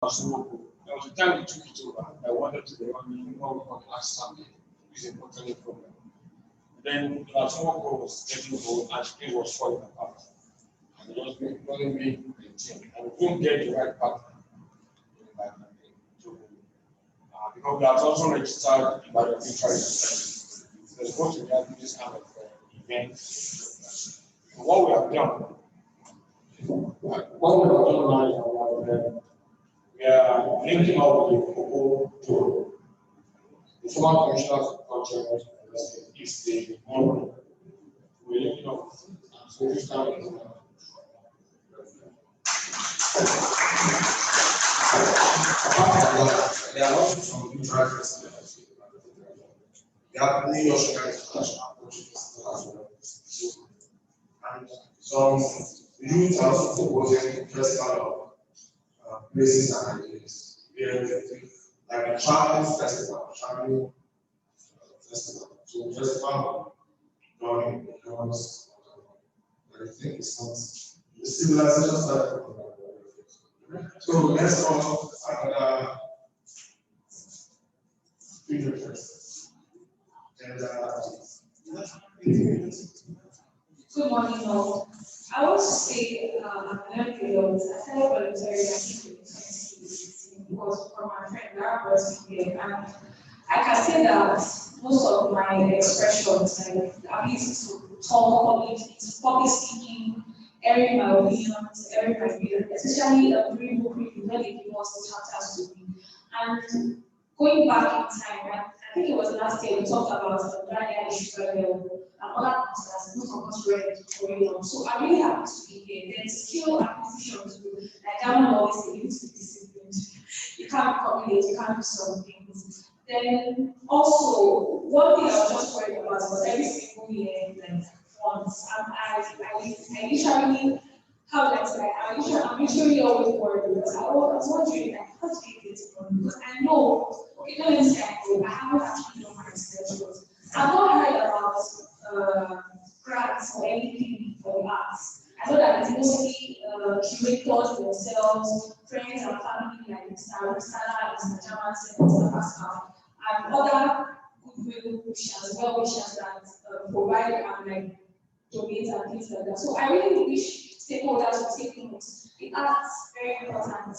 There was a time we took it over. I wanted to be running what we call the last Sunday, which is a quarterly program. Then Ademola was getting old and it was falling apart. And it was wasn't being maintained. And we couldn't get the right partner because we are also registered by the BookTrek. So it's going to be this kind of event. So what we have done now is we are linking up with the Cocoa tour. The former commissioners of culture is the one we're linking up. So this time there are also some neutral festivals. They have New York international approaches as well. And some youth are also proposing festival of places and ideas. Like a traveling festival, So festival drawing because I think it's not the civilization started. So let's talk another video first. And good morning, all. I want to say I'm an employee. I started volunteering in 2016 because from my friend that was here, and I can say that most of my expressions, like the ability to talk, public speaking, airing my opinions, airing my views, especially during book review when they give us chapters to read. And going back in time, right, I think it was last year we talked about the Daniel issues and other things that most of us read going on. So I'm really happy to be here. There's skill acquisition to do. Like I'm always saying, you need to be disciplined. You can't communicate, you can't do some things. Then also, one thing I was just worried about was every single year, like once. I usually, I'm usually always worried because I was wondering, like, how do you get it from? Because I know, okay, let me say I haven't actually done my research, but I've not heard about grants or anything for the arts. I know that it's mostly curators themselves, friends and family like Mr. Aribisala, Mr. German, Mr. Pascal, and other goodwill wishers, well wishers that provide and like donate and things like that. So I really wish stakeholders would take notes. The arts very important.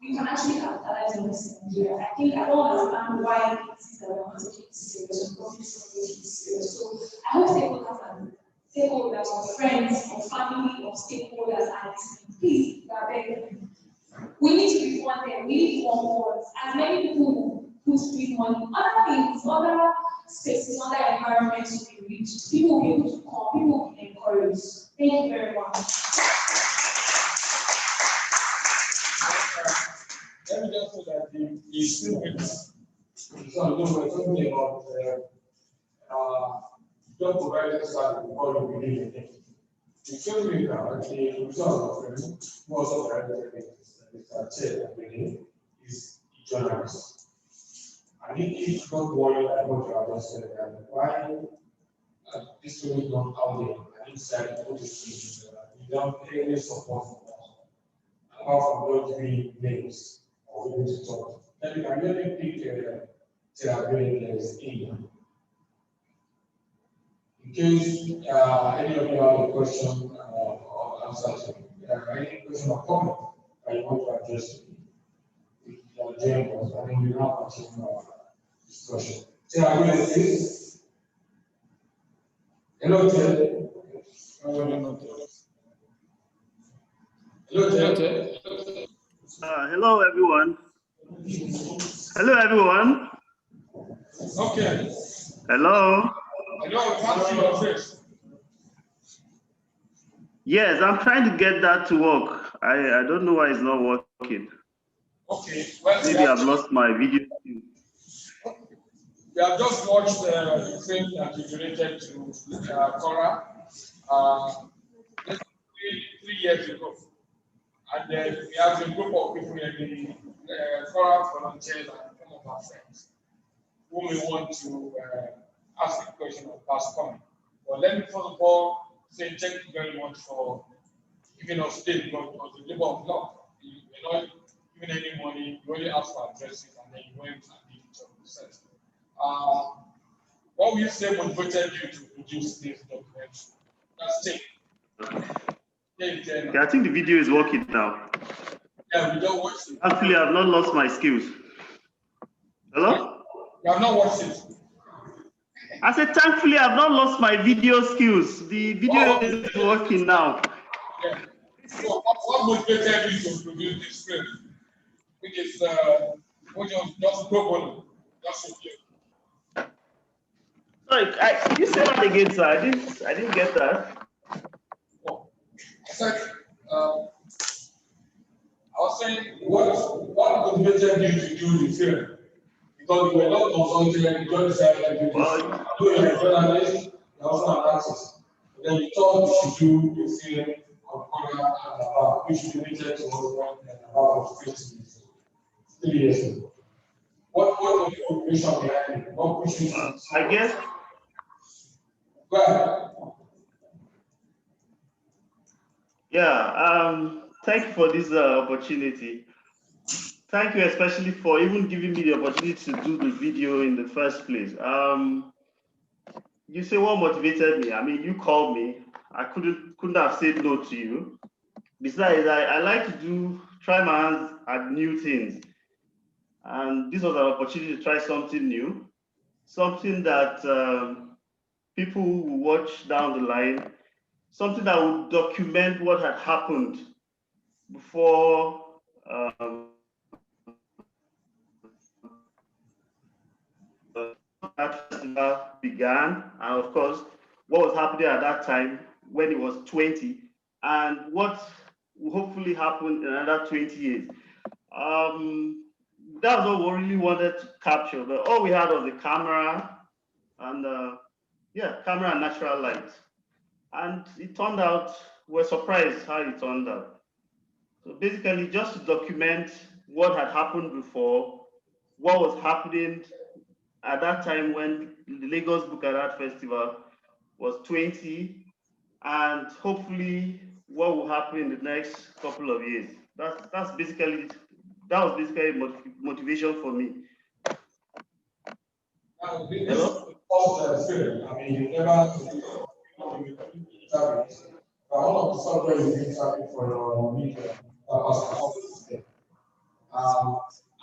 We can actually capitalize on this in Nigeria. I don't understand why it is that we want to take this serious, because it's not taking this serious. So I hope stakeholders or friends or family or stakeholders are listening. Please, we are begging. We need to be funded, we need more. As many people who put free money, other things, other spaces, other environments will be reached. People will be able to come, people will be encouraged. Thank you very much. Let me just say that the students, so we're talking about don't provide extra before you believe in it. The filmmaker, the result of him, who also directed Mr. Che, I believe, is a journalist. And he don't worry about what you have just said, why this film is not out there and inside what is without any support from us, apart from those three names. Or we need to talk. Then you can really pick as in. In case any of you have a question or answer to any question or comment that you want to address, if you are joining us, I think we now continue our discussion. Please. Hello, Ted. Hello, Ted. Hello, everyone. Hello, everyone. Okay. Hello. Hello, we can't see your face. Yes, I'm trying to get that to work. I don't know why it's not working. Okay. Well, maybe I've lost my video. We have just watched the film that is related to CORA 3 years ago. And then we have a group of people in the CORA volunteers and some of our friends who may want to ask a question or pass comment. But let me first of all say thank you very much for giving us space because it was a labor of love. given any money, you only asked for addresses, and then you went and did it yourself. What would you say motivated you to produce this documentary? That's it. Yeah, I think the video is working now. Yeah, we don't watch it. Actually, I've not lost my skills. Hello? You have not watched it. I said, thankfully, I've not lost my video skills. The video is working now. Yeah. So, what motivated you to produce this film? Which is just global, just a few. Sorry, can you say that again, sir? I didn't get that. Oh, I said, I was saying, what motivated you to do the film? Because you were not consulting, you just decided to do this. You're a journalist, you also an artist. Then you thought you should do a film on CORA and LABAF, which you related to what LABAF was 3 years ago. What was the motivation behind it? What pushed you to I guess. Go ahead. Yeah, thank you for this opportunity. Thank you especially for even giving me the opportunity to do the video in the first place. You say what motivated me? I mean, you called me. I couldn't have said no to you. Besides, I like to try my hands at new things. And this was an opportunity to try something new, something that people will watch down the line, something that would document what had happened before that festival began, and of course, what was happening at that time when it was 20, and what will hopefully happen in another 20 years. That's what we really wanted to capture, but all we had was the camera and camera and natural light. And it turned out, we're surprised how it turned out. So basically just to document what had happened before, what was happening at that time when the Lagos Book and Art Festival was 20, and hopefully what will happen in the next couple of years. That was basically motivation for me. Hello? I mean, you never diaries, but one of the software you use for your media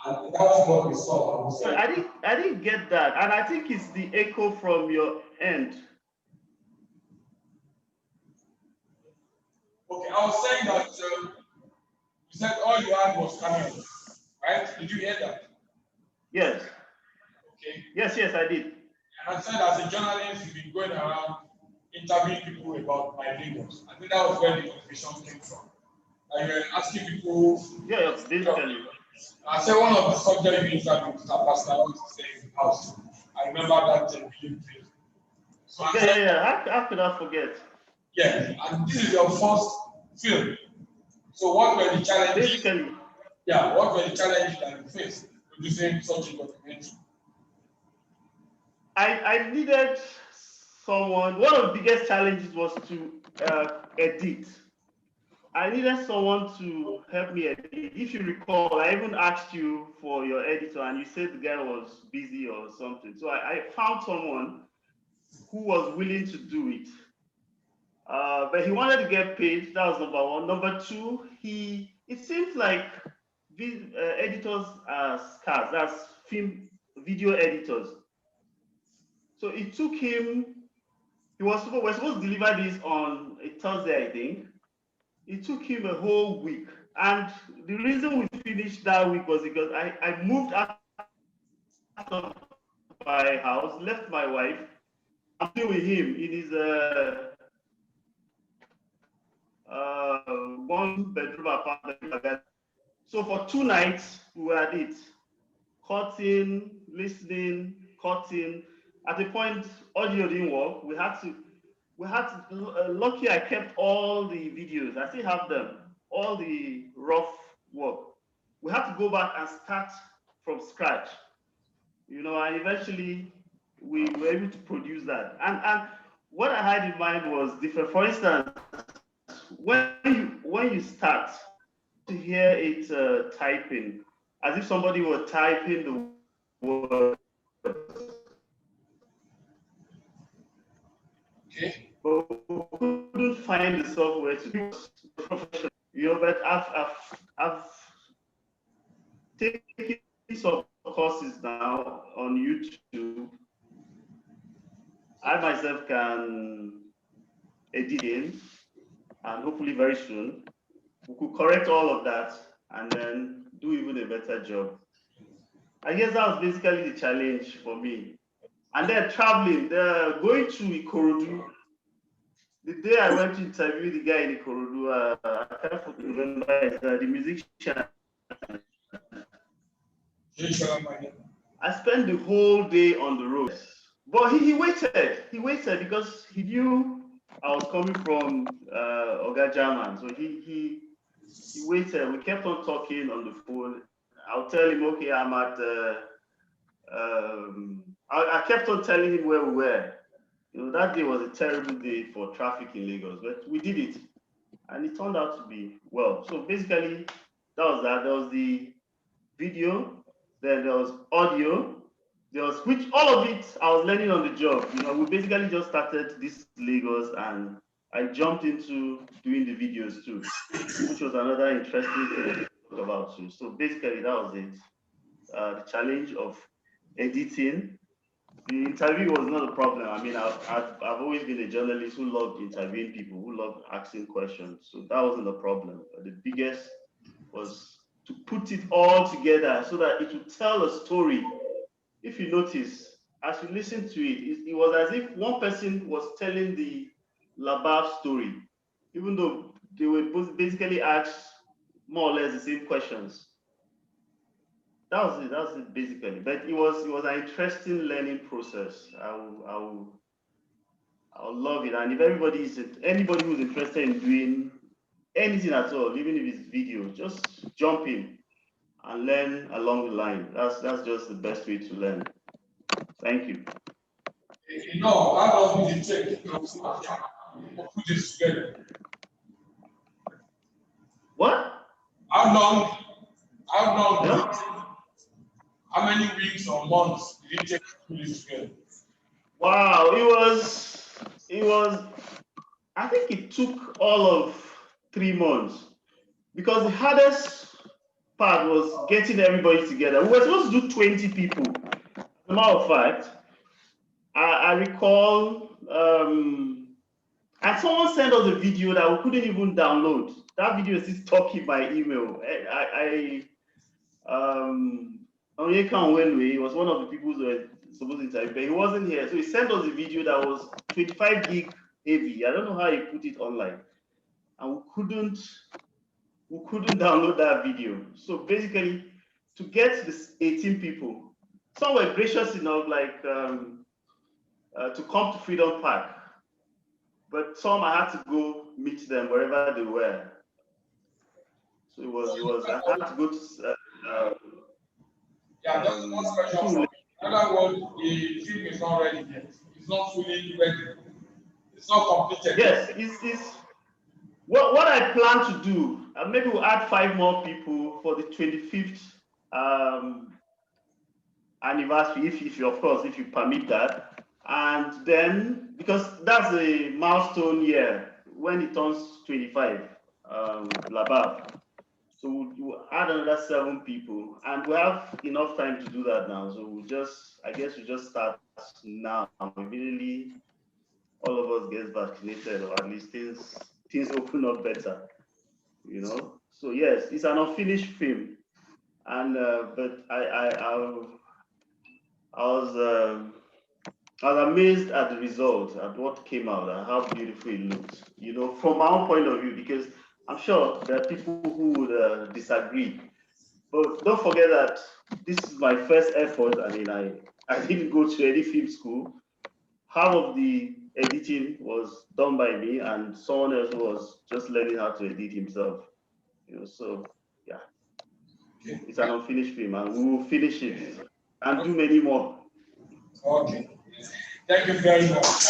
and that's what we saw. I didn't get that, and I think it's the echo from your end. Okay, I was saying that you said all you had was camera, right? Did you hear that? Yes. Okay. Yes, I did. And I said as a journalist, you've been going around interviewing people about my Lagos. I think that was where the motivation came from. And you're asking people. Yeah, basically. I said one of the subjects you interviewed with Mr. Pastor, I want to say in the house. I remember that video. So how could I forget? Yeah, and this is your first film. So what were the challenges? Basically. Yeah, what were the challenges that you faced producing such a documentary? I needed someone. One of the biggest challenges was to edit. I needed someone to help me edit. If you recall, I even asked you for your editor, and you said the guy was busy or something. So I found someone who was willing to do it. But he wanted to get paid. That was number one. Number two, it seems like these editors are scarce. That's video editors. So it took him. We're supposed to deliver this on a Thursday, I think. It took him a whole week. And the reason we finished that week was because I moved out of my house, left my wife. I'm still with him in his one-bedroom apartment. So for 2 nights, we were at it. Cutting, listening, cutting. At a point, audio didn't work. We had to, lucky I kept all the videos. I still have them, all the rough work. We had to go back and start from scratch, and eventually we were able to produce that. And what I had in mind was different. For instance, when you start, to hear it typing, as if somebody were typing the word. Okay. But we couldn't find the software to do professional. But I've taken some courses now on YouTube. I myself can edit in, and hopefully very soon we could correct all of that and then do even a better job. I guess that was basically the challenge for me. And then traveling, going to Ikorodu. The day I went to interview the guy in Ikorodu, I can't remember, the musician. I spent the whole day on the road. But he waited. He waited because he knew I was coming from Oga German. So he waited. We kept on talking on the phone. I'll tell him, okay, I'm at. I kept on telling him where we were. That day was a terrible day for traffic in Lagos, but we did it, and it turned out to be well. So basically, that was that. There was the video, then there was audio. There was, which all of it I was learning on the job. We basically just started this Lagos, and I jumped into doing the videos too, which was another interesting thing to talk about too. So basically, that was it. The challenge of editing. The interview was not a problem. I mean, I've always been a journalist who loved interviewing people, who loved asking questions. So that wasn't a problem. But the biggest was to put it all together so that it would tell a story. If you notice, as you listen to it, it was as if one person was telling the LABAF story, even though they were both basically asked more or less the same questions. That was it basically. But it was an interesting learning process. I'll love it. And if anybody who's interested in doing anything at all, even if it's video, just jump in and learn along the line. That's just the best way to learn. Thank you. How long did it take to put this together? What? How long did it take? How many weeks or months did it take to put this together? Wow, it was. I think it took all of 3 months, because the hardest part was getting everybody together. We were supposed to do 20 people. As a matter of fact, I recall, and someone sent us a video that we couldn't even download. That video is still stuck in my email. Onyeka Onwenwe, he was one of the people who were supposed to interview, but he wasn't here. So he sent us a video that was 25 gig heavy. I don't know how he put it online. And we couldn't download that video. So basically, to get this 18 people, some were gracious enough, like to come to Freedom Park, but some I had to go meet them wherever they were. So it was I had to go to. That's the first question. In other words, the film is not ready yet. It's not fully ready. It's not completed. Yes, it's what I plan to do. Maybe we'll add 5 more people for the 25th anniversary, if you, of course, if you permit that. And then, because that's a milestone year when it turns 25, LABAF. So we'll add another 7 people, and we have enough time to do that now. So I guess we just start now. Immediately, all of us get vaccinated, or at least things open up better, So yes, it's an unfinished film, and but I was amazed at the result, at what came out, and how beautiful it looked. From my own point of view, because I'm sure there are people who would disagree. But don't forget that this is my first effort. I mean, I didn't go to any film school. Half of the editing was done by me, and someone else was just learning how to edit himself. So yeah, it's an unfinished film, and we will finish it and do many more. Okay, thank you very much.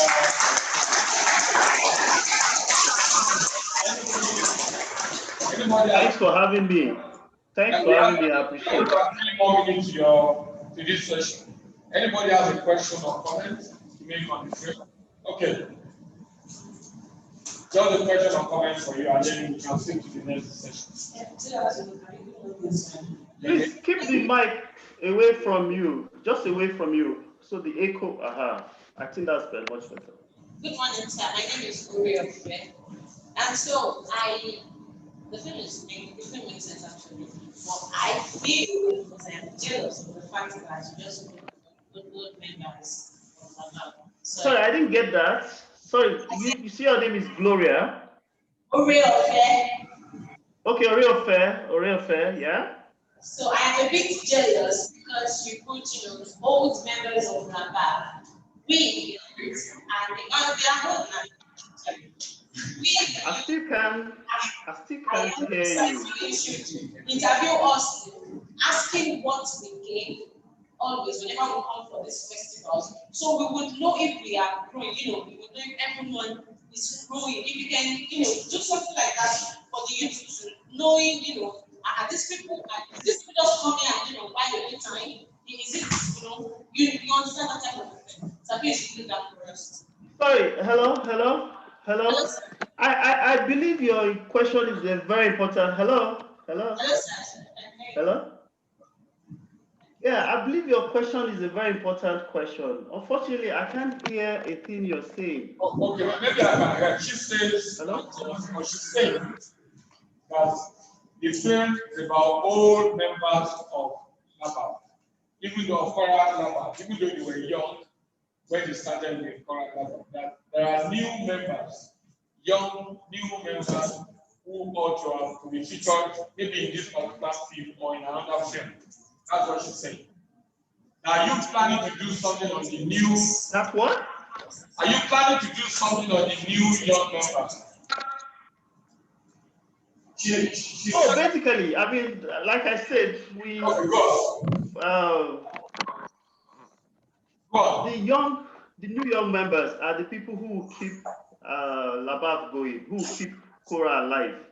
Anybody Anybody Thanks for having me. Thanks for having me. I appreciate it. 3 more minutes to this session. Anybody has a question or comment to make on the frame? Okay. Just a question or comment for you, and then we can skip to the next session. Please keep the mic away from you, just away from you, so the echo. I think that's much better. Good morning, sir. My name is Aribisala. And so the film makes sense actually. But I feel because I am jealous of the fact that you just put board members of LABAF. Sorry, I didn't get that. Sorry, you see your name is Gloria? Aribisala. Okay, Oriofe, yeah? So I am a bit jealous because you put, old members of LABAF. We and they are old now. I still can't hear you. You should interview us, asking what we gain always whenever we come for these festivals. So we would know if we are growing, we would know if everyone is growing. If you can, do something like that for the youth to knowing, are these people just coming and buy your time? Is it, you understand that type of thing? So please do that for us. Sorry, hello. I believe your question is very important. Hello. Hello. Yeah, I believe your question is a very important question. Unfortunately, I can't hear a thing you're saying. Okay, well, maybe I can hear. She says, hello? She's saying that the film is about old members of LABAF. Even though CORA, even though they were young when they started with CORA, that there are new members, young new members who ought to be featured maybe in this particular film or in another film. That's what she's saying. Are you planning to do something on the new? That's what? Are you planning to do something on the new young members? Basically, I mean, like I said, we the new young members are the people who will keep LABAF going, who will keep CORA alive.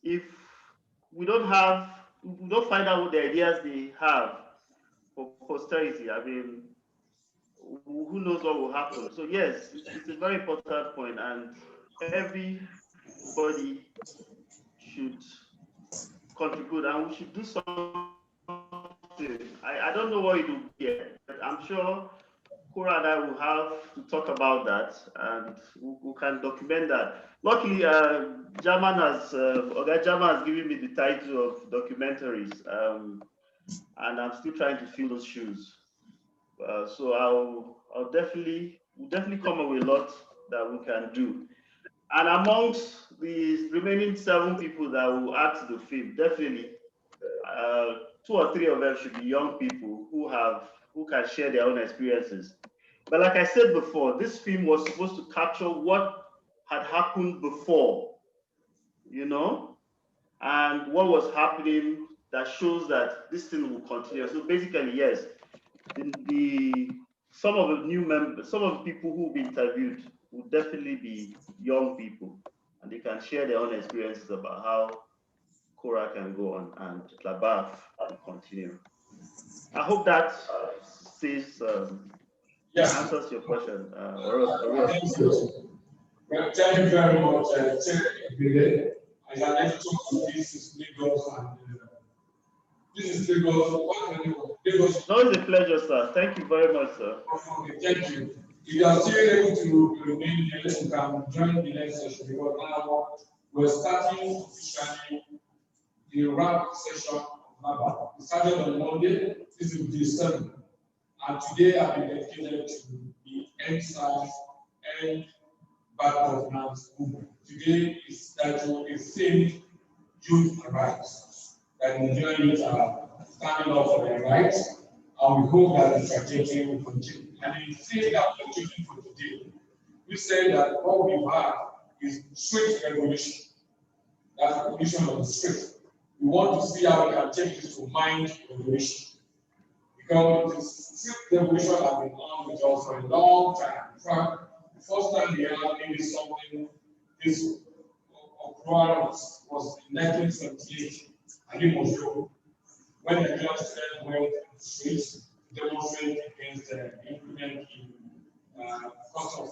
If we don't find out what the ideas they have for posterity, I mean, who knows what will happen? So yes, it's a very important point, and everybody should contribute, and we should do something. I don't know what it will be yet, but I'm sure CORA and I will have to talk about that, and we can document that. Luckily, German has given me the title of documentaries, and I'm still trying to fill those shoes. So we'll definitely come up with a lot that we can do. And amongst the remaining 7 people that will act the film, definitely 2 or 3 of them should be young people who can share their own experiences. But like I said before, this film was supposed to capture what had happened before, and what was happening that shows that this thing will continue. So basically, yes, some of the new members, some of the people who will be interviewed will definitely be young people, and they can share their own experiences about how CORA can go on and LABAF will continue. I hope that answers your question. Thank you very much. As I mentioned, this is Lagos, and this is Lagos. No, it's a pleasure, sir. Thank you very much, sir. Okay, thank you. If you are still able to remain here, you can join the next session, because now we're starting officially the wrap session of LABAF. We started on Monday. This is day 7, and today I've been dedicated to the ENDSARS and bad governance movement. Today is titled "A Safe Youth Rights." That Nigerian youth are standing up for their rights, and we hope that the trajectory will continue. And in saying that we're taking for today, we say that what we have is strict regulation. That's the regulation of the street. We want to see how we can take this to mind regulation. Because the strict regulation has been on with us for a long time. In fact, the first time we had maybe something this CORA was in 1978, and it was Joe, when the Nigerian students went to the streets to demonstrate against the increment in cost of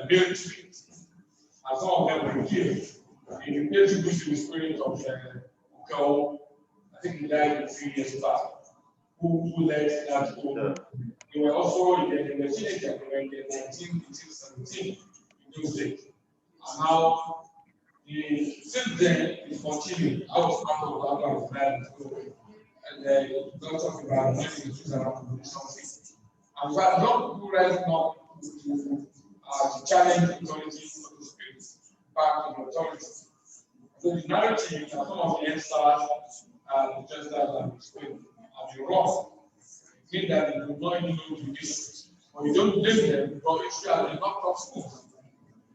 military. And some of them were killed. In the military spirit of Okao, I think he died a few years back, who led that group. They were also in the teenagers, they were in the 1917 in those days. And now, since then, it's continued. I was part of that movement, and they talk about when you choose around to do something. And so a lot of people rise up to challenge authority, so to speak, back to the authority. So the narrative that some of the ENDSARS and just that I'm explaining are the wrong. It means that they do not even know the history. But you don't blame them because history are not taught schools.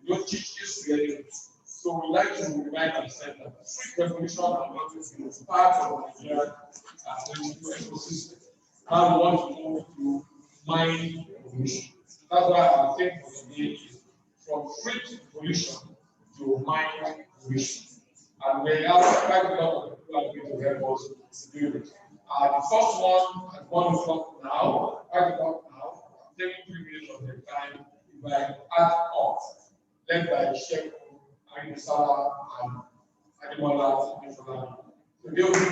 You don't teach history anymore. So we like to remind ourselves that the street revolution and what is part of Nigerian political ecosystem. Now we want to move to mind revolution. That's why I think for today is from street revolution to mind revolution. And we have quite a lot of people are going to help us to do it. The first one at 1 o'clock now, 5 o'clock now, taking 3 minutes of their time by Art Off, led by Segun, Aribisala, and Ademola, Adefolabi. So they will be one.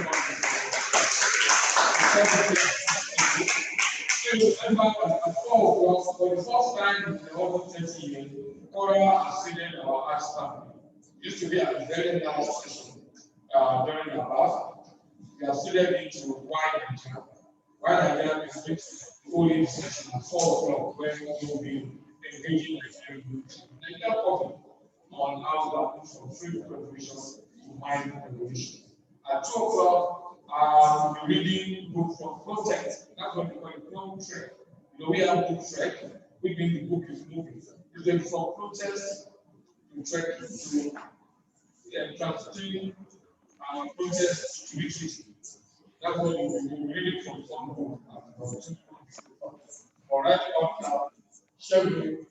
At 4 o'clock, for the first time in almost 30 years, CORA has seated our arts family. It used to be a very nice session during the LABAF. We have seated into wine and jam. Wine and jam is fixed only session at 4 o'clock, where we will be engaging with Nigerian public on how to move from free revolution to mind revolution. At 2 o'clock, we'll be reading book from BookTrek. That's what we call it, BookTrek. You know, we have BookTrek, which means the book is moving. It's going from protest to trek to transiting protest to retreat. That's what we will be reading from some book. All right, now, Segun,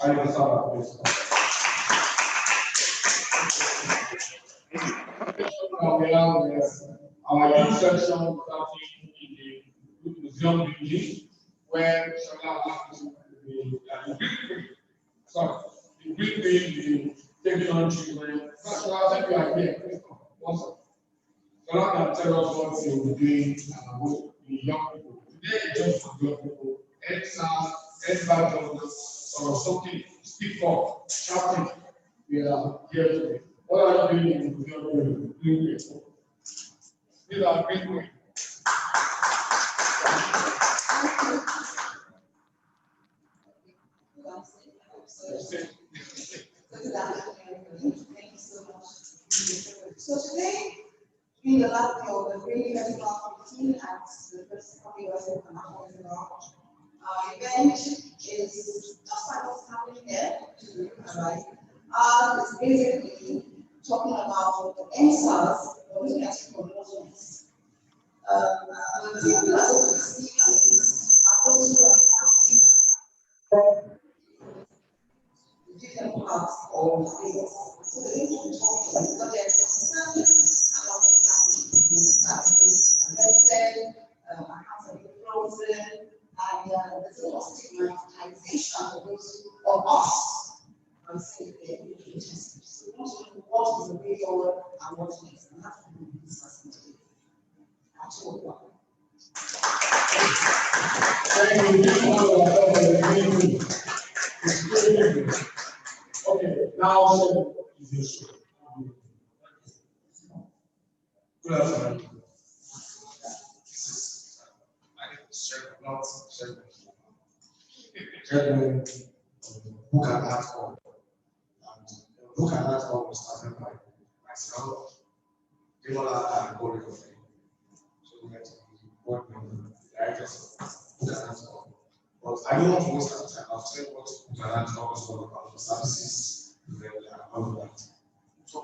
Aribisala, please. We have our youth section starting in the museum building, where Shola has to be the big thing, the taking on children. Shola, I think you are here. Also, Shola can tell us what you will be doing with the young people. Today, just for young people, ENDSARS, ENDSARS, or something, speak for, shouting. We are here today. What are you doing in the museum? Doing it. These are big ways. Thank you so much. So today, in the last of the Green Festival 15 at the First Coffee International event is just like what's happening there to right. It's basically talking about the ENDSARS, looking at promotions. The people are going to see are those who are different parts of things. So they need to be talking, but there's certainly a lot of happening, arrested, accounts are being frozen, and there's a lot of stigmatization of those of us. I'm saying so we want to know what is the way forward and what next, and that's what we'll be discussing today. At 2 o'clock. Okay, now is your show. Good afternoon. Segun, book and art hall. And book and art hall was started by myself, Ademola, and CORA. So we had to work with the directors of book and art hall. But I don't want to waste our time. I'll tell you what book and art hall is all about, the services, and all of that. So I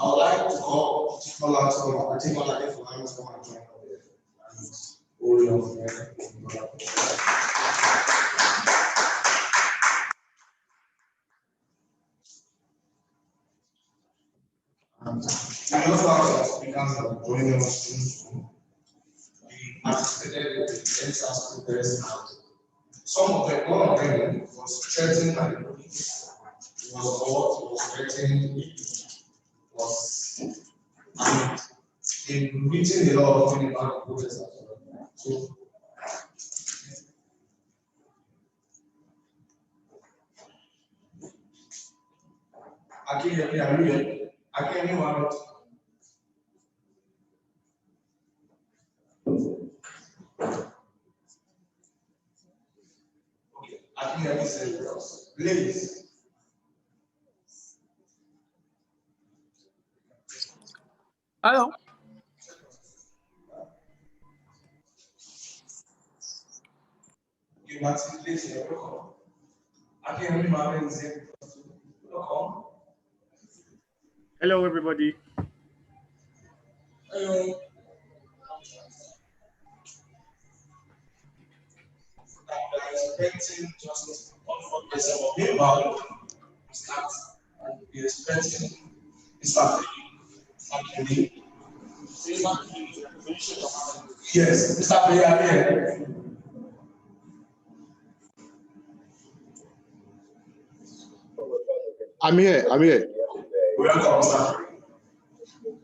would like to call Ademola to come and join us. And all of them. And we also have speakers that are joining us soon. We participated in the ENDSARS protest, and some of them, one of them was threatened by the police. It was bought, was threatened, was in meeting a lot of things about the protest as well. So I can't hear you. I can't hear you. Okay, I can't hear you. Please. Hello. You must please hear you. I can't hear you. Hello, everybody. Hello. Expecting just 1 4 days of meanwhile, we start be expecting Mr. Yes, Mr. Player. I'm here. Welcome, sir.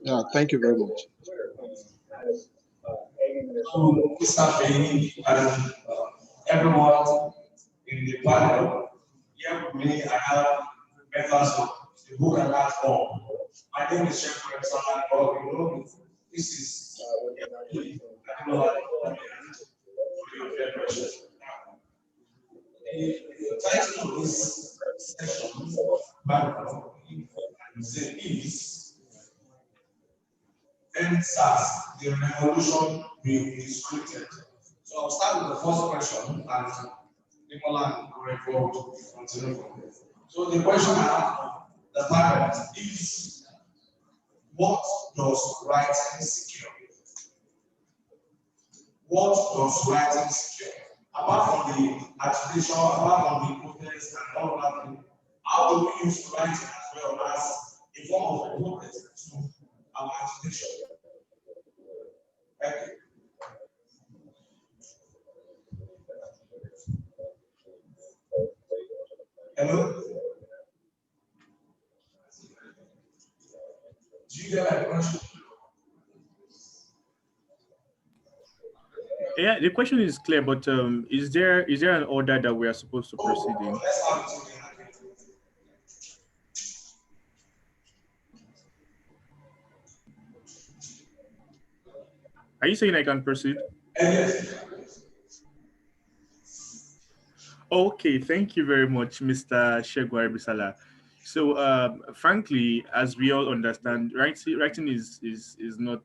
Yeah, thank you very much. So, Mr. Bailey and everyone in the panel, here with me, I have members of the book and art form. My name is Segun, and you know, this is Ademola. The title of this session, background, is ENDSARS, the revolution we created. So I'll start with the first question, and Ademola will continue from there. So the question I have the parent is, what does writing secure? What does writing secure? Apart from the agitation, apart from the protest and all that, how do we use writing as well as a form of protest to our agitation? Thank you. Hello? Do you get my question? Yeah, the question is clear, but is there an order that we are supposed to proceed in? Are you saying I can proceed? Yes. Okay, thank you very much, Mr. Segun Aribisala. So, frankly, as we all understand, writing is not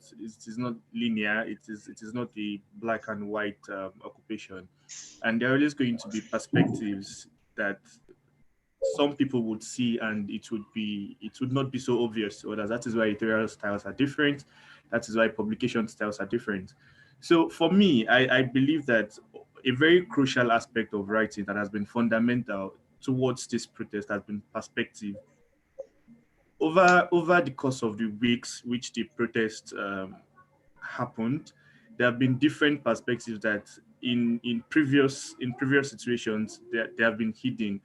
linear. It is not a black and white occupation, and there are always going to be perspectives that some people would see, and it would not be so obvious to others. That is why editorial styles are different. That is why publication styles are different. So for me, I believe that a very crucial aspect of writing that has been fundamental towards this protest has been perspective. Over the course of the weeks which the protest happened, there have been different perspectives that in previous situations they have been hidden.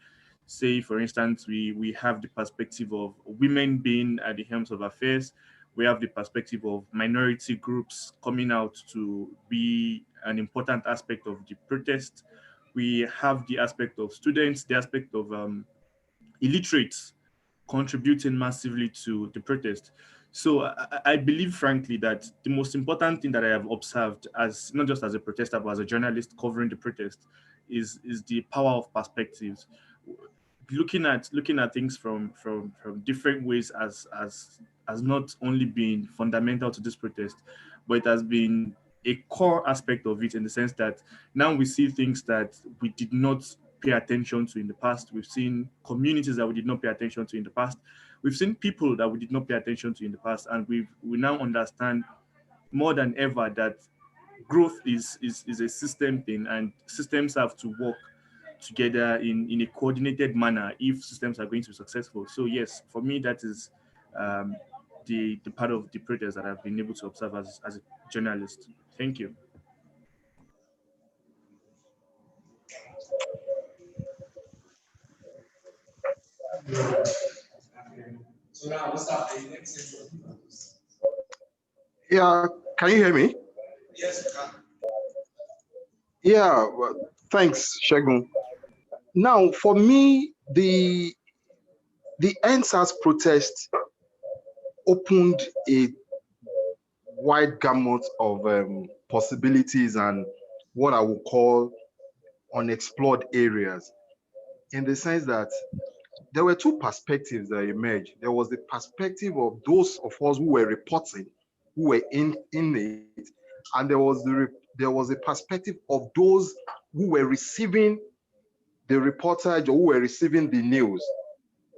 Say, for instance, we have the perspective of women being at the helms of affairs. We have the perspective of minority groups coming out to be an important aspect of the protest. We have the aspect of students, the aspect of illiterates contributing massively to the protest. So I believe, frankly, that the most important thing that I have observed, as not just as a protester but as a journalist covering the protest, is the power of perspectives. Looking at things from different ways has not only been fundamental to this protest, but it has been a core aspect of it, in the sense that now we see things that we did not pay attention to in the past. We've seen communities that we did not pay attention to in the past. We've seen people that we did not pay attention to in the past, and we now understand more than ever that growth is a system thing, and systems have to work together in a coordinated manner if systems are going to be successful. So yes, for me, that is the part of the protest that I've been able to observe as a journalist. Thank you. So now let's start the next section. Yeah, can you hear me? Yes, we can. Yeah, well, thanks, Segun. Now, for me, the ENDSARS protest opened a wide gamut of possibilities and what I would call unexplored areas, in the sense that there were two perspectives that emerged. There was the perspective of those of us who were reporting, who were in it, and there was a perspective of those who were receiving the reportage or who were receiving the news.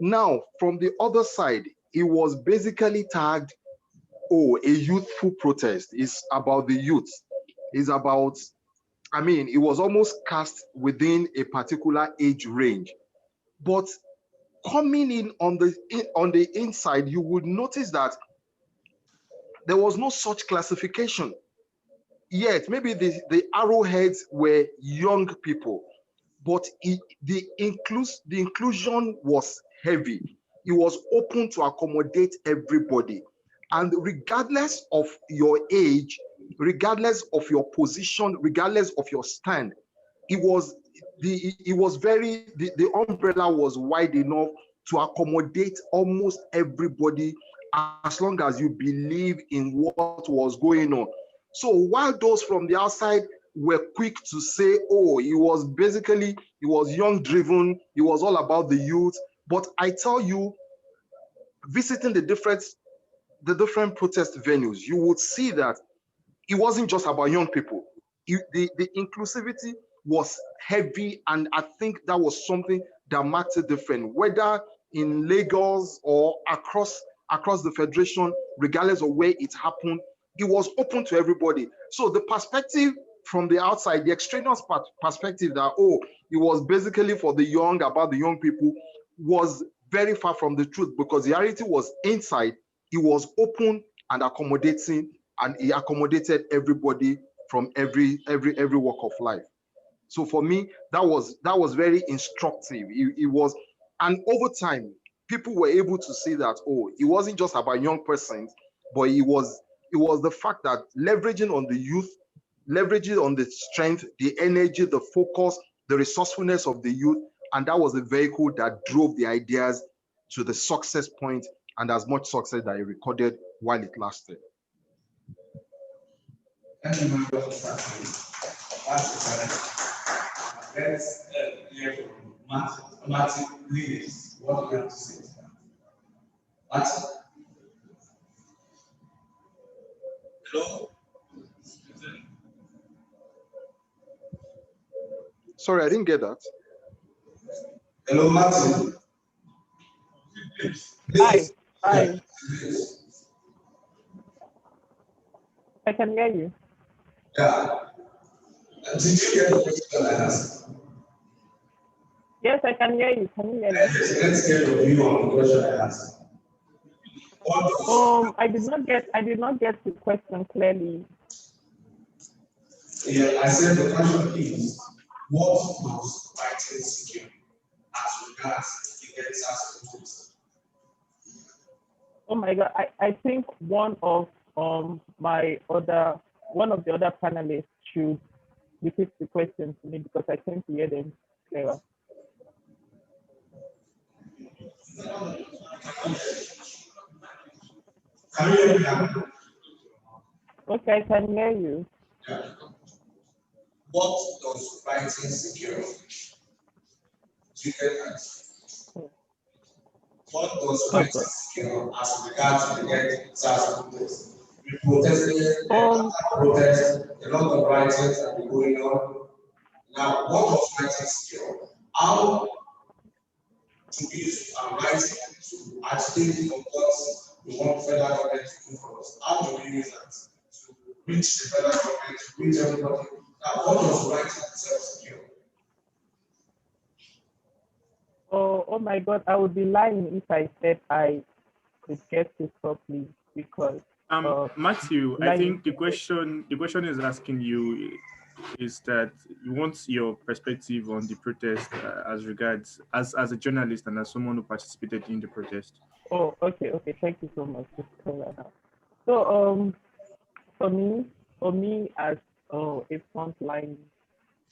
Now, from the other side, it was basically tagged, oh, a youthful protest. It's about the youth. It's about, I mean, it was almost cast within a particular age range. But coming in on the inside, you would notice that there was no such classification. Yet, maybe the arrowheads were young people, but the inclusion was heavy. It was open to accommodate everybody. And regardless of your age, regardless of your position, regardless of your stand, the umbrella was wide enough to accommodate almost everybody, as long as you believe in what was going on. So while those from the outside were quick to say, oh, it was young driven, it was all about the youth. But I tell you, visiting the different protest venues, you would see that it wasn't just about young people. The inclusivity was heavy, and I think that was something that marked it different, whether in Lagos or across the federation, regardless of where it happened. It was open to everybody. So the perspective from the outside, the extraneous perspective that, oh, it was basically for the young, about the young people, was very far from the truth, because the reality was inside. It was open and accommodating, and it accommodated everybody from every walk of life. So for me, that was very instructive. It was, and over time, people were able to see that, oh, it wasn't just about young persons, but it was the fact that leveraging on the youth, leveraging on the strength, the energy, the focus, the resourcefulness of the youth, and that was the vehicle that drove the ideas to the success point, and as much success that it recorded while it lasted. Thank you, Dr. Let's hear from Martin Lewis. What do you have to say? Martin? Hello? Sorry, I didn't get that. Hello, Martin. Hi. Hi. I can hear you. Yeah. Did you hear the question I asked? Yes, I can hear you. Can you hear me? Let's get your view on the question I asked. I did not get the question clearly. Yeah, I said the question is, what does writing secure as regards the ENDSARS? Oh my God, I think one of the other panelists should repeat the question to me, because I can't hear them clearer. Can you hear me now? Okay, I can hear you. Yeah. What does writing secure? Do you get that? What does writing secure as regards to the ENDSARS protest? We protested, a lot of writings have been going on. Now, what does writing secure? How to use writing to agitate for what we want federal government to do for us? How do we use that to reach the federal government, to reach everybody? Now, what does writing itself secure? Oh my God, I would be lying if I said I could get it properly because Matthew, I like think the question is asking you is that you want your perspective on the protest as regards as a journalist and as someone who participated in the protest. oh okay, thank you so much for clearing that out. So for me as a frontline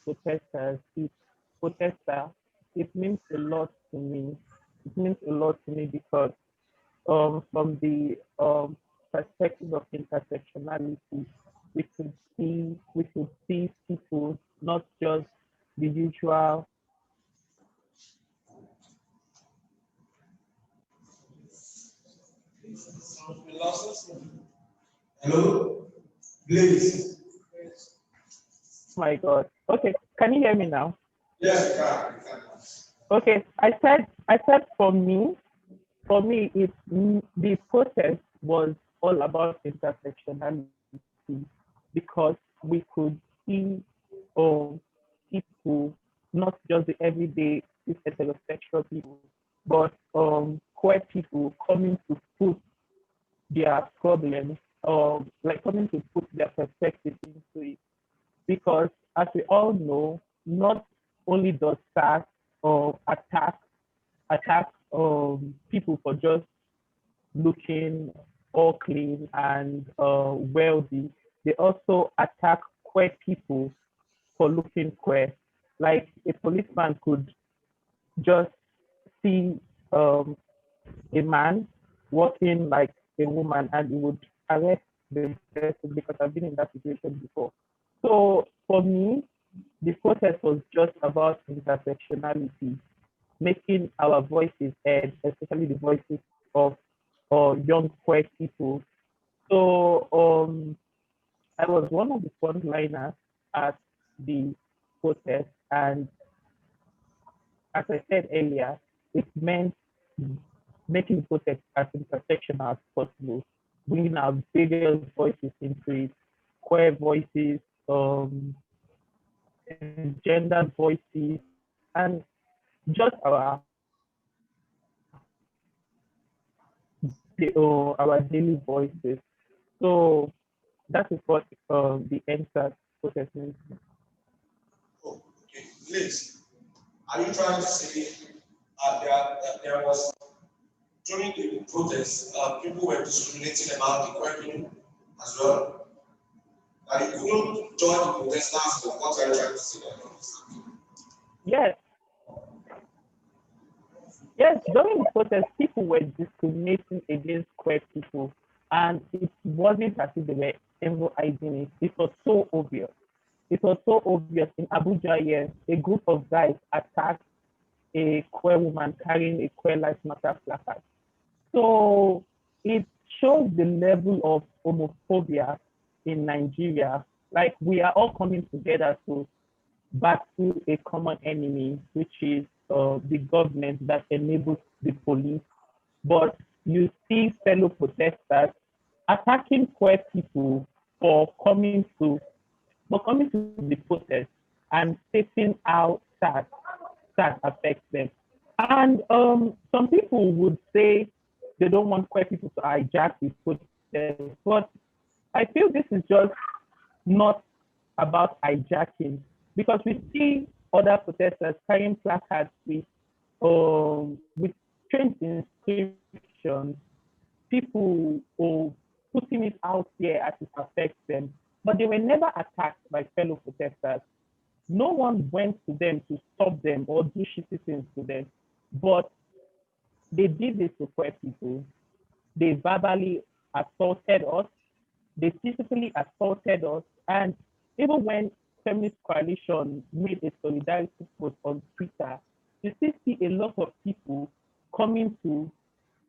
protester, it means a lot to me. It means a lot to me because from the perspective of intersectionality, we could see people, not just the usual. Hello? Please. Oh my God. Okay, can you hear me now? Yes, you can. Okay, I said for me, the protest was all about intersectionality because we could see people, not just the everyday heterosexual people, but queer people coming to put their problems, like coming to put their perspective into it. Because as we all know, not only does SARS attack people for just looking all clean and wealthy, they also attack queer people for looking queer. Like a policeman could just see um, a man walking like a woman and he would arrest the person because I've been in that situation before. So for me, the protest was just about intersectionality, making our voices heard, especially the voices of young queer people. So I was one of the frontliners at the protest, and as I said earlier, it meant making protest as intersectional as possible, bringing our various voices into it, queer voices, gender voices, and just our daily voices. So that is what the ENDSARS protest means. Oh, okay. Please, are you trying to say there was during the protest, people were discriminating about the queer people as well? And you couldn't join the protesters, but what are you trying to say? Yes, yes, during the protest, people were discriminating against queer people, and it wasn't as if they were ever hiding it. It was so obvious. It was so obvious in Abuja. Yes, a group of guys attacked a queer woman carrying a Queer Lives Matter placard. So it shows the level of homophobia in Nigeria. Like we are all coming together to battle a common enemy, which is the government that enables the police. But you see fellow protesters attacking queer people for coming to the protest and stating how that affects them. And some people would say they don't want queer people to hijack the protest, but I feel this is just not about hijacking because we see other protesters carrying placards with strange inscriptions, people putting it out there as it affects them, but they were never attacked by fellow protesters. No one went to them to stop them or do shitty things to them, but they did this to queer people. They verbally assaulted us, they physically assaulted us, and even when Feminist Coalition made a solidarity post on Twitter, you still see a lot of people coming to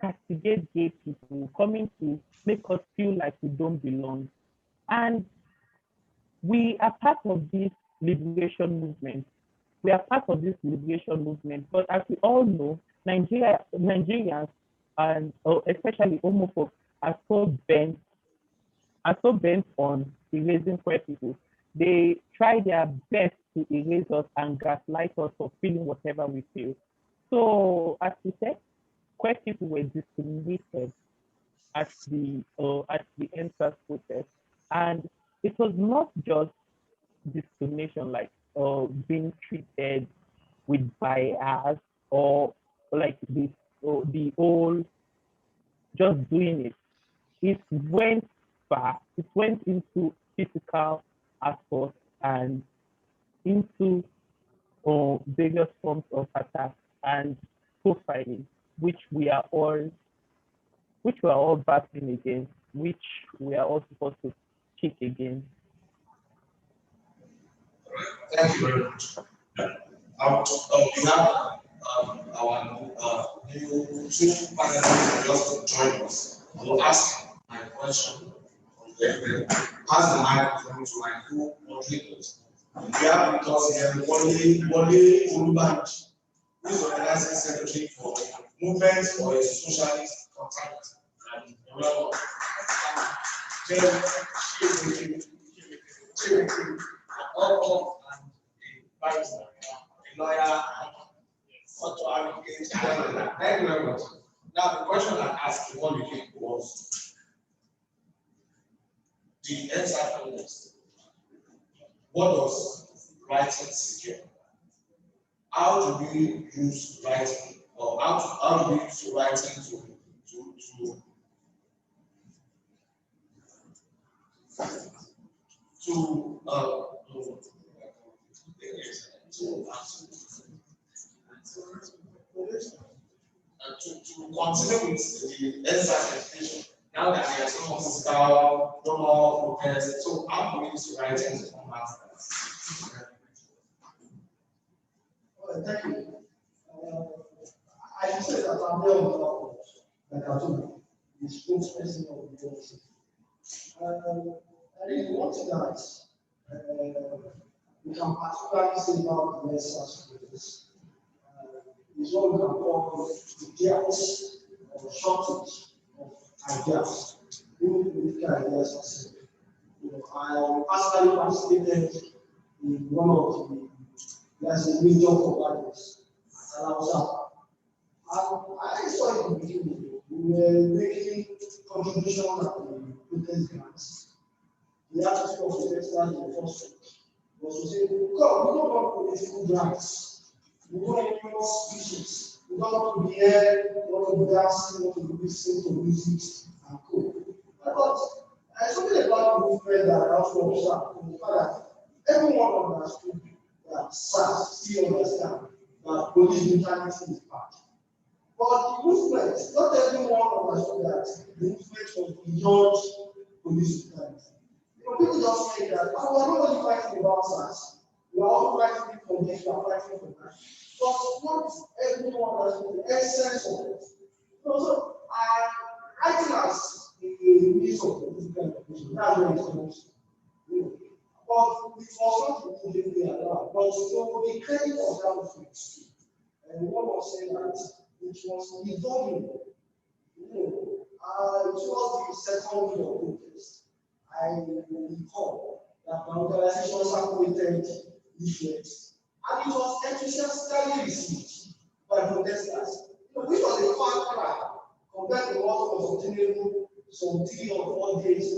castigate gay people, coming to make us feel like we don't belong. And we are part of this liberation movement. We are part of this liberation movement. But as we all know, Nigerians and especially homophobes are so bent on erasing queer people. They try their best to erase us and gaslight us for feeling whatever we feel. So as we said, queer people were discriminated at the ENDSARS protest, and it was not just discrimination, like being treated with bias or like this, or the whole just doing it. It went far. It went into physical assault and into various forms of attack and profiling, which we are all battling against, which we are all supposed to kick against. Thank you very much. We have our new two panelists just joined us. I will ask my question from them. Pass the microphone to my co-moderators. We have with us here Wole Olubanji, who is organizing secretary for Movement for a Socialist Contact. And all and a barrister, a lawyer, photo advocate. Thank you very much. Now, the question I asked before we came was the ENDSARS context. What does writing secure? How do we use writing, or how do we use writing to continue with the ENDSARS education, now that there are some physical, no more protests, so how do we use writing to combat that? Well, thank you. I should say that I'm there on the like I told you, the spokesperson of the university. I think one thing that we can particularly say about the ENDSARS is what we can call the gaps or shortage of ideas, even political ideas. I personally participated in one of the major providers at Aribisala. I saw it in the beginning. We were making contributions at the protest grants. The attitude of the experts in the first was to say, God, we don't want political grants. We don't want any more speeches. We don't want to be here, we want to be dancing, we want to be listening to music and cool. But something about the movement that I also observed from the fact that everyone understood that SARS still understand that police brutality is bad. But the movement, not everyone understood that the movement was beyond police brutality. People just say that, oh, we're not only fighting about SARS, we are also fighting for this, we are fighting for that. But not everyone understood the essence of it. So writing as a means of political education, that's where it comes. But it was not completely allowed. But so the credit of that was extreme. And one was saying that it was evolving. Towards the second week of protest, I recall that my organization circulated leaflets, and it was enthusiastically received by protesters, which was a far cry compared to what was obtainable some 3 or 4 days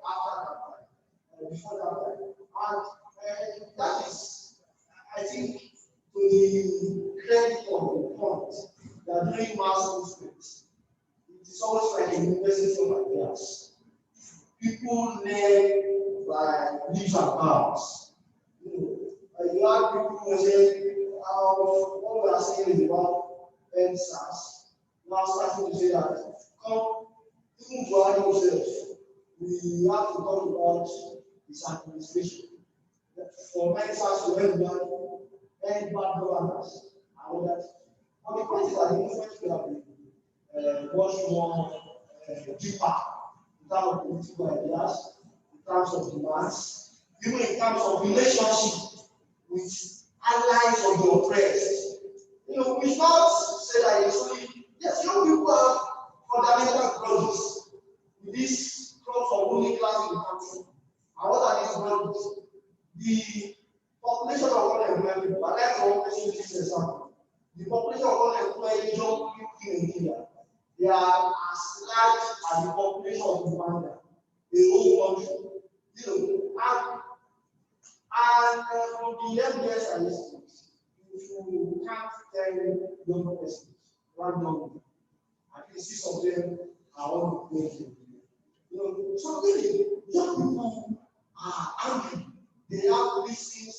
after that time, before that time. And that is, I think, to the credit of the point that during mass movements, it is always like a university of ideas. People learn by leaps and bounds. You have people who say, what we are saying is about ENDSARS. Now starting to say that, come, even to our yourself, we have to talk about this administration. For ENDSARS to everyone, end bad governance, and all that. But the point is that the movement will have been much more deeper in terms of political ideas, in terms of demands, even in terms of relationship with allies of the oppressed. We should not say that it's only, yes, young people have fundamental grudges with this crop of ruling class in the country. And what are these grudges? The population of unemployed people, I like to always use this example. The population of unemployed young people in Nigeria they are as large as the population of Rwanda, the whole country. And from the evidence I used to, if you can't tell young persons randomly, at least 6 of them are on the way. So really, young people are angry. They have reasons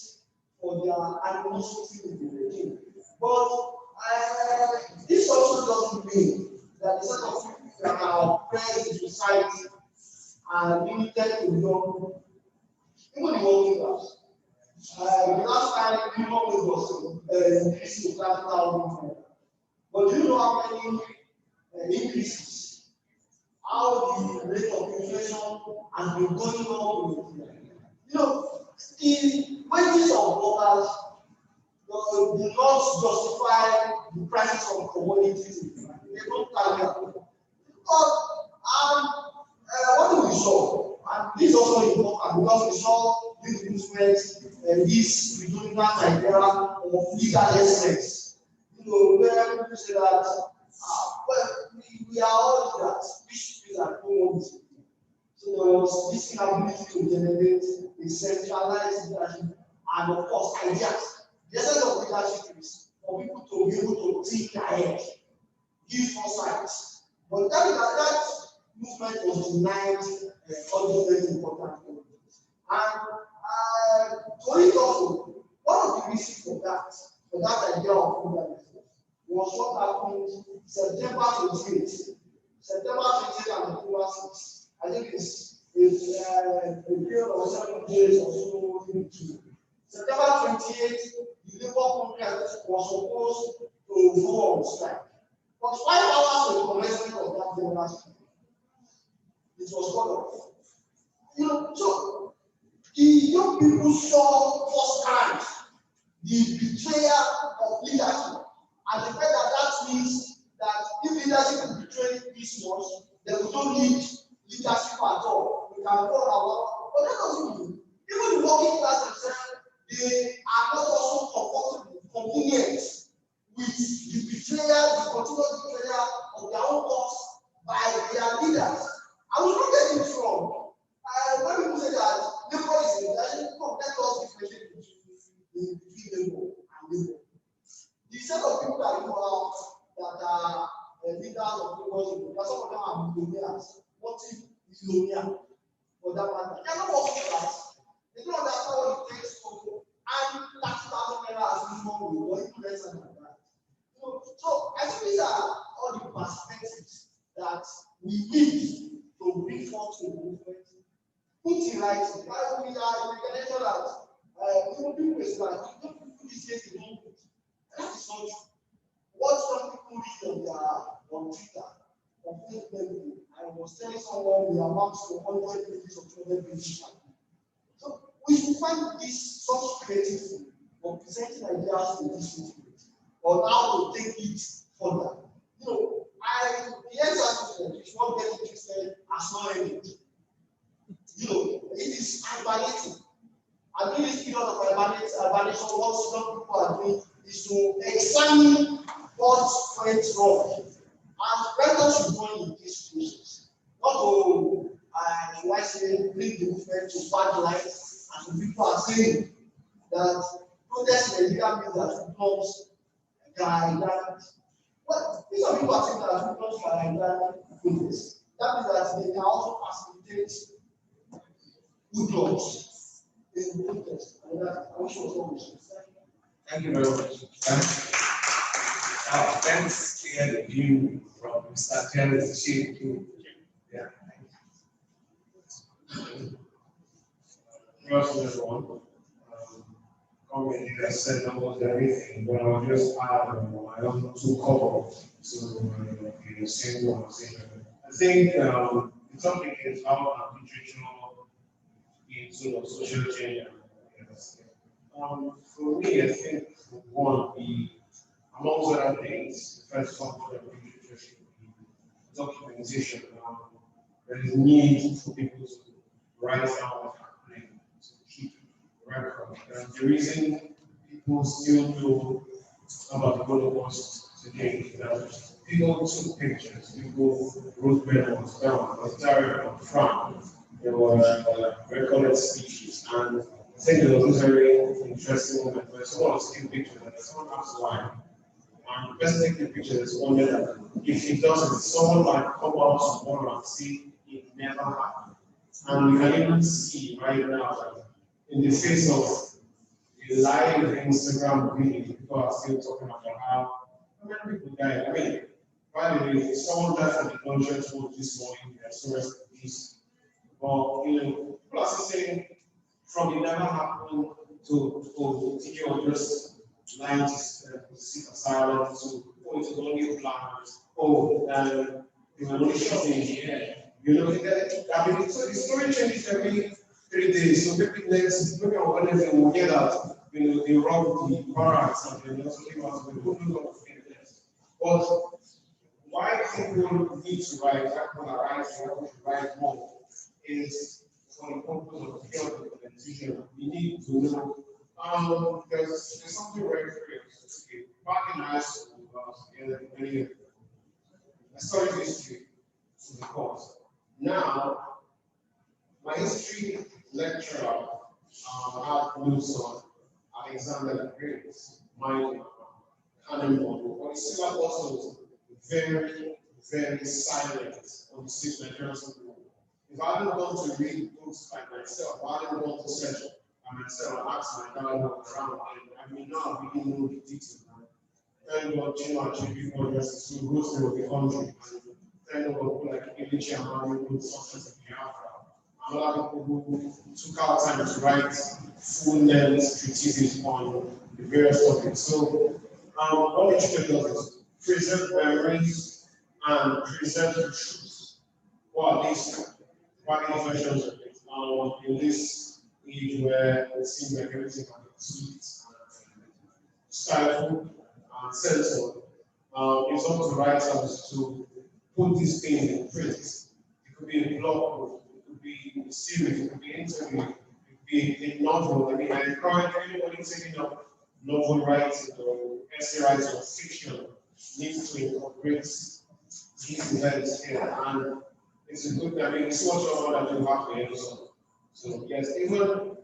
for their animosity with the regime. But this also doesn't mean that the set of people that are oppressed in society are limited to young, even the working class. The last time minimum wage was increased to 30,000. But do you know how many increases? How the rate of inflation has been going up? The wages of workers do not justify the prices of commodities. They don't carry out. But what do we saw? And this is also important because we saw this movement and this regional idea of legal excellence. Where people say that we are all that which is at home. So there was this inability to generate a centralized leadership and of course ideas. The essence of leadership is for people to be able to think ahead, give foresight. But that movement was denied all the very important things. And to it also, one of the reasons for that idea of leadership was what happened September 28th. September 28th and October 6th. I think it's a period of 7 days or so in between. September 28th, the Labour Congress was supposed to go on strike. But 5 hours of the commencement of that general strike, it was cut off. So the young people saw firsthand the betrayal of leadership. And the fact that means that if leadership will betray this much, then we don't need leadership at all. We can go our. But that doesn't mean even the working class themselves, they are not also comfortable, convenient with the betrayal, the continuous betrayal of their own cause by their leaders. I will not get it wrong. When people say that labor is a leadership, let us differentiate between labor and labor. The set of people that you have that are leaders of labor, some of them are millionaires, multi-millionaire for that matter. They are not working class. They don't understand what it takes to earn 30,000 naira as minimum wage or even less than that. So I think these are all the perspectives that we need to bring forth to the movement. Put in writing. We are in a generation that people say that people these days they don't put. That is not true. What some people read on Twitter, on Facebook, I was telling someone we are about to 100 pages or 200 pages. So we should find this such creativity of presenting ideas to this movement on how to take it further. The ENDSARS movement is not getting interested as not ending. It is hibernating. And during this period of hibernation, what some people are doing is to examine what went wrong and let us join in this process. Not to, bring the movement to bad light, and some people are saying that protest in Nigeria means that it becomes guided. Well, these are people are saying that it becomes guided protest. That means that they can also facilitate good laws in protest. And that I wish was what we should say. Thank you very much. Let's hear the view from Mr. Terry Chief. Yeah. Welcome, everyone. Coming, I said almost everything, but I'll just add my own 2 comments to the same conversation. I think the topic is how literature in sort of social change. For me, I think one, amongst other things, the first function of literature should be documentation. There is a need for people to write down what's happening, to keep record. The reason people still know about the Holocaust today is that people took pictures, people wrote memos down, was diary on front. There were recorded speeches, and I think it was a very interesting moment where someone was taking pictures and someone asked why. And the person taking the picture is wondering that if he doesn't, someone might come out tomorrow and see it never happened. And we can even see right now that in the face of the live Instagram video, people are still talking about how many people died. I mean, by the way, someone died from the gunshot wound this morning, so rest in peace. But people are still saying from it never happened to thinking of just lying to seek asylum, to it was only planned, they were only shot in the air. I mean, so the story changes every 3 days. So maybe on Wednesday we'll get that they robbed the CORA and they also came out with who knows what the next. But why people need to write, why people are writing, why we should write more is for the purpose of health implementation. We need to know there's something very clear. Back in high school, I studied history to the course. Now, my history lecturer had notes on Alexander the Great, my Ademola, but the syllabus was very, very silent on the state Nigerian school. If I didn't want to read books by myself, I didn't want to search by myself and ask my dad around, I mean, now we didn't know the details. Thank God, achieved before justice, who goes through the country. Thank God, people like Ilichi and Mami who success in Biafra. And other people who took out time to write full-length treatises on the various topics. So, what literature does is present memories and present the truth, or at least valid versions of it. In this age where it seems like everything can be sweet and stifled and censored, it's up to writers to put these things in print. It could be a blog post, it could be a series, it could be an interview, it could be a novel. I mean, I encourage anybody taking up novel writing or essay writing or fiction needs to incorporate these events here. And it's a good, I mean, it's much more that you have here. So yes, even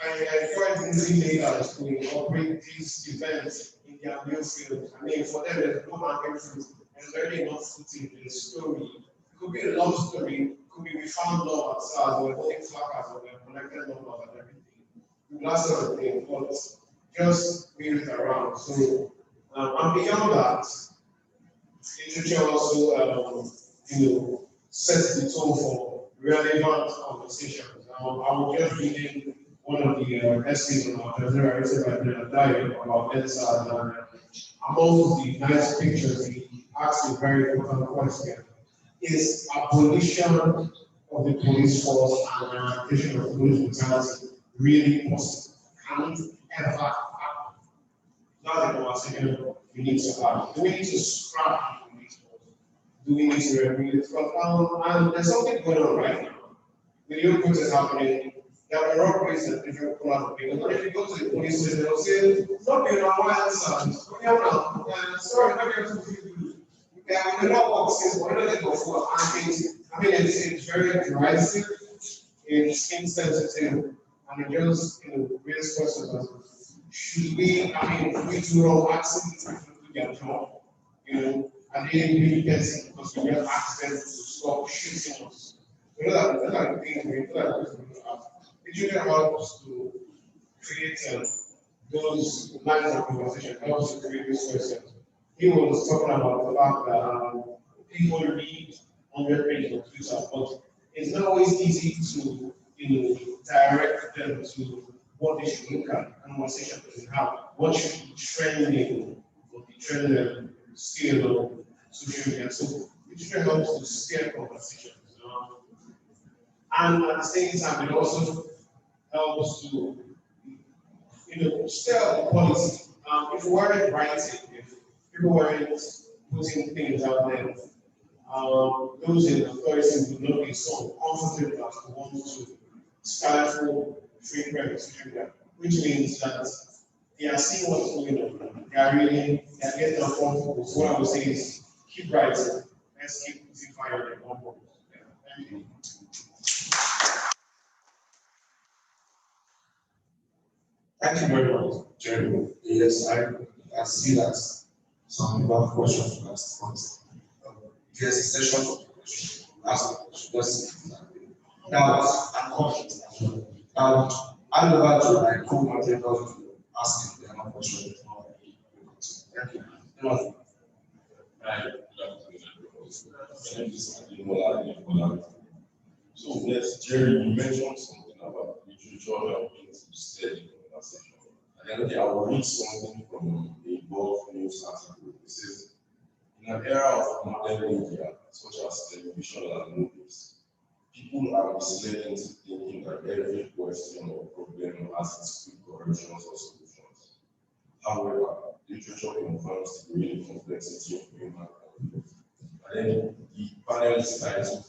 I encourage easy makers to incorporate these events in their new field. I mean, for them, there's no market truth. There's very enough footing in the story. It could be a love story, it could be we found love at SARS, we're holding flappers, or we're connected numbers and everything. That sort of thing, but just move it around. So, and beyond that, literature also, sets the tone for relevant conversations. I was just reading one of the essays on our written by diary about ENDSARS, and among the nice pictures, he asked a very important question: is abolition of the police force and eradication of police brutality really possible? Can it ever happen? That's the conversation we need to have. Do we need to scrap the police force? Do we need to regulate it? And there's something going on right now. The new process happening. There are robberies at different corners of people. If you go to the police station, they'll say, not being our answers. Sorry, not going to do. We cannot work since we're not going for things. I mean, it's very derisive, it's insensitive, and it just raise questions. Should we, we do all accidents to do their job, and they really get it because we have asked them to stop shooting us. We know that those are the things we do have. It usually helps to create those lines of conversation, helps to create these questions. He was talking about the fact that people read 100 pages of Twitter, but it's not always easy to direct them to what they should look at, conversation they have, what should be trending on the trend scale of social media. So it usually helps to steer conversations. And at the same time, it also helps to steer the policy. If we weren't writing, if people weren't putting things out there, those in authority would not be so comfortable as to want to stifle free press, which means that they are seeing what's going on. They are getting uncomfortable. So what I would say is keep writing. Let's keep putting fire in one book. Thank you. Thank you very much, Jeremy. Yes, I see that some people have questions to ask, but there's a session for questions. Ask the question. Just now, I'm conscious. Now, I'm about to my co-moderators to ask if they have a question before we continue. Thank you. Hi, my name is Ademola. So, yes, Jerry, you mentioned something about literature helping to steady conversation. And the other day, I will read something from a Gulf News article. It says, in an era of modern media, such as television and movies, people are misled into thinking that every question or problem has its quick corrections or solutions. However, literature confirms the real complexity of human conflict. And then the panel is titled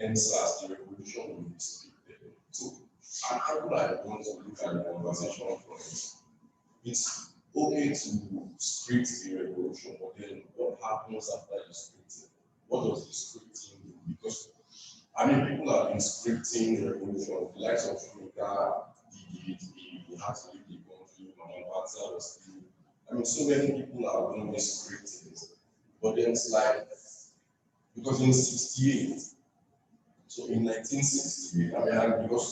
ENDSARS, the revolution will be scripted. So, an angle I want to look at the conversation from it's okay to script the revolution, but then what happens after you script it? What does the scripting do? Because I mean, people have been scripting the revolution, the likes of Africa, the had to leave the country, Mamapata was still. I mean, so many people are doing this scripting, but then it's like, because in 68, so in 1968, I mean, because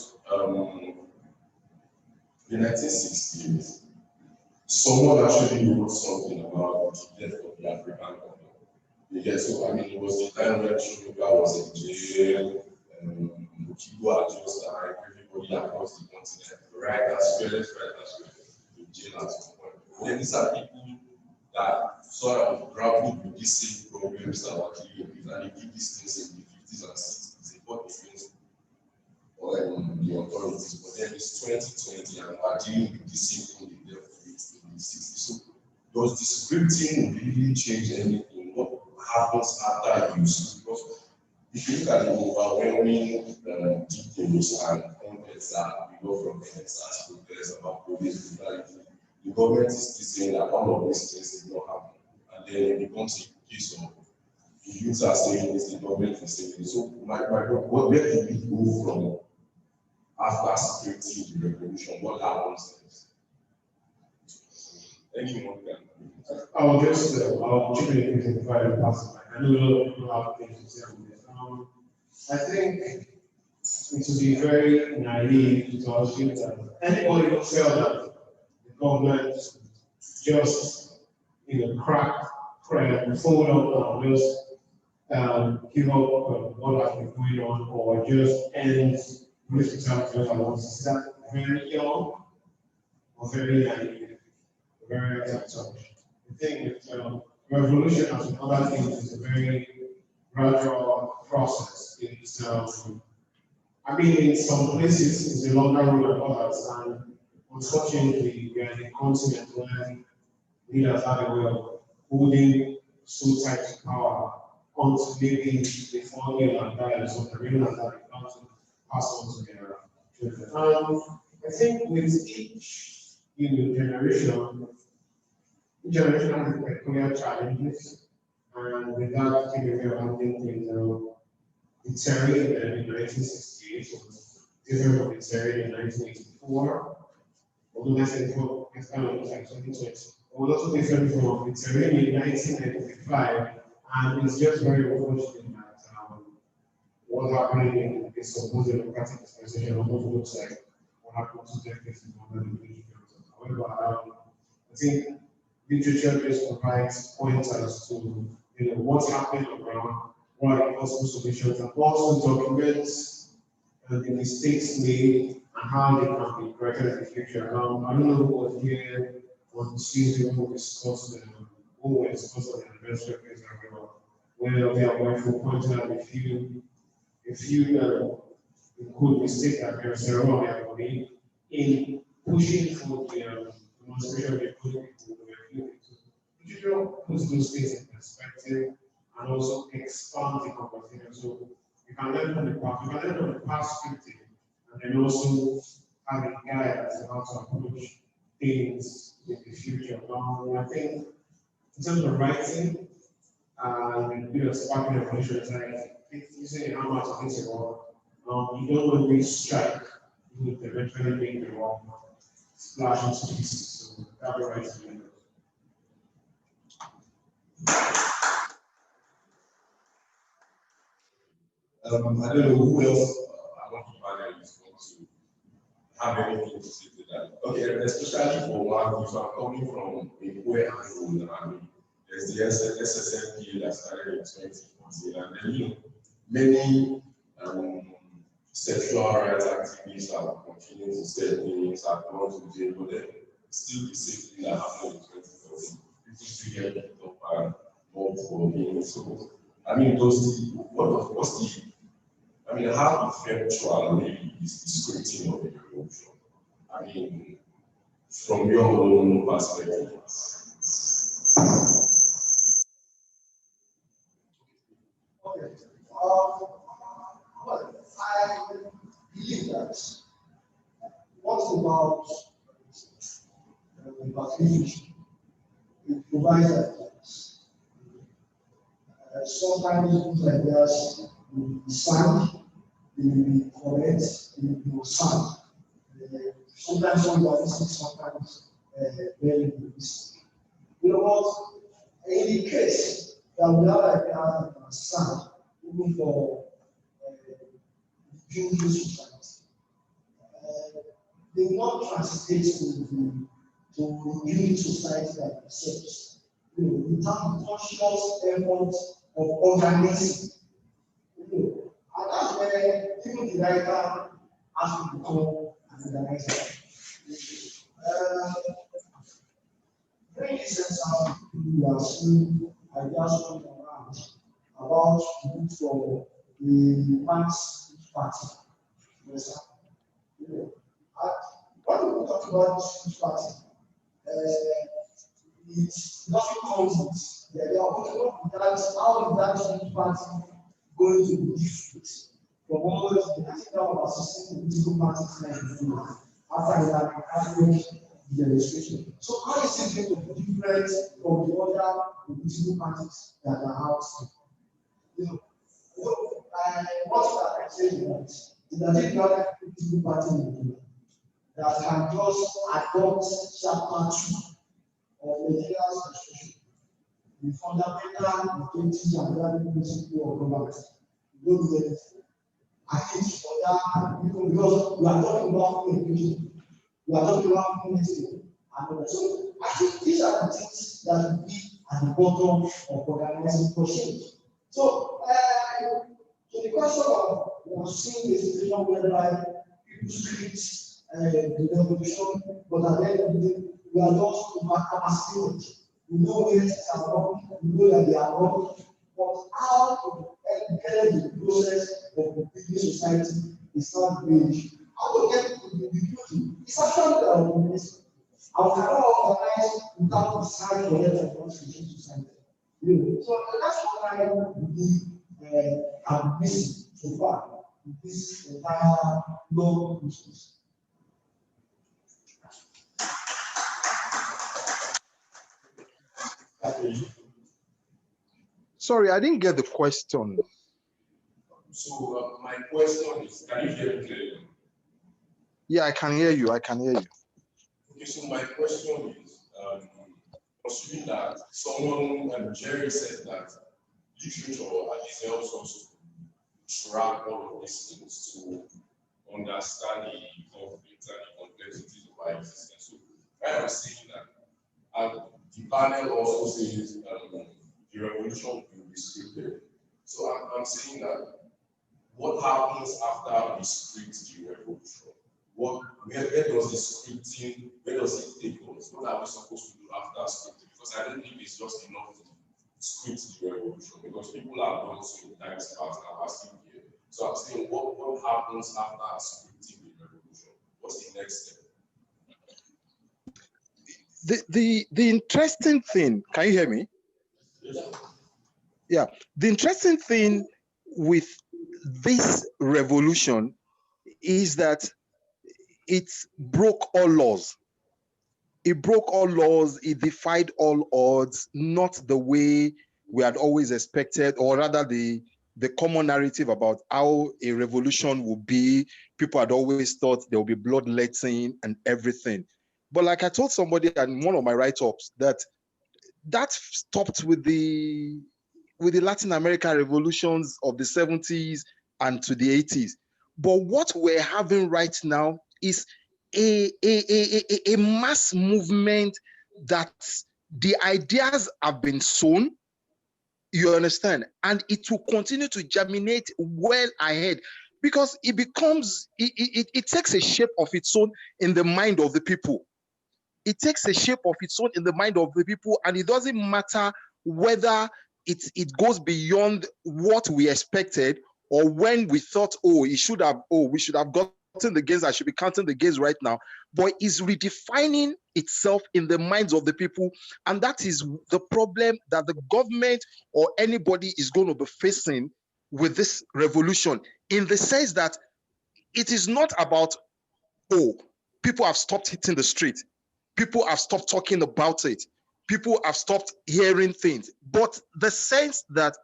in 1968, someone actually wrote something about the death of the African continent. Yeah, so I mean, it was the time when Shonika was in jail, Mukigo had just died, everybody across the continent, writers, in jail at some point. Then these are people that sort of grappled with these same problems that were killing people, and they did these things in the 50s and 60s. They fought against the authorities, but then it's 2020 and we're dealing with the same thing they dealt with in the 60s. So does the scripting really change anything? What happens after use? Because if you look at the overwhelming details and contents that we go from ENDSARS protests about police brutality, the government is still saying that all of these things did not happen. And then it becomes a case of the youth are saying this, the government is saying this. So where do we go from after scripting the revolution? What happens next? Anyone can. I'll just I'll chip in with the private person. I know a lot of people have things to say on this. I think it would be very naive to assume that anybody will feel that the government just fold up and just give up what has been going on, or just end police brutality at once. Is that very young or very naive, very touch? The thing is, revolution as in other things is a very gradual process. It's, I mean, in some places it's a longer road than others, and unfortunately, we are in a continent where leaders have a way of holding so tight to power until maybe they fall ill and die, or something, realize that they can't pass on to their children. I think with each generation, each generation has peculiar challenges, and with that, I think we are handling things. The terrain in 1968 was different from the terrain in 1984. Although 1984 is kind of like 2020. It was also different from the terrain in 1995, and it's just very unfortunate that what's happening in the supposed democratic dispensation almost looks like what happened 2 decades ago under the British government. However, I think literature just provides pointers to what's happening on the ground, what are the possible solutions, and also documents the mistakes made and how they can be corrected in the future. I don't know who was here on Tuesday when we discussed the anniversary of Israel, where they are going to point out a few could mistake that there is a wrong everybody in pushing for the demonstration of the good people who were literature puts those things in perspective and also expand the conversation. So you can learn from the past, scripting, and then also have a guide as to how to approach things in the future. I think in terms of writing, and you know, sparking revolution, it's like using a hammer to hit a wall. You don't want to strike, you would eventually make the wall splash into pieces. So that provides the window. I don't know who else among the panel is going to have anything to say to that. Okay, especially for one, if I'm coming from a poor angle, I mean, there's the SSNP that started in 2014, and then, you know, many sexual rights activists have continued to say things, have gone to jail, but then still the same thing that happened in 2014. People still get picked up and mobbed for being so. I mean, what's the I mean, how effectual maybe is the scripting of the revolution? I mean, from your own perspective. Okay. Well, I believe that what about the participation? It provides evidence. Sometimes things like this will be signed, they will be correct, they will be signed. Sometimes unrealistic, sometimes very realistic. You know what? In the case that we have like that signed, even for Jewish society, they will not translate to the Jewish society that accepts. You know, without the conscious effort of organizing. You know, and that's where even the writer has to become an organizer. Very recent we are seeing ideas going around about root for the Marx party. Yes, you know, when we talk about this party, it doesn't come with the idea of how that party going to be different from all the ethical of assisting political parties like after the administration. So how is it going to be different from the other political parties that are out there? You know, what I can say is that if you have a political party in Nigeria that can just adopt chapter 2 of Nigeria's constitution, the fundamental objectives and value principle of government, you don't do anything. I think for that, because we are talking about education, we are talking about community, and so I think these are the things that will be at the bottom of organizing for change. So, so the question of seeing a situation whereby people script the revolution, but at the end of the day, we are just overcapacitated. We know where things are wrong, we know that they are wrong, but how to encourage the process of the business society is not really. How to get to the beauty is actually the organization. How we cannot organize without deciding for them to constitution society. So that's what I believe I'm missing so far in this entire long process. Sorry, I didn't get the question. So my question is, can you hear me clearly? Yeah, I can hear you. I can hear you. Okay, so my question is, assuming that someone, Jerry said that literature at least helps us to track all of these things to understand the conflicts and the complexities of our existence. So I am saying that the panel also says the revolution will be scripted. So I'm saying that what happens after we script the revolution? Where does the scripting, where does it take us? What are we supposed to do after scripting? Because I don't think it's just enough to script the revolution, because people have done so in times past and are still here. So I'm saying, what happens after scripting the revolution? What's the next step? The interesting thing, can you hear me? Yeah, the interesting thing with this revolution is that it broke all laws. It broke all laws, it defied all odds, not the way we had always expected, or rather the common narrative about how a revolution would be. People had always thought there would be bloodletting and everything. But like I told somebody in one of my write-ups, that stopped with the Latin American revolutions of the 70s and to the 80s. But what we're having right now is a mass movement that the ideas have been sown, you understand, and it will continue to germinate well ahead, because it becomes, it takes a shape of its own in the mind of the people. It takes a shape of its own in the mind of the people, and it doesn't matter whether it goes beyond what we expected, or when we thought, we should have gotten the gains, I should be counting the gains right now. But it's redefining itself in the minds of the people, and that is the problem that the government or anybody is going to be facing with this revolution, in the sense that it is not about, people have stopped hitting the street, people have stopped talking about it, people have stopped hearing things, but the sense that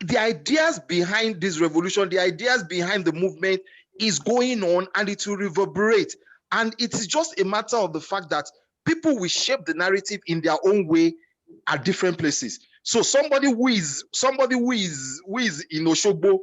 the ideas behind this revolution, the ideas behind the movement is going on, and it will reverberate. And it is just a matter of the fact that people will shape the narrative in their own way at different places. So somebody who is in Oshogbo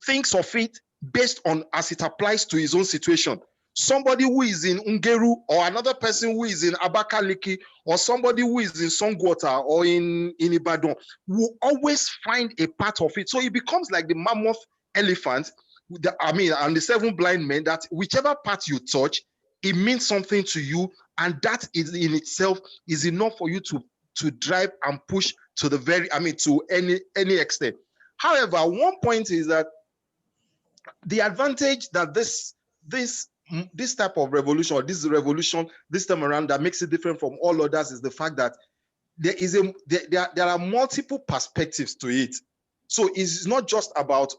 thinks of it based on as it applies to his own situation. Somebody who is in Ungeru, or another person who is in Abakaliki, or somebody who is in Songwater or in Ibadan, will always find a part of it. So it becomes like the mammoth elephant, and the 7 blind men, that whichever part you touch, it means something to you, and that is in itself is enough for you to drive and push to the to any extent. However, one point is that the advantage that this type of revolution, or this revolution this time around, that makes it different from all others, is the fact that there are multiple perspectives to it. So it's not just about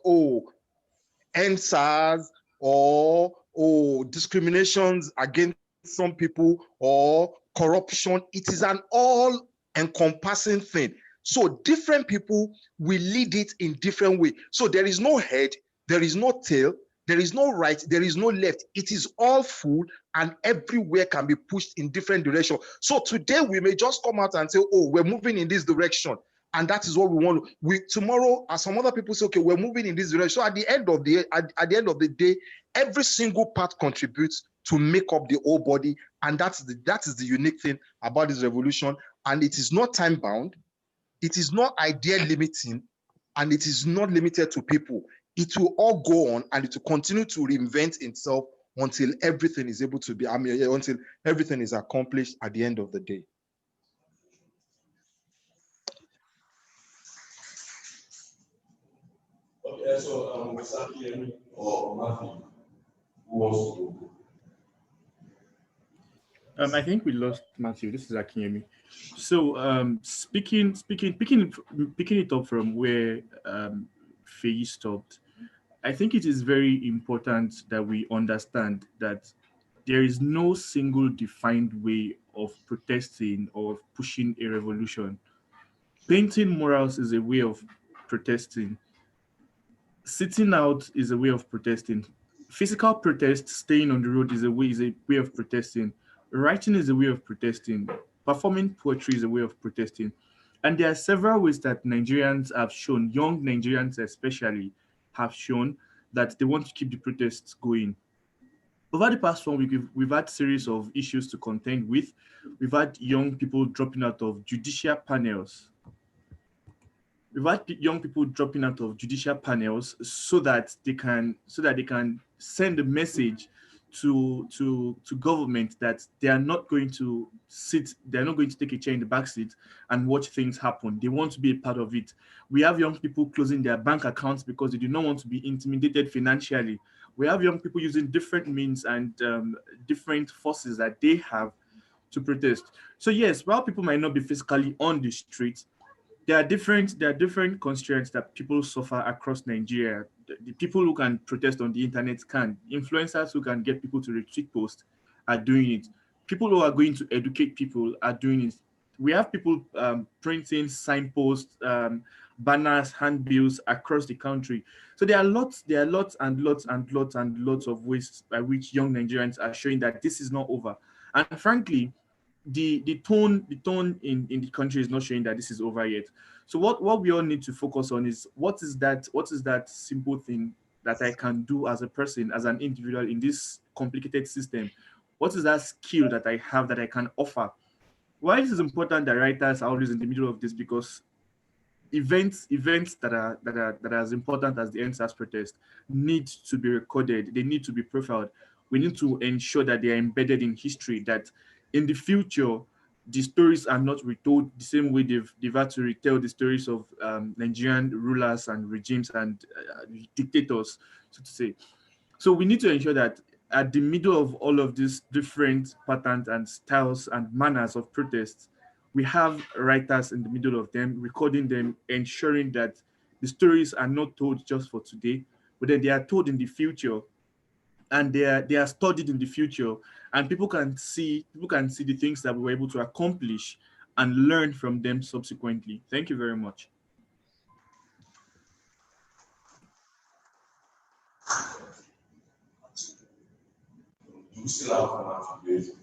ENDSARS or discriminations against some people or corruption. It is an all-encompassing thing. So different people will lead it in different ways. So there is no head, there is no tail, there is no right, there is no left. It is all full, and everywhere can be pushed in different directions. So today we may just come out and say, we're moving in this direction, and that is what we want. Tomorrow, as some other people say, okay, we're moving in this direction. So at the end of the day, every single part contributes to make up the whole body, and that is the unique thing about this revolution. And it is not time bound, it is not idea limiting, and it is not limited to people. It will all go on, and it will continue to reinvent itself until everything is able to be, until everything is accomplished at the end of the day. Okay, so Mr. Kim or Matthew, who wants to go? I think we lost Matthew. This is Akinyemi. So picking it up from where Faye stopped, I think it is very important that we understand that there is no single defined way of protesting or of pushing a revolution. Painting murals is a way of protesting. Sitting out is a way of protesting. Physical protest, staying on the road is a way of protesting. Writing is a way of protesting. Performing poetry is a way of protesting. And there are several ways that Nigerians have shown, young Nigerians especially, have shown that they want to keep the protests going. Over the past 1 week, we've had a series of issues to contend with. We've had young people dropping out of judicial panels. We've had young people dropping out of judicial panels so that they can send a message to government that they are not going to take a chair in the back seat and watch things happen. They want to be a part of it. We have young people closing their bank accounts because they do not want to be intimidated financially. We have young people using different means and different forces that they have to protest. So yes, while people might not be physically on the streets, there are different constraints that people suffer across Nigeria. The people who can protest on the internet can. Influencers who can get people to retweet posts are doing it. People who are going to educate people are doing it. We have people printing signposts, banners, handbills across the country. So there are lots of ways by which young Nigerians are showing that this is not over. And frankly, the tone in the country is not showing that this is over yet. So what we all need to focus on is what is that simple thing that I can do as a person, as an individual in this complicated system? What is that skill that I have that I can offer? Why this is important that writers are always in the middle of this, because events that are as important as the ENDSARS protest need to be recorded. They need to be profiled. We need to ensure that they are embedded in history, that in the future the stories are not retold the same way they've had to retell the stories of Nigerian rulers and regimes and dictators, so to say. So we need to ensure that at the middle of all of these different patterns and styles and manners of protests, we have writers in the middle of them, recording them, ensuring that the stories are not told just for today, but that they are told in the future, and they are studied in the future, and people can see the things that we were able to accomplish and learn from them subsequently. Thank you very much. Do we still have format to debate?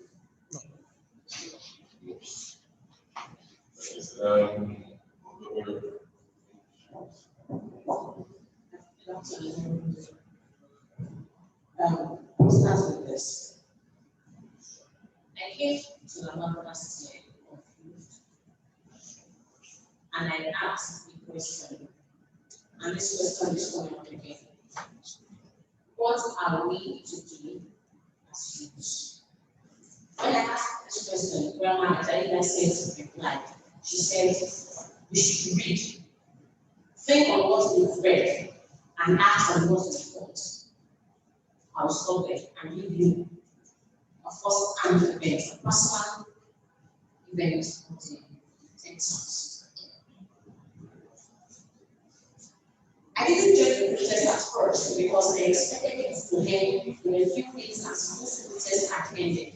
We'll start with this. I came to the one last year confused, and I asked the question, and this question is coming up again. What are we to do as youths? When I asked this question, Grandma Adela said to reply. She said, we should read. Think on what we've read and act on what we've thought. I'll stop there and give you a first-hand event, a personal event of the ENDSARS. I didn't join the protest at first because I expected it to end in a few weeks as most protests had ended.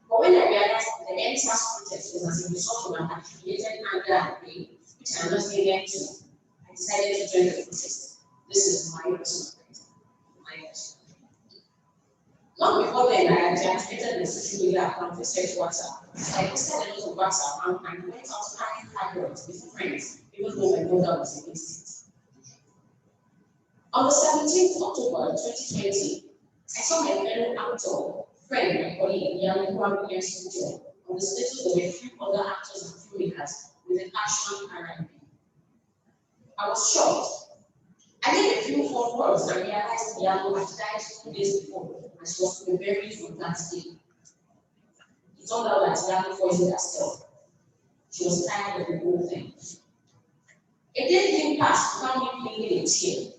But when I realized the ENDSARS protest was as a result of an accumulated anger and pain, which I was not getting to, I decided to join the protest. This is my personal right. Long before then, I had deactivated the social media account for search WhatsApp. I posted a lot of WhatsApp and went out having arguments with friends, even though my brother was against it. On the 17th of October 2020, I saw my fellow actor, friend, and colleague, Ademola, on the status of a few other actors and filmmakers with an action R&B. I was shocked. I made a few phone calls and realized Diallo had died 2 days before and she was to be buried from that day. It turned out that Diallo poisoned herself. She was tired of the whole thing. A day came past without me blinking a tear.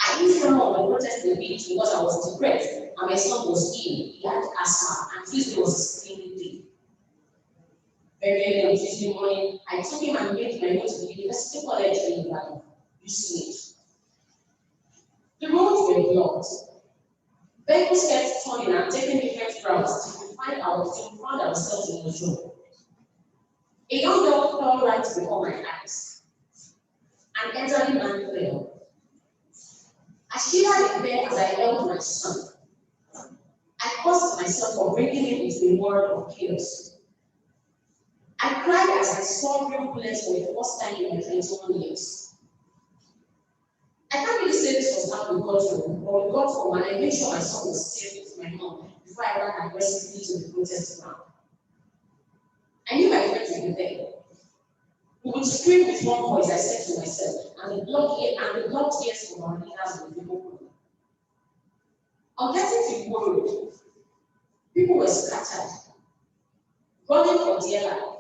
I didn't come on the protest the beach because I was depressed and my son was ill. He had asthma and Tuesday was a screaming day. Very early on Tuesday morning, I took him and made my way to the University College in Ibadan. You see it. The roads were blocked. Vehicles kept turning and taking different routes till we found ourselves in the zone. A young girl fell right before my eyes. An elderly man fell. I shivered in bed as I held my son. I cursed myself for bringing him into a world of chaos. I cried as I saw real bullets for the first time in my 21 years. I can't really say this was how we got home, but we got home and I made sure my son was safe with my mom before I ran aggressively to the protest ground. I knew my friends would be there. We would scream with one voice, I said to myself, and the blocked ears from our leaders would be open. On getting to Igbo Road, people were scattered, running for dear life.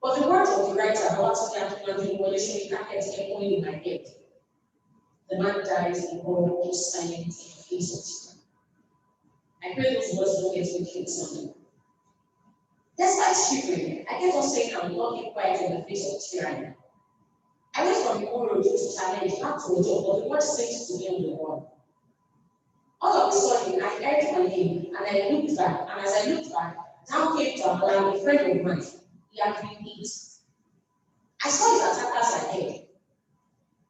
But the words of the writer about the revolution kept echoing in my head. The man dies and all keeps silent in the face of time. I pray those words don't get me killed someday. Despite shivering, I kept on saying I would not keep quiet in the face of tyranny. I went from the road to challenge, not to a job, but the word seemed to be on the wall. All of a sudden, I heard my name and I looked back, and as I looked back, Down came to Ademola, a friend of mine. He had been hit. I saw his attackers ahead.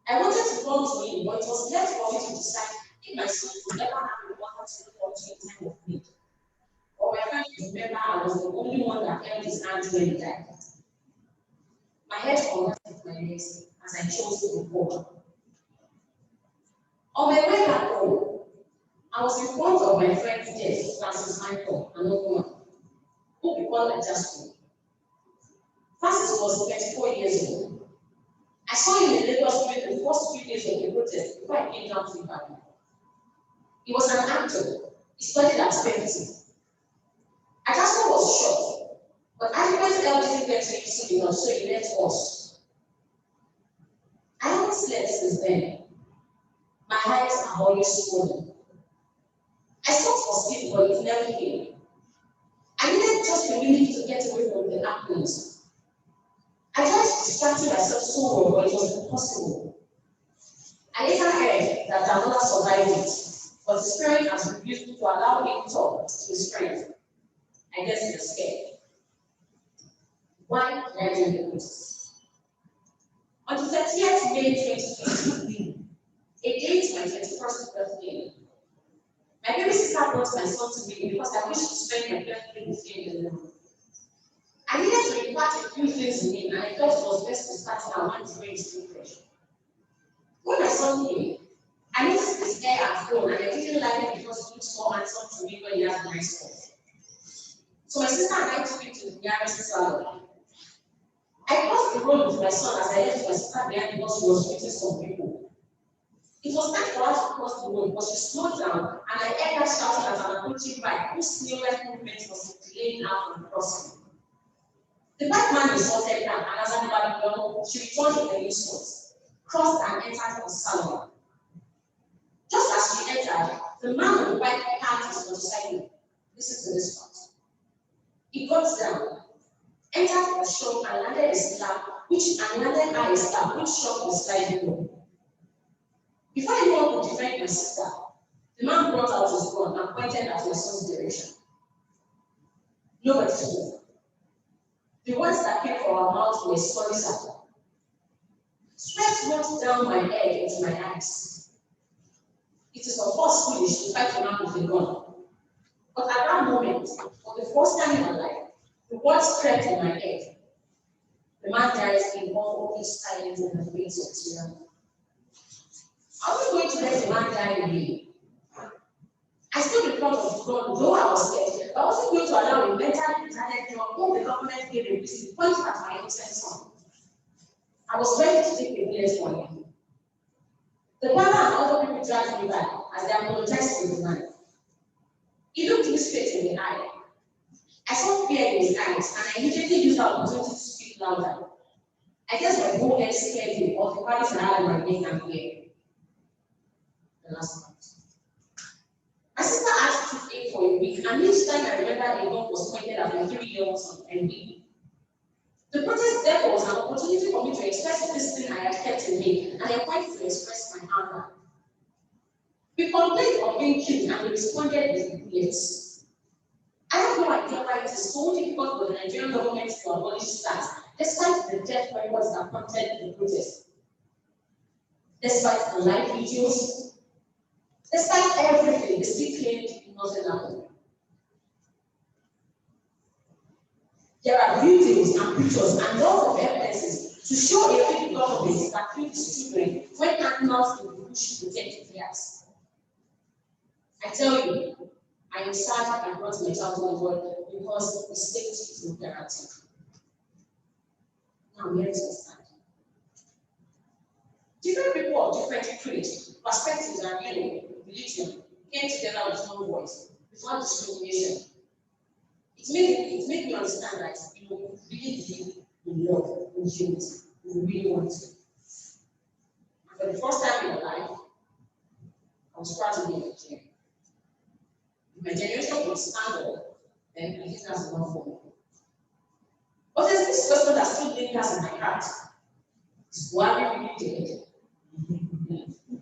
I wanted to come to him, but it was left for me to decide if my son would ever have the water to look up to in time of need. Or my friend would remember I was the only one that held his hand when he died. My head converted my legs as I chose to go. On my way back home, I was in front of my friend's desk, Francis Michael, another one, who we call Adefolabi. Francis was 24 years old. I saw him in Lagos during the first few days of the protest before I came down to Ibadan. He was an actor. He studied at Segun. Adefolabi was shocked, but Adefolabi's health didn't get to him soon enough, so he left us. I haven't slept since then. My eyes are always swollen. I sought for sleep, but it never came. I needed just a minute to get away from the happenings. I tried distracting myself so well, but it was impossible. I later heard that Ademola survived it, but his parents has refused to allow him to talk to his friends. I guess he was scared. Why did I do the protest? On the 30th May 2020, a date my 21st birthday, my baby sister brought my son to me because I wished to spend my birthday with him alone. I needed to impart a few things in him, and I felt it was best to start now when his brain is still fresh. When my son came, I noticed his hair had grown, and I didn't like it because he looks more handsome to me when he has nice hair. So my sister and I took him to the Aribisala. I crossed the road with my son as I left my sister behind because she was meeting some people. It was time for her to cross the road, but she slowed down, and I heard her shouting at an approaching bike whose snail-like movement was delaying her from crossing. The bike man insulted her, and as an Ibadan, she returned with the insults, crossed and entered the salon. Just as she entered, the man on the bike parked his motorcycle. Listen to this part. He got down, entered the shop, and landed a slap, which shocked the sliding door. Before anyone could defend my sister, the man brought out his gun and pointed at my son's direction. Nobody spoke. The words that came from our mouth were sorry, sir. Sweat rolled down my head into my eyes. It is of course foolish to fight a man with a gun. But at that moment, for the first time in my life, the words crept in my head. The man dies in one of his silence in the face of tyranny. I wasn't going to let the man die in me. I stood in front of the gun, though I was scared. I wasn't going to allow a mentally retarded girl whom the government gave a visit to point at my innocent son. I was ready to take a bullet for him. The father and other people dragged me back as they apologized to the man. He looked me straight in the eye. I saw fear in his eyes, and I immediately used the opportunity to speak louder. I guess my whole head scared him, or the parties I had in my neck and fear. The last part. My sister asked to stay for a week, and each time I remember a gun was pointed at my 3-year-old son and me. The protest therefore was an opportunity for me to express this thing I had kept in me, and I wanted to express my anger. We complained of being killed, and we responded with bullets. I have no idea why it is so difficult for the Nigerian government to abolish SARS, despite the death records that prompted the protest. Despite the live videos, despite everything, they still claimed nothing happened. There are videos and pictures and lots of evidences to show a fake government that killed children when animals in the bush protected theirs. I tell you, I am sad I brought my child to the world because the state is imperative. Now, where is the stand? Different people of different creed, perspectives, and religion came together with one voice without discrimination. It made me understand that we really believe in love, in unity, we really want to. And for the first time in my life, I was proud to be a Nigerian. If my generation would stand up, then I think that's enough for me. But there's this question that still lingers in my heart. Is Buhari really dead?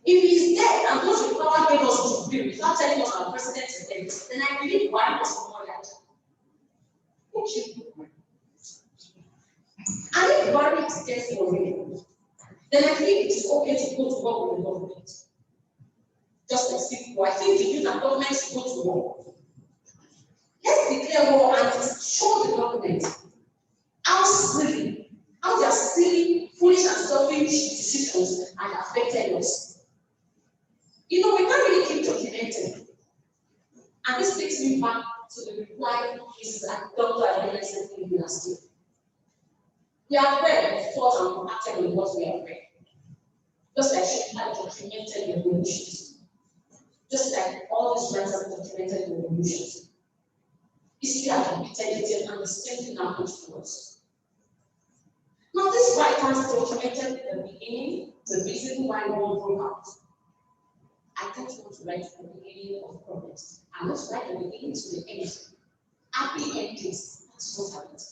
If he's dead and those with power gave us to be without telling us our president is dead, then I believe Buhari was murdered. And if the barrier is there for real, then I think it is okay to go to work with the government. Just like people, I think the youth and government should go to war. Let's declare war and show the government how silly, how they are silly, foolish and selfish decisions and affected us. You know, we can't really keep documenting. And this takes me back to the reply Mrs. Dr. Ademola sent me last year. We have read, thought, and acted on what we have read. Just like she had documented the revolutions. Just like all these writers have documented the revolutions. History has repeated it and the same thing happens to us. Now, these writers documented the beginning, the reason why war broke out. I don't want to write the beginning of problems. I want to write the beginning to the end. Happy endings. That's what I want.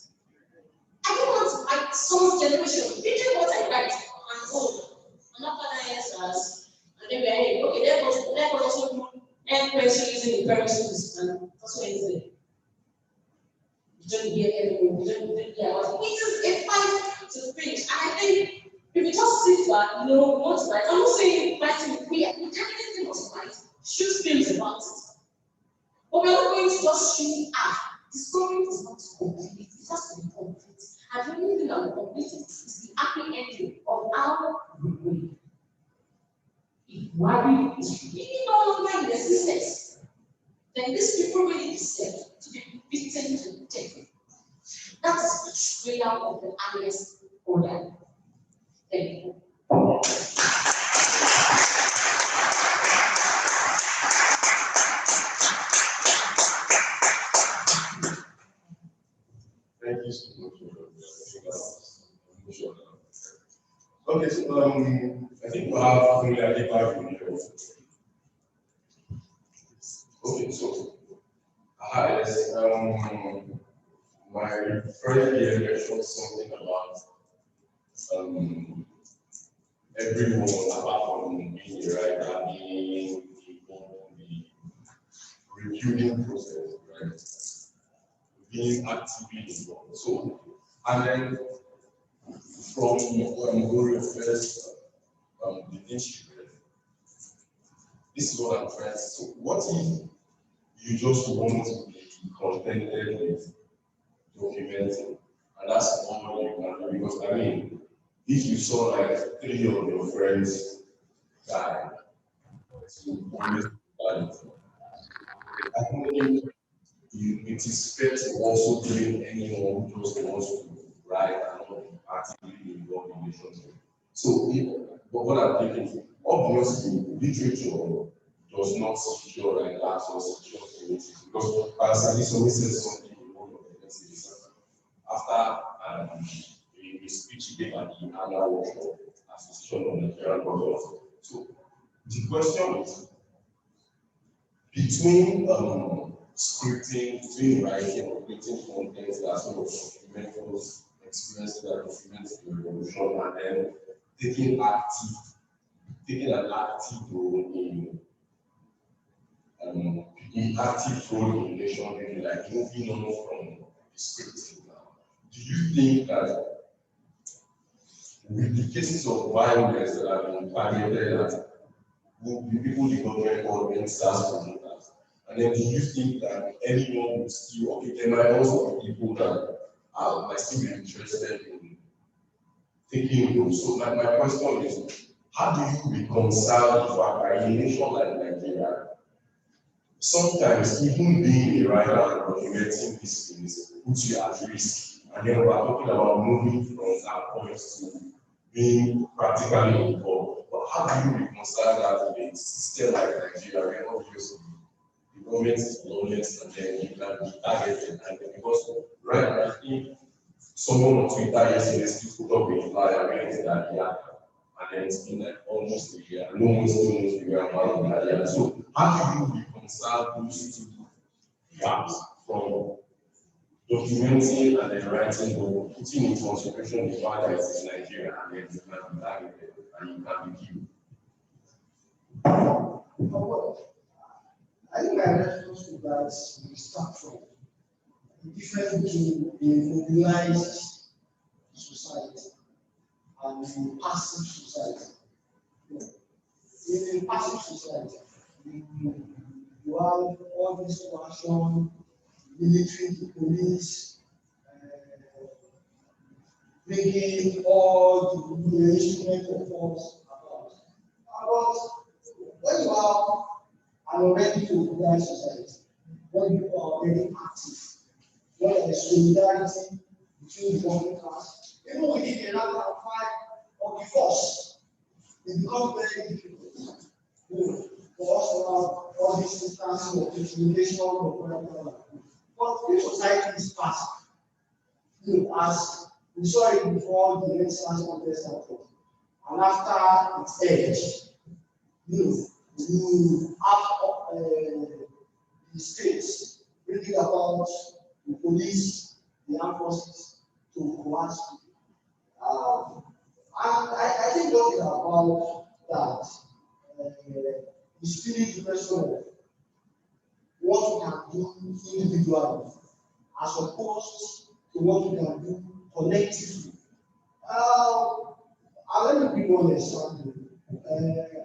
I don't want to write someone's generation. Reading what I write and I'm not going to ENDSARS. And then we're okay, that was also do end question using the primary schools and that's what it's there. You don't hear anything, you don't hear what it is a fight to finish. And I think if you just sit back, you know, want to write. I'm not saying writing, we anything must write, shoot films about it. But we're not going to just shoot the story is not complete, it has to be complete. And the only thing that will complete it is the happy ending of how we win. If Wari is really no longer in existence, then these people really deserve to be beaten to death. That is the betrayal of the highest order. Thank you. Thank you so much for that. Okay, so I think we have only Adefolabi here. Okay, so yes, my friend here mentioned something about everyone apart from being a writer being involved in the reviewing process, right? Being actively involved. So, and then from Gloria first, the thing she read, this is what I'm trying to say. So, what if you just want to be contented with documenting, and that's all you can do? Because I mean, if you saw like 3 of your friends die, you always valid. I think it is fair to also blame anyone who just wants to write and not actively involved in relationship. So, but what I'm thinking, obviously, literature does not secure like that or secure communities because Parasite always says something in one of the essays after a speech he gave at the annual workshop Association of Nigerian Authors. So, the question is between scripting, between writing or creating content that sort of document those experiences that document the revolution and then taking an active role in active role in relation, maybe like moving on from the scripting now. Do you think that with the cases of violence that have been targeted at the people the government or ENDSARS promoters, and then do you think that anyone would still, okay, there might also be people that might still be interested in taking those? So my question is, how do you reconcile the fact that in a nation like Nigeria, sometimes even being a writer and documenting these things puts you at risk? And then we're talking about moving from that point to being practically involved. But how do you reconcile that in a system like Nigeria, where obviously the government is lawless and then you can be targeted? And then because right now, I think someone on Twitter yesterday still put up a flyer against that, and then it's been like almost a year. No one still knows the way about that. So how do you reconcile those two gaps from documenting and then writing, but putting into consideration the fact that it's in Nigeria and then you can be targeted and you can be killed? I think my response to that will start from the difference between a mobilized society and a passive society. In a passive society, you have all this coercion, military, the police, bringing all the instruments of force about. But when you have an already mobilized society, when people are already active, when there is solidarity between the working class, even within the rank and file of the force, it becomes very difficult for us to have all these instances of intimidation or whatever. But if society is passive, as we saw it before the ENDSARS contest happened, and after its edge, you have the states bringing about the police, the armed forces to coerce people. And I think what is about that is still the question of what we can do individually as opposed to what we can do collectively. Let me be honest.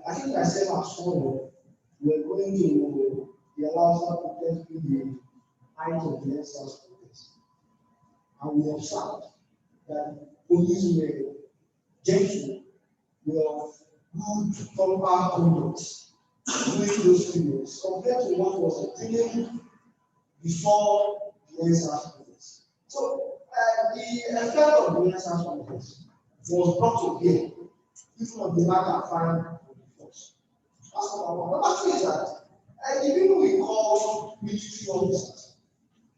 I think myself as well, we're going to the Alausa protest in the height of the ENDSARS protest. And we observed that police were gentle, were good, proper conduct during those periods compared to what was obtained before the ENDSARS protest. So the effect of the ENDSARS protest was brought to bear, even on the matter of fire of the force. That's number one. Number two is that the people we call military officers,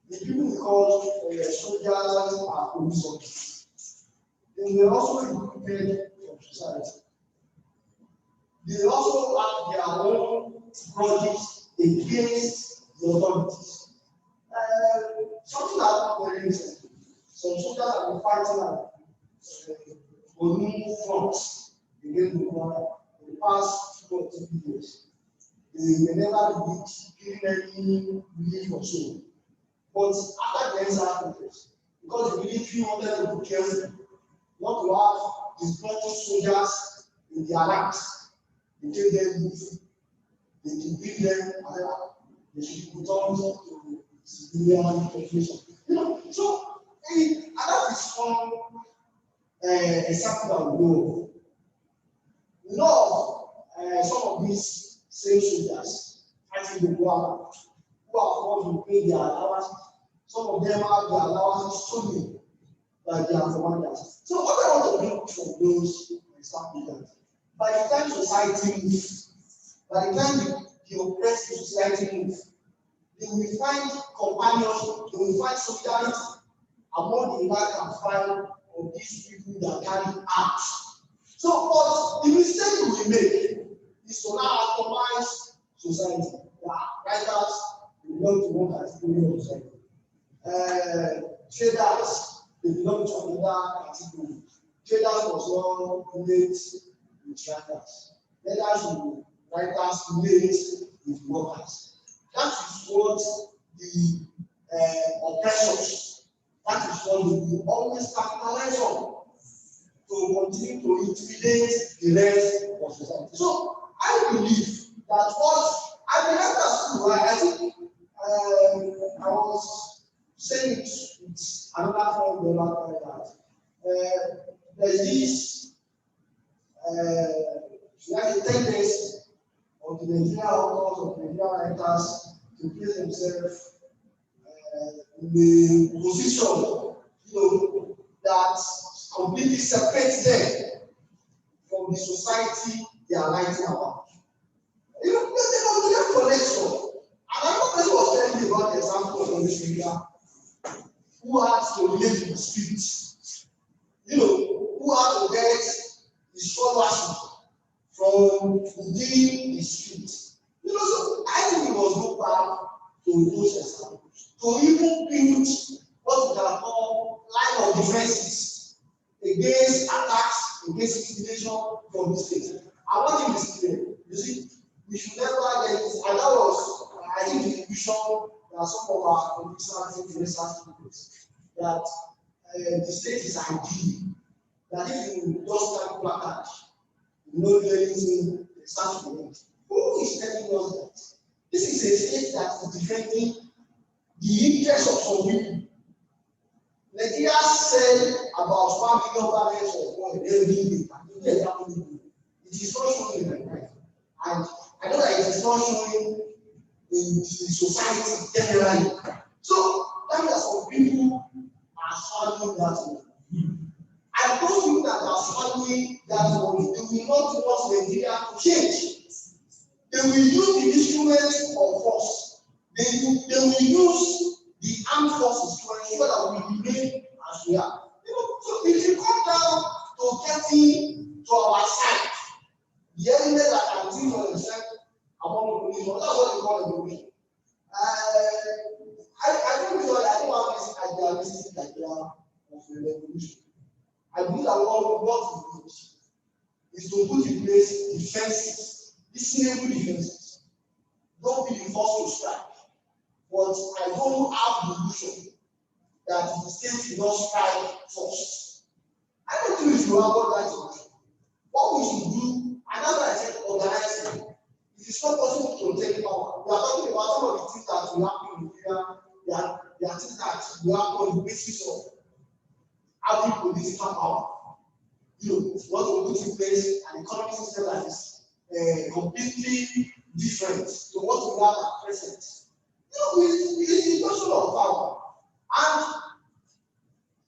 the people we call soldiers and police officers, they were also recruited from society. They also have their own grudges against the authorities. Something that happened very recently. Some soldiers have been fighting at Onu fronts against the CORA in the past 2 or 3 years. They never given any relief or so. But after the ENDSARS protest, because the military wanted to be careful, not to have disgruntled soldiers in their ranks, they take them leave, they can give them, and they should be returned to civilian population. So and that is one example that we know. We know some of these same soldiers fighting the war who are forced to pay their allowances. Some of them have their allowances stolen by their commanders. So what I want to bring from those examples, by the time society moves, by the time the oppressive society moves, they will find companionship, they will find solidarity among the rank and file of these people that carry arms. So, but the mistake we will make is to now atomize society. Writers belong to one category of society. Traders, they belong to another category. Traders was not relate with writers. Writers relate with workers. That is what the oppressors, that is what they will always capitalize on to continue to intimidate the rest of society. So I believe that what I mean, that's true. I think I was saying it with another friend the other time that there's this like a tendency of the Nigerian authors, of the Nigerian writers to place themselves in the position, that completely separates them from the society they are writing about. They don't connection. And another person was telling me about the example of this media who had to relate to the spirit, who had to get his scholarship from within the street. So I think it was no bad to those examples, to even build what we can call line of defenses against attacks, against intimidation from the state. I want him to see there. You see, we should never get this, and that was, I think, the vision there are some of our officers in research that the state is ideal. That if you just stand placard, you know anything, start to it. Who is telling us that? This is a state that is defending the interests of some people. Nigeria sell about 1 million barrels of oil every day. It is not showing in the price. And I know that it is not showing in the society generally. So that means some people are swallowing that money. And those people that are swallowing that money, they will not want Nigeria to change. They will use the instrument of force. They will use the armed forces to ensure that we remain as we are. So if you come down to getting to our side, the element that can see for themselves among the police, that's what they call the police. I don't know, I don't have this idealistic idea of a revolution. I believe that what we need is to put in place defenses, reasonable defenses. Don't be the first to strike. But I don't have the illusion that the state will not strike first. I don't think we should have got that illusion. What we should do, and that's why I said organizing. It is not possible to take power. We are talking about some of the things that will happen in Nigeria. They are things that will happen on the basis of having political power. What we put in place an economic system that is completely different to what we have at present. It's a question of power. And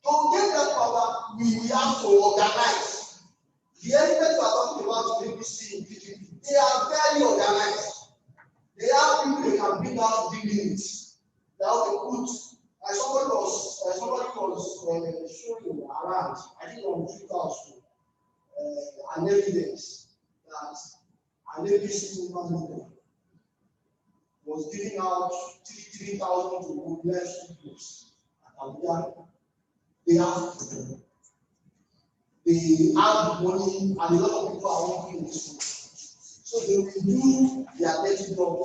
to get that power, we have to organize. The elements we are talking about in APC and PDP, they are very organized. They have people they can bring out the limits. They have to put, somebody was showing around, I think on Twitter also, an evidence that an APC movement was giving out 3,000 to mobilize schools at Abuja. They have the money, and a lot of people are working in this school. So they will do their dirty job.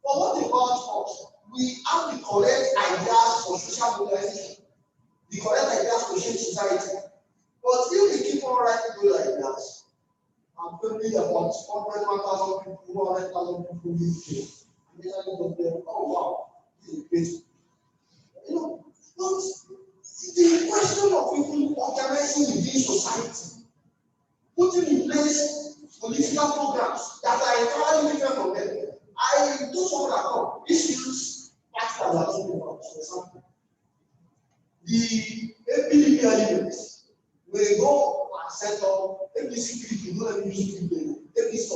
But what about us? We have the correct ideas for social mobilization, the correct ideas to change society. But if we keep on writing those ideas, I'm probably about 100,000 people, 200,000 people live here. And then I go there, oh wow, this is great. But the question of people organizing within society, putting in place political programs that are entirely different from them. I do some of issues that we are talking about. For example, the APDP elements will go and set up APC PDP, no APC PDP, APC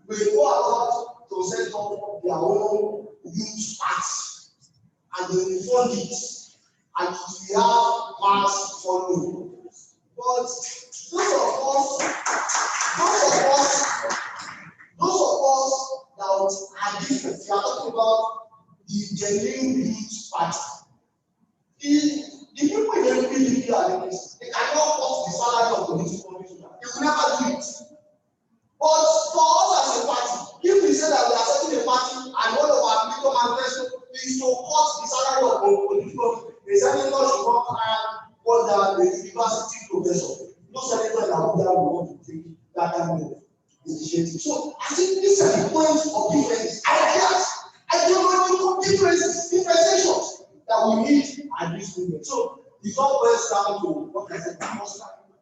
will go about to set up their own youth party, and they will fund it, and we have mass following. But those of us that are different, we are talking about the genuine youth party. The people in the PDP are this. They cannot cut the salary of political commissioner. They will never do it. But for us as a party, if we say that we are setting a party and one of our political manifesto is to cut the salary of political, the senator should not hire more than the university professor. No senator in Abuja will want to take that kind of initiative. So I think these are the points of difference. Ideological differentiations that we need at this moment. So it all boils down to what I said,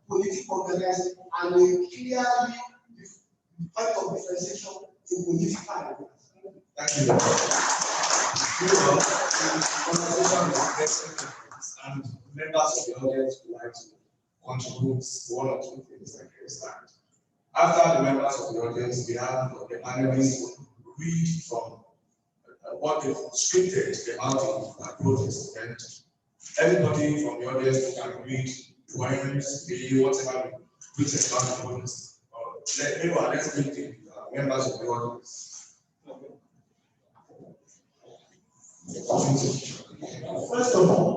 political organizing, and we clearly the point of differentiation in political ideas. Thank you. Conversation is and members of the audience would like to contribute one or two things like this. After the members of the audience, we have the panelists read from what they've scripted about the protest. And everybody from the audience can read poems, video, whatever written about the protest. Let's read the members of the audience. First of all,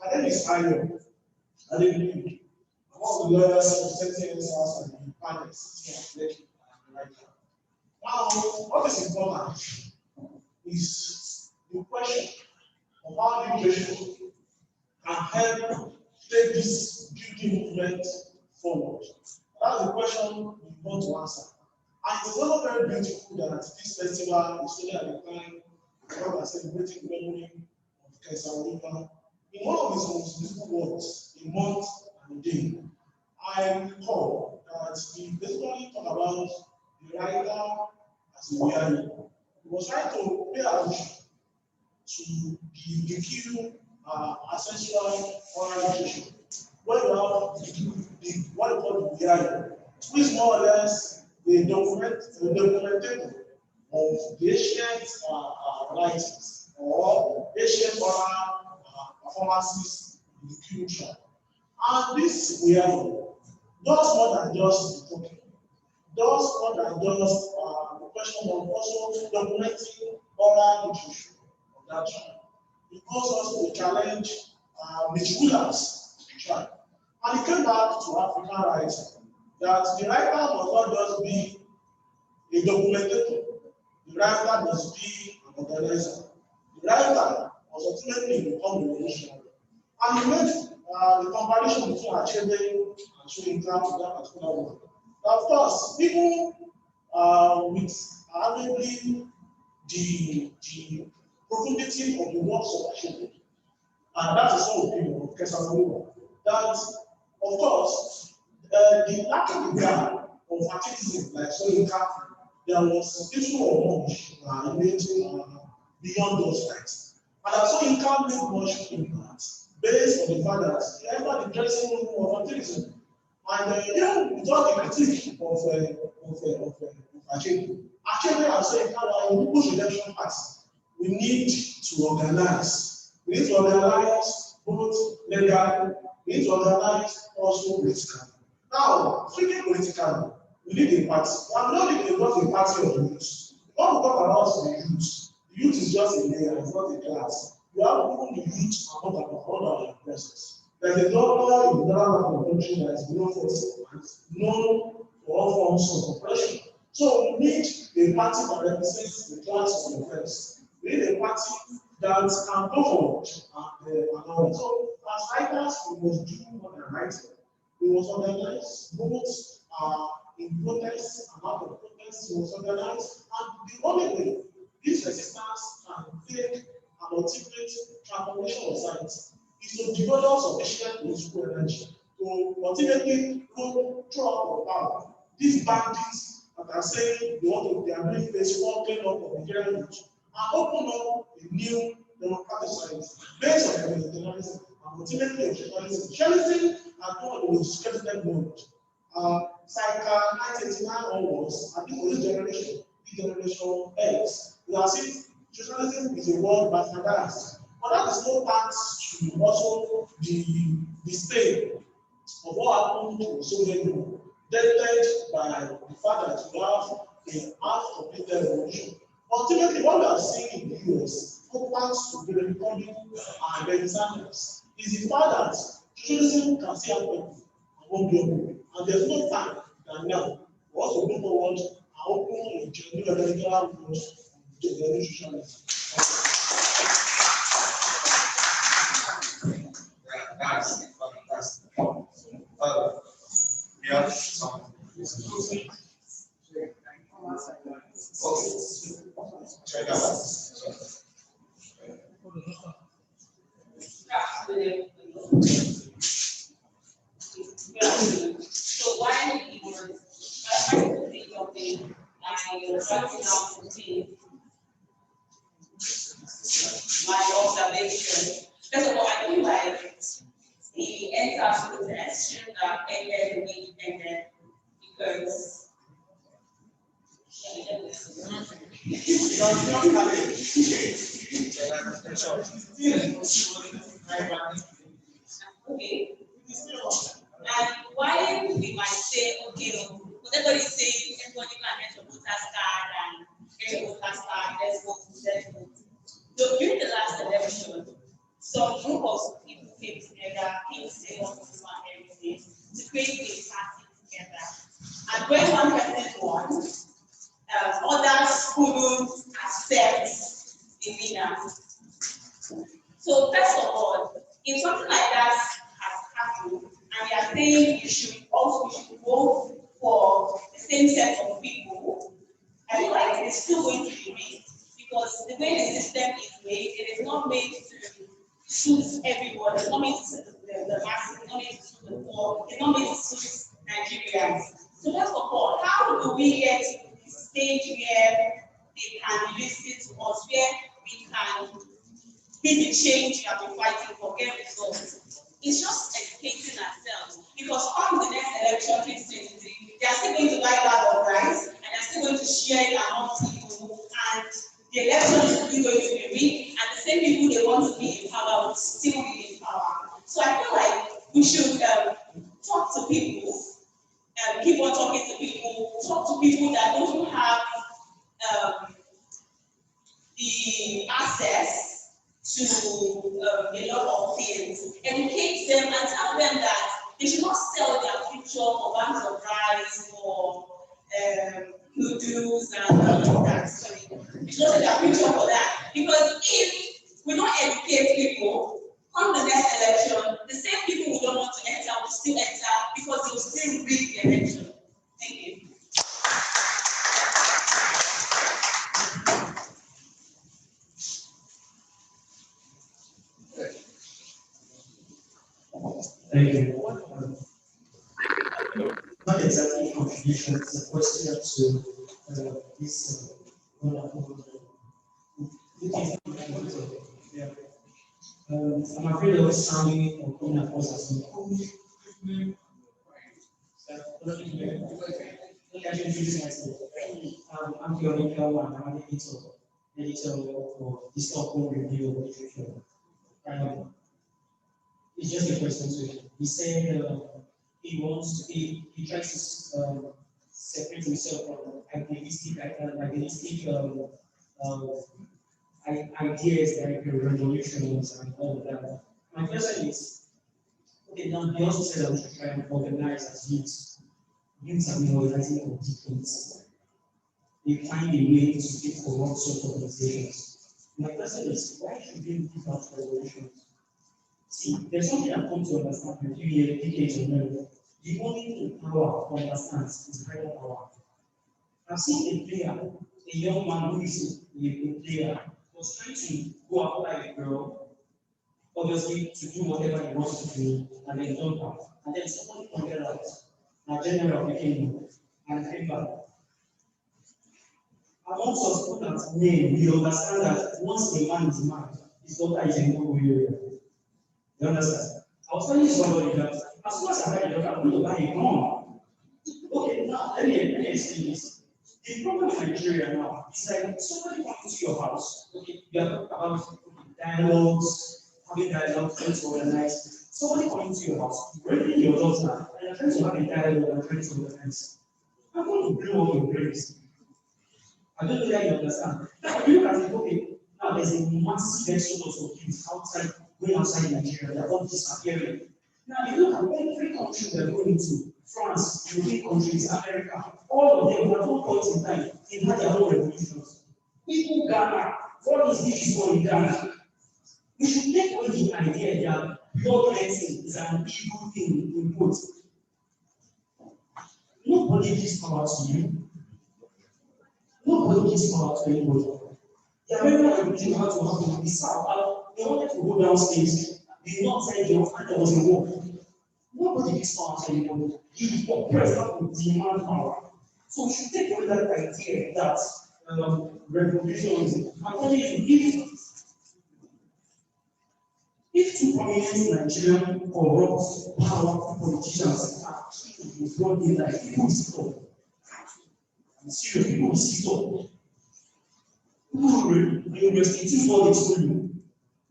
My name is Ayo. Adefolabi. I'm one of the lawyers representing ENDSARS and the panelists here right now. Now, what is important is the question of how education can help take this building movement forward. That's the question we want to answer. And it's also very beautiful that this festival is only at the time we are celebrating the memory of Kesaroliba. In one of his most beautiful words, a month and a day, I recall that he basically talked about the writer as a diary. He was trying to pay attention to the key essential oral literature. When you have what you call the diary, which is more or less the documentation of the ancient writings or ancient oral performances in the culture. And this diary does more than just the talking, does more than just the question of also documenting oral literature of that tribe. It goes also to challenge the rulers of the tribe. And it came back to African writing that the writer must not just be a documentator, the writer must be an organizer. The writer must ultimately become a revolutionary. And he made the comparison between Achebe and Soyinka to that particular one. Now, of course, people with arguably the profundity of the works of Achebe, and that is one opinion of Kesaroliba, that, of course, the lacking gap of activism like Soyinka, there was little or much beyond those facts. And that Soyinka made much impact based on the fact that he entered the dressing room of activism. And without the critique of Achebe, and Soyinka were in people's redemption party. We need to organize. We need to organize both legal, we need to organize also political. Now, speaking politically, we need a party. I'm not even about a party of the youth. When we talk about the youth is just a layer, it's not a class. We have even the youth and other persons. There's a governor in the other part of the country that is below 40 months, known for all forms of oppression. So we need a party that represents the class of the oppressed. We need a party that can go forward and all. So as writers, we must do more than writing. We must organize both in protests and out of protests. We must organize. And the only way this resistance can take an ultimate transformation of science is to develop sufficient political energy to ultimately go through our power. These bandits that are saying they are doing phase 4 clean up of the Nigerian youth and open up a new democratic science based on humanitarianism and ultimately exceptionalism. Socialism and all the discredited mode. Circa 1989 onwards, and this generation, the generation X, we have seen socialism is a word bastardized. But that is no thanks to also the state of what happened to the Soviet Union, dated by the fact that we have a half-completed revolution. Ultimately, what we are seeing in the US, thanks to the Republic and the designers, is the fact that socialism can still happen and won't be open. And there's no time than now for us to move forward and open a genuine electoral route to the new socialism. That's fantastic. We have some. Okay. Check out. So while you were trying to think of the writing down my observation. First of all, I feel like the ENDSARS protest shouldn't have ended the week ended because okay. And why we might say, okay, whatever is saying, everybody can get a voter card and get a voter card, let's vote. So during the last election, some group of people came together, came together and everything, to create a party together. And when one person won, others couldn't accept the winner. So first of all, if something like that has happened, and they are saying we should go for the same set of people, I feel like it's still going to be rigged, because the way the system is made, it is not made to suit everyone. It's not made to suit the masses. It's not made to suit the poor. It's not made to suit Nigerians. So first of all, how do we get to the stage where they can listen to us, where we can be the change we have been fighting for, get results? It's just educating ourselves, because come the next election, 2023, they are still going to buy a bag of rice, and they're still going to share it among people, and the election is still going to be rigged, and the same people they want to be in power will still be in power. So I feel like we should talk to people, keep on talking to people, talk to people that don't have the access to a lot of things, educate them and tell them that they should not sell their future for bags of rice or noodles and all of that. Sorry, they should not sell their future for that, because if we don't educate people, come the next election, the same people who don't want to enter will still enter, because they will still rig the election. Thank you. Thank you. Not exactly a contribution, it's a question to this wonderful. Yeah. I'm afraid of sounding or coming across as an let me introduce myself. I'm Veronica, and I'm an editor for the Stockholm Review of Literature. It's just a question to him. He said he tries to separate himself from idealistic ideas like revolutions and all of that. My question is, okay, now he also said that we should try and organize as youths. Youths have been organizing for decades. They find a way to speak for all sorts of organizations. My question is, why should we give out revolutions? See, there's something I've come to understand in a few years, decades or more. The only power to understand is higher power. I've seen a player, a young man who is a player, was trying to go after a girl, obviously to do whatever he wants to do, and then jump out. And then somebody pointed out, a general became and came back. Amongst us put that name, we understand that once a man is mad, his daughter is a no area. You understand? I was telling somebody that as soon as I had a daughter, I'm going to buy a gun. Okay, now let me explain this. The problem in Nigeria now is like somebody comes to your house. Okay, you are talking about dialogues, having dialogue, trying to organize. Somebody comes to your house, bringing your daughter, and you're trying to have a dialogue and trying to organize. I'm going to blow up your brains. I don't know that you understand. Now, if you look at it, okay, now there's a massive exodus of youth going outside Nigeria, they're all disappearing. Now, you look at every country they're going to, France, European countries, America, all of them, at one point in time, they had their own revolutions. People, Ghana, what is this for in Ghana? We should take away the idea that blood cleansing is an evil thing in quotes. Nobody gives power to you. Nobody gives power to anybody. The American Revolution had to happen in the South. They wanted to go downstage. The North said they and there was a war. Nobody gives power to anybody. The oppressed have to demand power. So we should take away that idea that revolutions. I'm telling you, if two prominent Nigerian corrupt, powerful politicians are brought in, like people will sit up. I'm serious, people will sit up. People will investigate what they told you.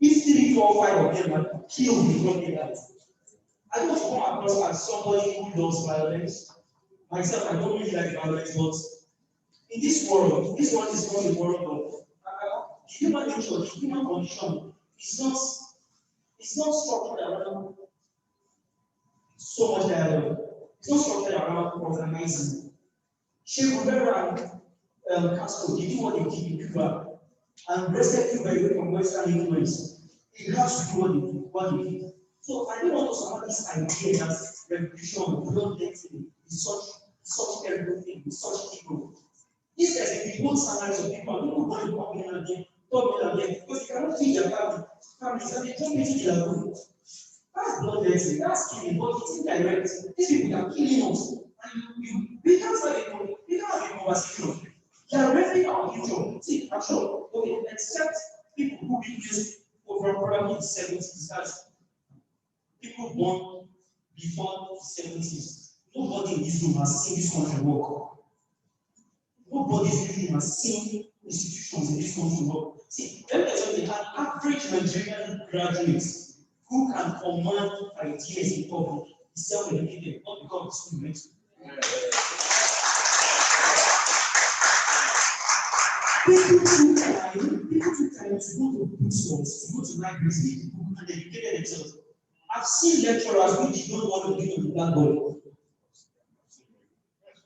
If 3, 4, 5 of them are killed before they die. I don't come across as somebody who does violence. Myself, I don't really like violence, but in this world is not a world of human nature, the human condition is It's not structured around so much dialogue. It's not structured around organizing. Segun and Castro, they did what they did in Cuba and wrested Cuba away from Western influence. It has to do what they did. So I don't want to support this idea that revolution, bloodletting is such everything, is such evil. This has been the whole salaries of people, people want to come in again, because they cannot feed their families, and they jump into their room. That's bloodletting, that's killing, but it's indirect. These people are killing us. And we can't have a conversation. They are raping our future. See, I'm sure, okay, except people who read this over probably the 70s, that's people born before the 70s. Nobody in this room has seen this country work. Nobody in this room has seen institutions in this country work. See, let me tell you, an average Nigerian graduate who can command ideas in public is self-educated, not because of school went to. People took time to go to bookstores, to go to libraries, read the book, and educated themselves. I've seen lecturers who did not want to be on the blackboard.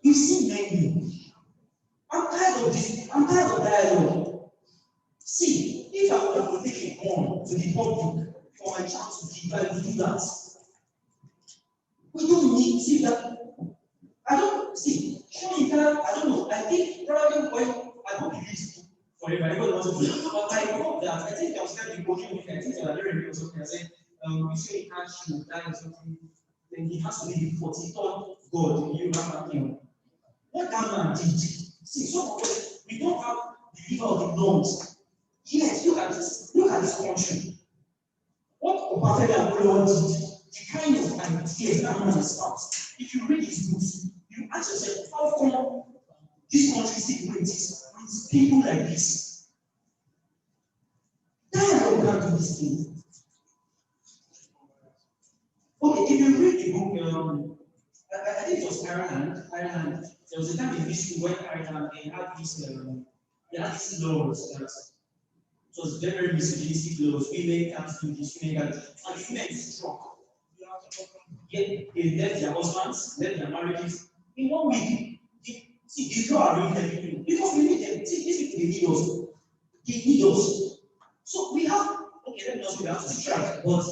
We've seen many. I'm tired of this. I'm tired of dialogue. See, if I want to take a gun to the public for my child to give, I will do that. We don't need see that. I don't see. Surely that I don't know. I think probably when I don't believe it forever, I don't want to do it. But I hope that I think I was telling the coaching. I think that I very something. I said, we say he can't shoot that or something. Then he has to be the 43rd God in you know. What that man did. See, so we don't have the liver of the lungs. Yes, look at this country. What Obafemi Awolowo did, the kind of ideas that man has sparked. If you read his books, you ask yourself, how come this country still exists with people like this? Dialogue can't do this thing. Okay, if you read the book, I think it was Ireland. There was a time in history when Ireland had these laws that it was very misogynistic laws. Women can't do this, women can't. And the women struck. Yet they left their husbands, left their marriages. In 1 week, the law are really everything. Because we need them. See, these people, they need us. They need us. So we have, okay, let me not say we have to strike, but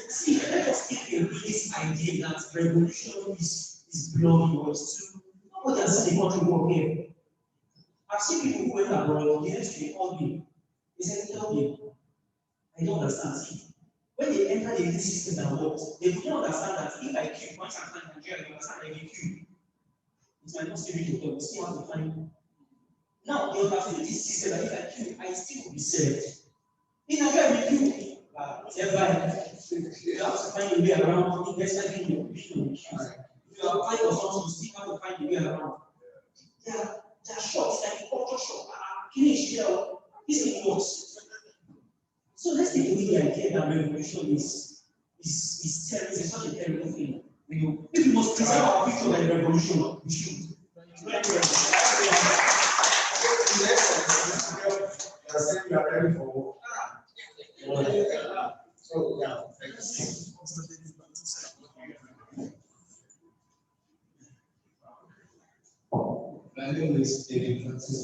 see, let us take away this idea that revolution is bloody or it's too. Nobody has seen the country work here. I've seen people who went abroad, they next to me called me. They said, tell me, I don't understand. See, when they enter the system that works, they do not understand that if I queue, once I find Nigeria, you understand I will queue. It might not still be the we still have to find. Now, they understand this system that if I queue, I still will be served. In Nigeria, we queue. You have to find a way around investment in your queue. If you are applying for something, you still have to find a way around. They're short, it's like a culture shock. This thing works. So let's take away the idea that revolution is terrible, it's such a terrible thing. If we must preserve our future by revolution, we should. You are saying you are ready for war. So, yeah, thank you. My name is David Francis.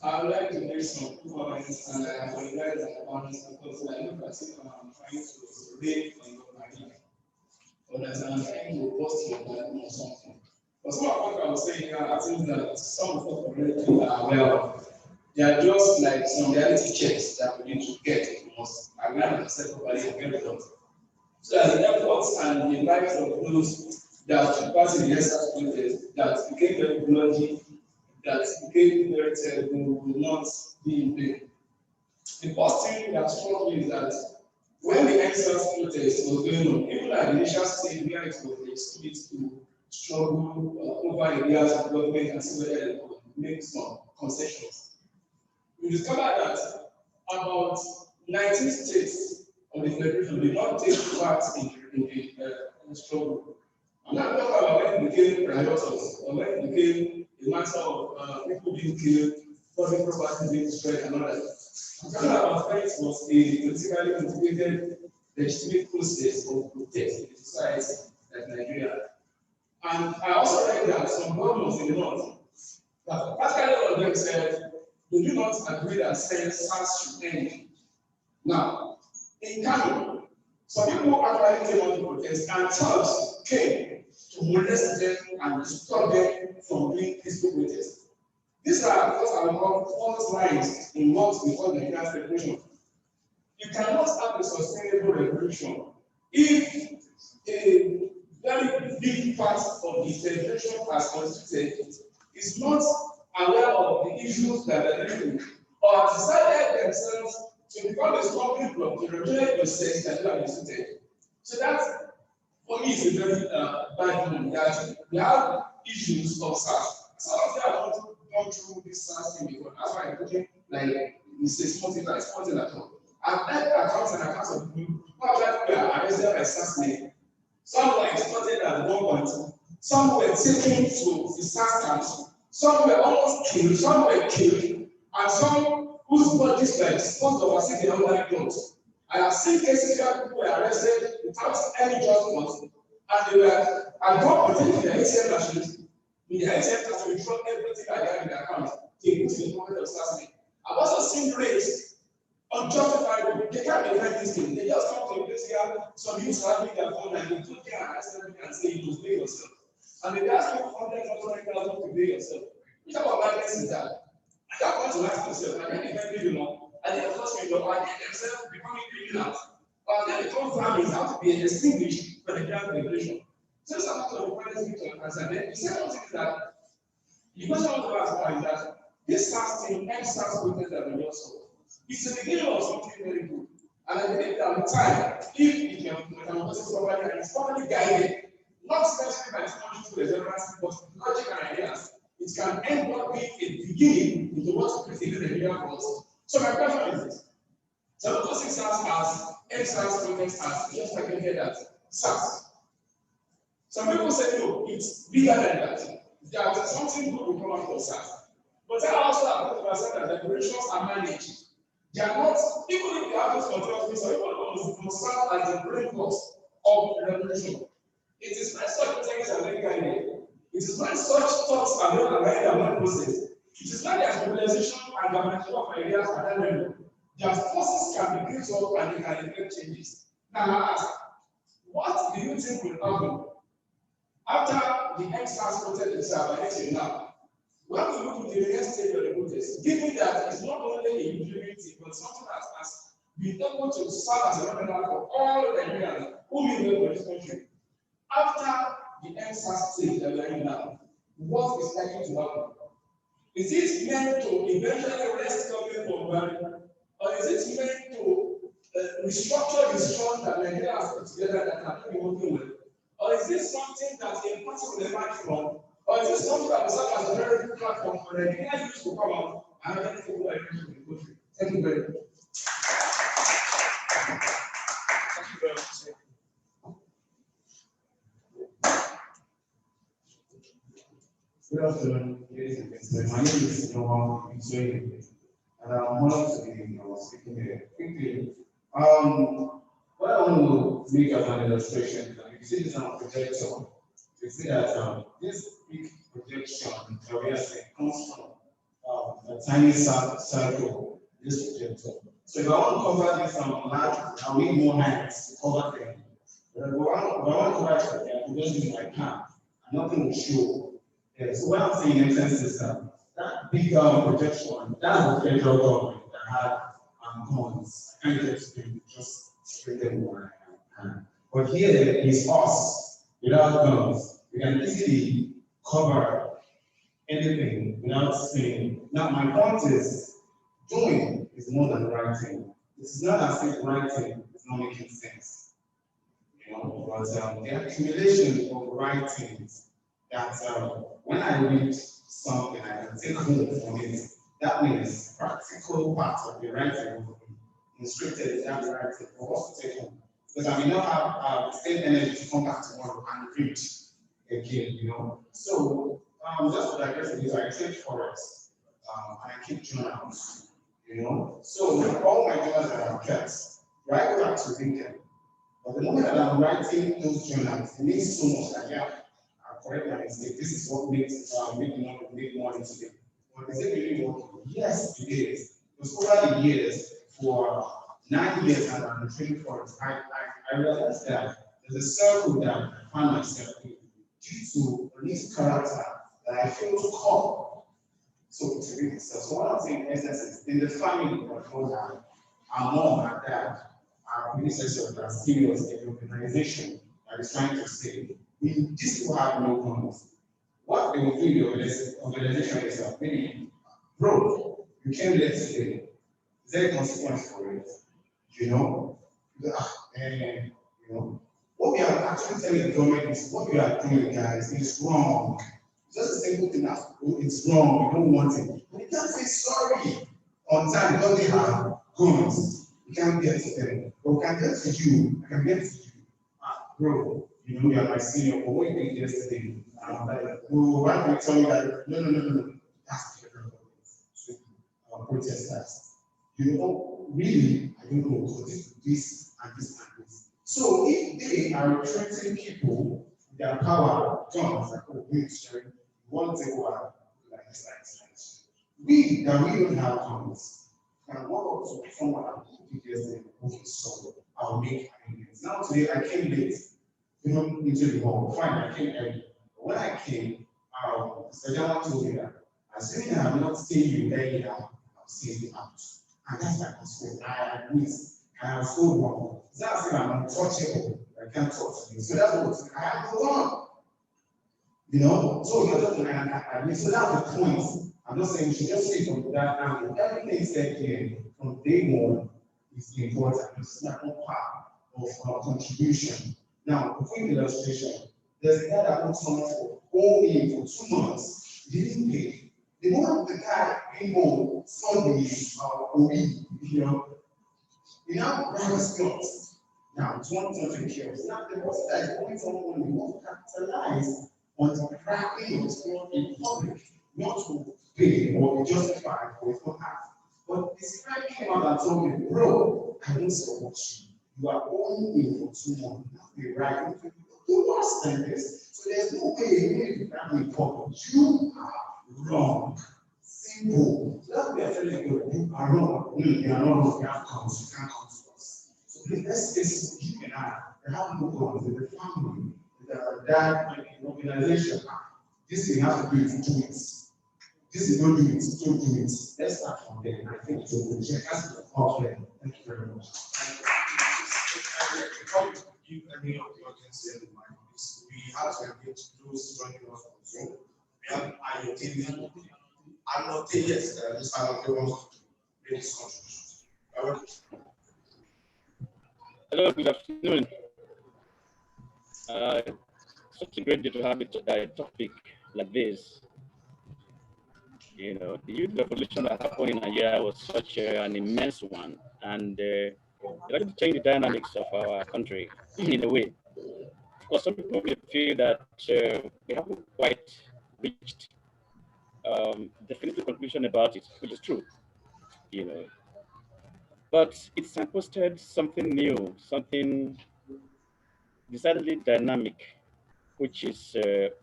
I would like to make some comments, and I apologize in advance because I look as if I'm trying to relate on your idea, or that I'm trying to post your value or something. But some of what I was saying here, I think that some of what already are aware of. They are just like some reality checks that we need to get. We must align ourselves properly and get it done. So that the efforts and the lives of those that took part in the ENDSARS protest, that became very bloody, that became very terrible, will not be in vain. The first thing that struck me is that when the ENDSARS protest was going on, even at the initial stage where it was expected to struggle over areas of government and see whether they could make some concessions, we discovered that about 19 states of the Federation did not take part in the struggle. I'm not talking about when it became riotous or when it became a matter of people being killed, public property being destroyed, and all that. I'm talking about when it was a politically motivated, legitimate process of protest in a society like Nigeria. And I also read that some governors in the north, that practically all of them said, they do not agree that SARS should end. Now, in Kano, some people actually came out to protest, and thugs came to molest them and stop them from doing peaceful protests. These are what I call false lines in what we call the Nigerian revolution. You cannot have a sustainable revolution if a very big part of the federation as constituted is not aware of the issues that are living or decided themselves to become a stumbling block to regulate process that you have instituted. So that, for me, is a very bad one that we have issues of SARS. Some of them have not gone through this SARS thing before. That's why I'm talking like it's a small thing at all. I've had accounts and accounts of people who actually were arrested by SARS name. Some were extorted at gunpoint. Some were taken to the SARS camps. Some were almost killed. Some were killed. And some whose bodies were disposed of as if they were clothes. I have seen cases where people were arrested without any just cause, and they were at gunpoint taking their ATM machines. In the ATM to withdraw everything I have in their account. They put in the pocket of SARS name. I've also seen rapes. Unjustified, they can't defend this thing. They just come to a place here, some youths are having their phone and they took care and asked them and say you must pay yourself. And they ask you 100,000 to pay yourself. Which type of madness is that? I can't want to ask myself, I can't defend you know. I think of course you know, I think themselves becoming criminals. But then become families have to be extinguished for the grand revolution. So some of the points we can answer. Then the second thing is that the question I want to ask now is that this SARS thing, ENDSARS protest that we just saw. It's the beginning of something very good. And I believe that with time, if it can process properly and it's properly guided, not necessarily by technology to the general, but logic and ideas, it can end up being a beginning into what we created the media for us. So my question is this. Some of those SARS as ENDSARS protest as just like you hear that SARS. Some people say no, it's bigger than that. There's something good will come out of SARS. But I also have to understand that the operations are managed. They are not, even if they have those controls, so even must serve as the brain box of the revolution. It is when such things are very guided. It is when such thoughts are not guided and not processed. It is when there's mobilization and governmental of ideas at that level. Their forces can be built up and they can effect changes. Now I ask, what do you think will happen after the ENDSARS protest itself and now? When we look at the next stage of the protest, given that it's not only a unity, but something that has been able to serve as a remnant for all Nigerians who live in this country, after the ENDSARS stage that we are in now, what is likely to happen? Is it meant to eventually rest government from value, or is it meant to restructure the strong that Nigeria has put together that cannot be working with? Or is this something that a party will emerge from? Or is this something that will serve as a very good platform for the Nigerian youth to come out and other people are in the country? Thank you very much. Thank you very much. Good afternoon, ladies and gentlemen. My name is Segun, and I'm honored to be speaking here quickly. What I want to make as an illustration is that you see this projector. You see that this big projection that we are saying comes from a tiny circle, this projector. So if I want to cover this large, I'll need more hands to cover them. But if I want to cover it, I can just use my palm, and nothing will show. Yeah, so what I'm saying in essence is that big projection, that's the federal government that had guns. I can't get to just straight them one hand. But here is us without guns. We can easily cover anything without saying. Now, my point is, doing is more than writing. This is not as if writing is not making sense. You know, but the accumulation of writings that when I read something, I can take home from it. That means practical part of the writing will be instructed in that writing for us to take home. Because I may not have the same energy to come back tomorrow and read again, you know. So just to digress with this, I take forex and I keep journals. you know. So all my journals are kept. I go back to read them. But the moment that I'm writing those journals, it means so much that yeah, I correct my mistake. This is what makes make money today. But is it really working? Yes, it is. Because over the years, for 9 years and I'm training for it, I realized that there's a circle that I found myself in due to this character that I failed to call. So to read itself. So what I'm saying in essence is in the family, my father, our mom, our dad, our predecessors are serious in the organization that is trying to say, these people have no guns. What they will do in the organization is that maybe, bro, you can't let it today. Is there a consequence for it? You know? And you know, what we are actually telling the government is what we are doing, guys, is wrong. Just a simple thing as it's wrong, we don't want it. We can't say sorry on time because they have guns. We can't get to them. But we can get to you. I can get to you. Bro, you know you are my senior, but what you did yesterday, why do you tell me that? No. That's the protesters. You know, really, I don't know, because this and this and this. So if they are recruiting people, their power, guns, like, oh, wait, Sherry, one take over, like this. We, that we don't have guns, can walk up to someone and put yesterday, okay, so I'll make amendments. Now today I came late, you know, into the hall. Fine, I came early. But when I came, Mr. Jama told me that assuming I have not seen you earlier, I'll see you out. And that's my consequence. I admit I have so wrong. It's not saying I'm untouchable. I can't talk to you. So that's what I have to wrong. You know? So you're just I admit. So that's the point. I'm not saying you should just see from that angle. Everything said here from day one is important. It's not one part of our contribution. Now, a quick illustration. There's a guy that owns someone for only for 2 months. He didn't pay. The moment the guy came home, saw the OE, you know, he now grabs plots. Now, it's one thing to kill. Now, the person that is going someone who wants to capitalize on the cracking of his plot in public, not to pay or be justified for his own act. But this guy came out and told me, bro, I don't support you. You are only in for 2 months. You're right. You understand this. So there's no way you can be public. You are wrong. Simple. So that's what we are telling you. You are wrong. You are not wrong. You have comes. You can't come to us. So please, let's face it, you and I, we have no problems with the family, with the dad, the organization. This thing has to do it, do it. This is don't do it, don't do it. Let's start from there. I think it's a good check. That's the problem. Thank you very much. Give any of the audience here in mind, we have to engage those joining us on Zoom. We have Ayotebi. I'm not saying yes, this Ayotebi wants to make his contribution. Hello, good afternoon. Such a great day to have a topic like this. You know, the youth revolution that happened in Nigeria was such an immense one, and it actually changed the dynamics of our country in a way. Of course, some people may feel that we haven't quite reached definitive conclusion about it, which is true, you know. But it signposted something new, something decidedly dynamic, which is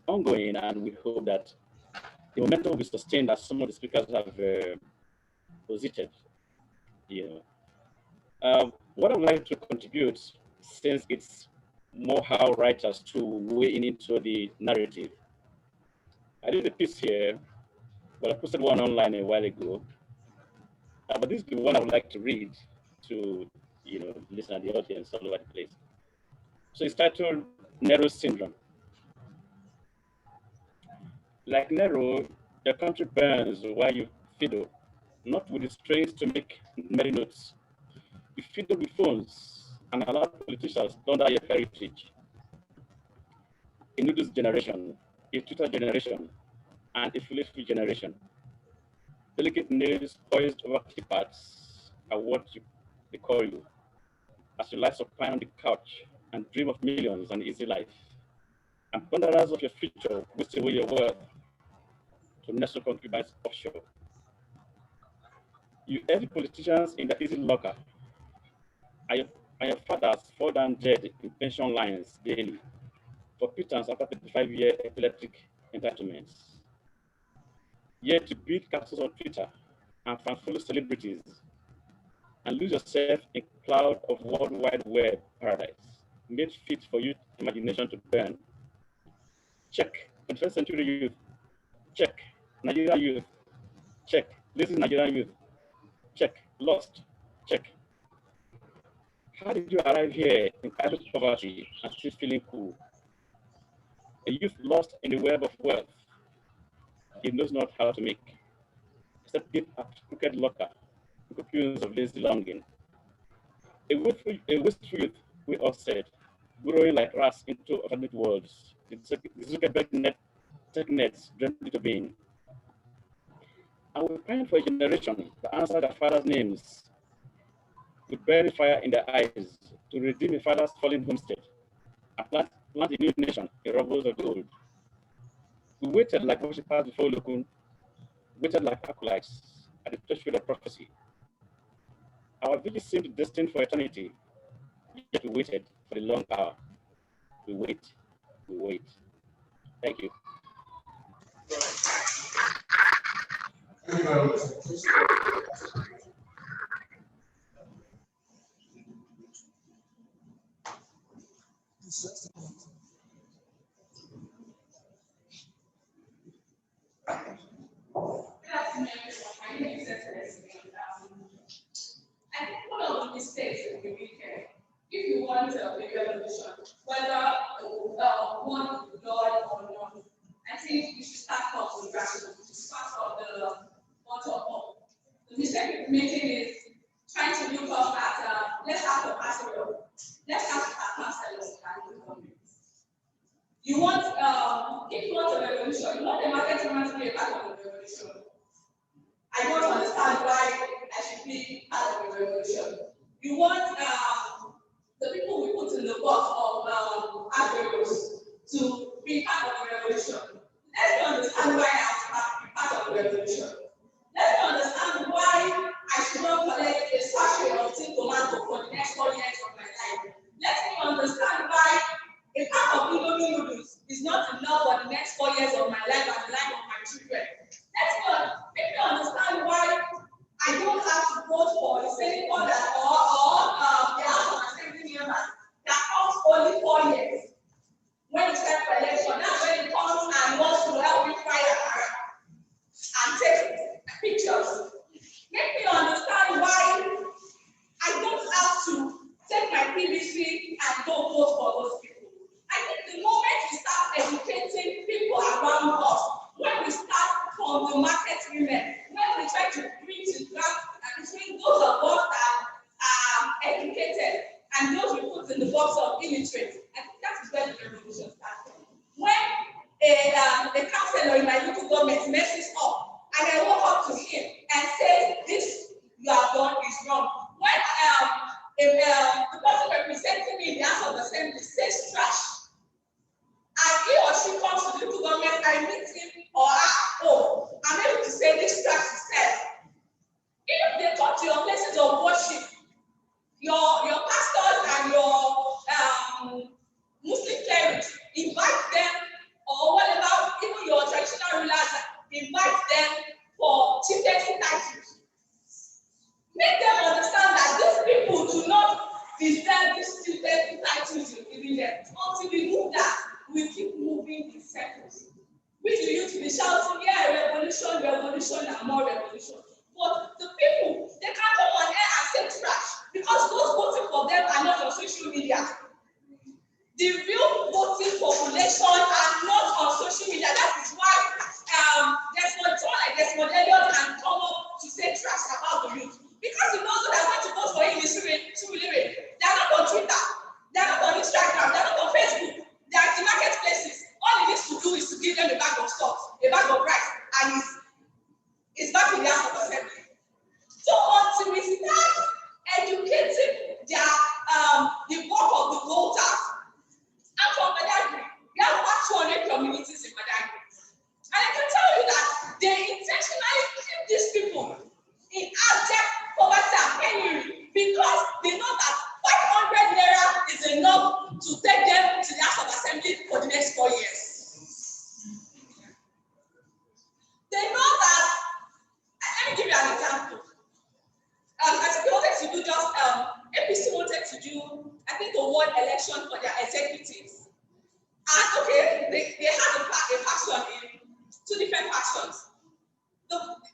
ongoing, and we hope that the momentum will be sustained as some of the speakers have posited. You know, what I would like to contribute, since it's more how writers to weigh in into the narrative. I did a piece here, but I posted one online a while ago. But this is the one I would like to read to, you know, listen at the audience all over the place. So it's titled Nero Syndrome. Like Nero, your country burns while you fiddle, not with the strains to make merry notes. You fiddle with phones and allow politicians to thunder your heritage. A noodles generation, a Twitter generation, and a foolish generation. Delicate nails poised over keypads are what they call you, as you lie supine on the couch and dream of millions and easy life. And ponderers of your future waste away your worth to nestle concubines offshore. You envy politicians in the easy locker, and your fathers fall down dead in pension lines daily for pittance after 35-year epileptic entitlements. Yet you build castles on Twitter and follow celebrities and lose yourself in a cloud of World Wide Web paradise, made fit for youth imagination to burn. Check 21st century youth. Check Nigerian youth. Check lazy Nigerian youth. Check lost. Check. How did you arrive here in private poverty and still feeling cool? A youth lost in the web of wealth he knows not how to make, except deep at crooked locker, cocoons of lazy longing. A wistful youth, we all said, growing like rats into alternate worlds. The Zuckerberg net, tech nets dreamt it of being. And we praying for a generation to answer their father's names, with burning fire in their eyes, to redeem a father's fallen homestead, and plant a new nation in rubbles of gold. We waited like worshippers before Lokun, waited like acolytes at the threshold of prophecy. Our village seemed destined for eternity, yet we waited for the long hour. We wait, we wait. Thank you. Thank you very much. Good afternoon, everyone. My name is Segun. I think one of the mistakes that we make here, if you want a revolution, whether one Lord or not, I think we should start from the grassroots. We should start from the bottom up. The mistake we're making is trying to look up at let's have a pastoral, let's have a counselors and government. You want if you want a revolution, you want the market woman to be a part of the revolution. I don't understand why I should be part of the revolution. You want the people we put in the box of admirals to be part of the revolution. Let's understand why I have to be part of the revolution. Let's understand why I should not collect a sachet of tin tomato for the next 4 years of my life. Let me understand why a pack of Indomie noodles is not enough for the next 4 years of my life and the life of my children. Make me understand why I don't have to vote for the Senate or the House of Assembly members that comes only 4 years. When it's time for election, that's when it comes and wants to help me fire and take pictures. Make me understand why I don't have to take my PVC and go vote for those people. I think the moment we start educating people around us, when we start from the market women, when we try to bring the gap between those of us that are educated and those we put in the box of illiterate, I think that is where the revolution starts. When a councillor in my local government messes up, and I walk up to him and say, "This you have done is wrong." When the person representing me in the House of Assembly says trash, and he or she comes to the local government, I meet him or her, oh, I'm able to say this trash is said. If they come to your places of worship, your pastors and your Muslim clerics, invite them or whatever, even your traditional rulers, invite them for chieftaincy titles. Make them understand that these people do not deserve these chieftaincy titles you're giving them. Until we do that, we keep moving in circles. We do used to be shouting, yeah, revolution, revolution, and more revolution. But the people, they can't come on air and say trash because those voting for them are not on social media. The real voting population are not on social media. That is why Desmond Elliott can come up to say trash about the youth. Because he knows that they're going to vote for him in Surulere. They are not on Twitter. They are not on Instagram. They are not on Facebook. They are in the marketplaces. All he needs to do is to give them a bag of stuff, a bag of rice, and it's back in the House of Assembly. So until we start educating the work of the voters, and from Badagry, we have about 200 communities in Badagry. And I can tell you that they intentionally keep these people in abject is enough to take them to the House of Assembly for the next 4 years. They know that, let me give you an example. I think they wanted to do just, APC wanted to do, I think, a ward election for their executives. And okay, they had a faction in 2 different factions.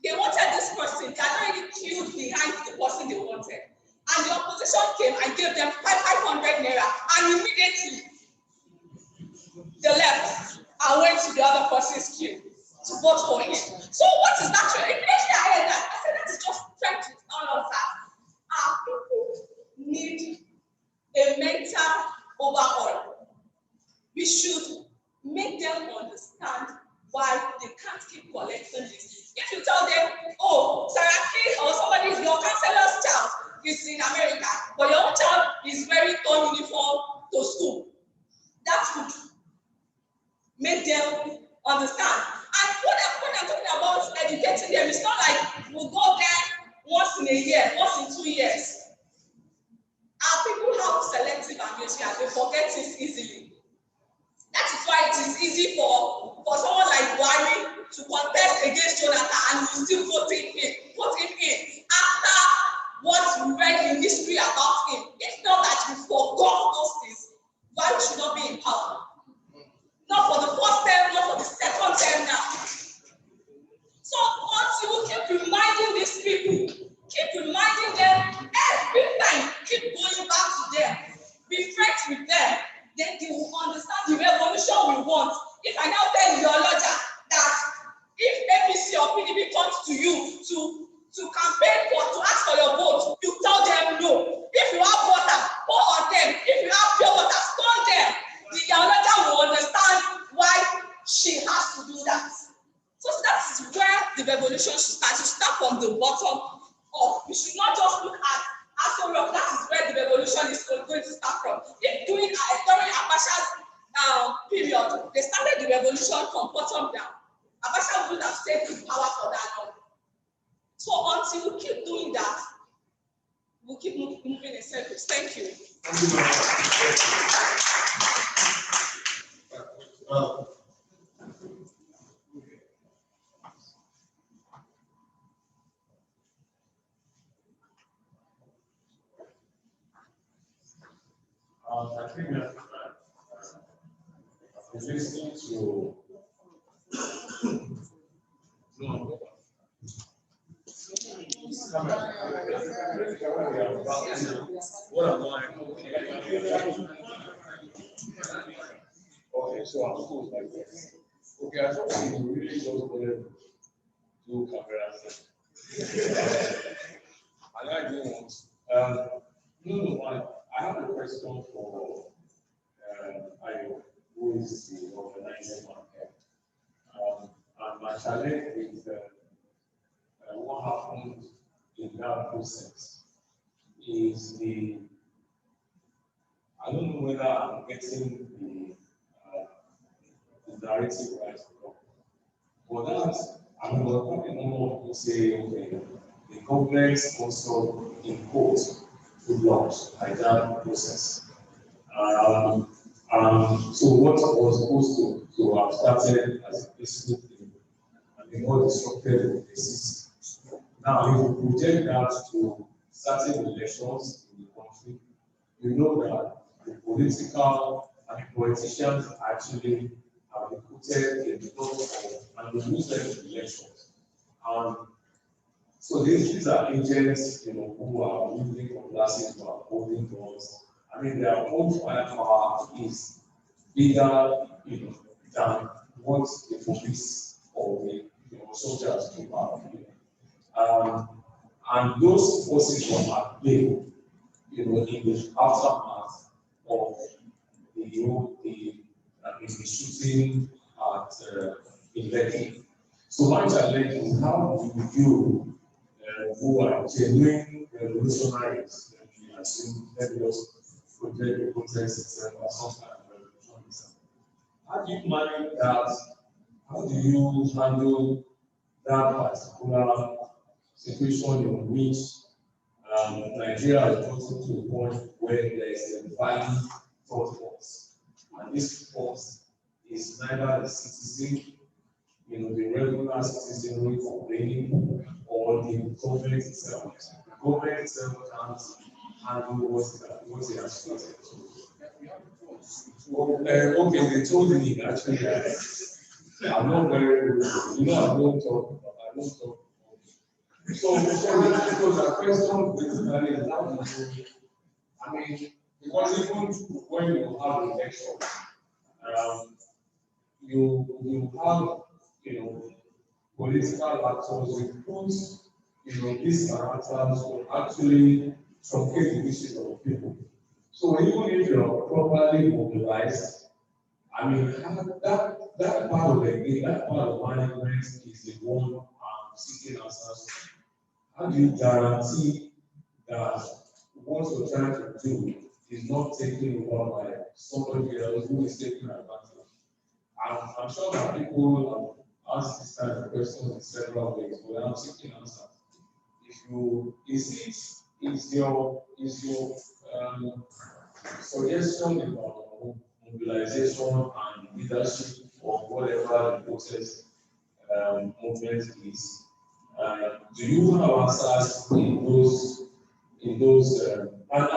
They wanted this person, they had already queued behind the person they wanted. And the opposition came and gave them 500 naira, and immediately they left and went to the other person's queue to vote for him. So what is that? Immediately I heard that. I said that is just trying to all of that. Our people need a mental overhaul. We should make them understand why they can't keep collecting this. If you tell them, oh, Saraki or somebody is your counselor's child is in America, but your own child is wearing torn uniform to school, that would make them understand. And when I'm talking about educating them, it's not like we'll go there once in a year, once in 2 years. Our people have selective amnesia, they forget things easily. That is why it is easy for someone like Buhari to contest against Jonathan and you still put him in after what we read in history about him. It's not that we forgot those things, why we should not be in power. Not for the first term, not for the second term now. So until we keep reminding these people, keep reminding them every time, keep going back to them, be friends with them, then they will understand the revolution we want. If I now tell your lawyer that if APC or PDP comes to you to campaign to ask for your vote, you tell them no. If you have water, pour on them. If you have pure water, stone them. The lawyer will understand why she has to do that. So that is where the revolution should start. You start from the bottom up. We should not just look at Aso Rock. That is where the revolution is going to start from. If during Abacha's period, they started the revolution from bottom down, Abacha would have stayed in power for that long. So until we keep doing that, we'll keep moving in circles. Thank you. Thank you very much. I think that listening to okay, so I'm supposed like this. Okay, I thought you really just wanted to do cameras. And I didn't want. No, I have a question for Ayo, who is the organizing one here. And my challenge is what happened in that process is I don't know whether I'm getting the narrative right or not. But that, we're talking more to say, okay, the government also imposed laws like that process. So what was supposed to have started as a peaceful thing and be more disrupted with the system. Now, if you project that to certain elections in the country, you know that the political and the politicians actually have been put in the of and lose them in elections. So these are agents, who are using classes, who are holding guns. I mean, their own firepower is bigger, than what the police or the soldiers do have. And those forces were at play, in the aftermath of the shooting at Lekki. So my challenge is, how do you who are genuine revolutionaries, and assume let us project the protest itself as some kind of revolution. How do you manage that? How do you handle that particular situation in which Nigeria has gotten to a point where there is a value third force. And this force is neither the citizen, the regular citizen complaining, or the government itself. The government itself can't handle what it has created. Okay, they told me actually that I'm not very good. I don't talk. So because the question basically is how do because even when you have elections, you have political actors who put these characters will actually truncate the wishes of people. So even if you're properly mobilized, that part of the game, that part of management is the one seeking answers. How do you guarantee that what you're trying to do is not taken over by somebody else who is taking advantage? I'm sure that people have asked this kind of question in several ways, but I'm seeking answers. Is your suggestion about mobilization and leadership or whatever the process movement is? Do you have answers in those and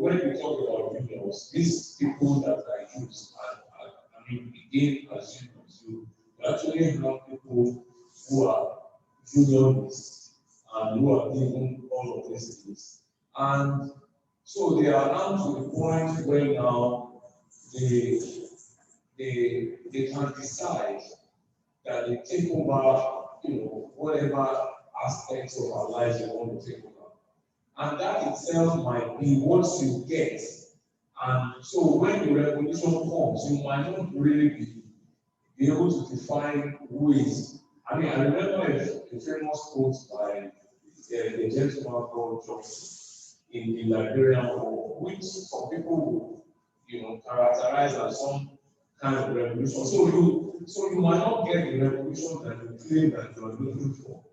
when we talk about unions, these people that are used, again, as you actually have people who are unionists and who are doing all of these things. And so they are down to the point where now they can decide that they take over, whatever aspects of our lives they want to take over. And that itself might be what you get. And so when the revolution comes, you might not really be able to define who is. I remember a famous quote by a gentleman called Johnson in the Liberian War, which some people would, characterize as some kind of revolution. So you might not get the revolution that you claim that you are looking for.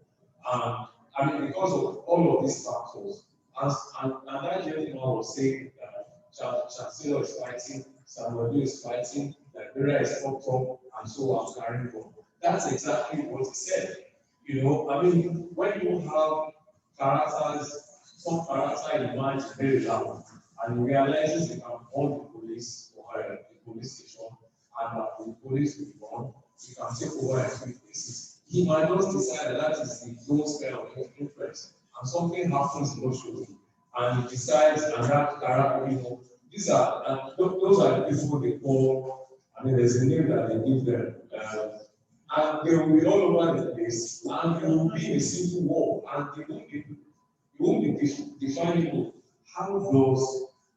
Because of all of these factors. And that gentleman was saying that Chancellor is fighting, Samuel is fighting, Liberia is fucked up, and so I'm carrying on. That's exactly what he said. When you have characters, some character emerge very loud, and he realizes they can call the police or the police station, and that the police will be gone, you can take over a few places. He might just decide that is the low spell of influence. And something happens emotionally, and he decides, and that character, those are the people they call, there's a name that they give them, and they will be all over the place, and you will be in a simple war, and you won't be defining how does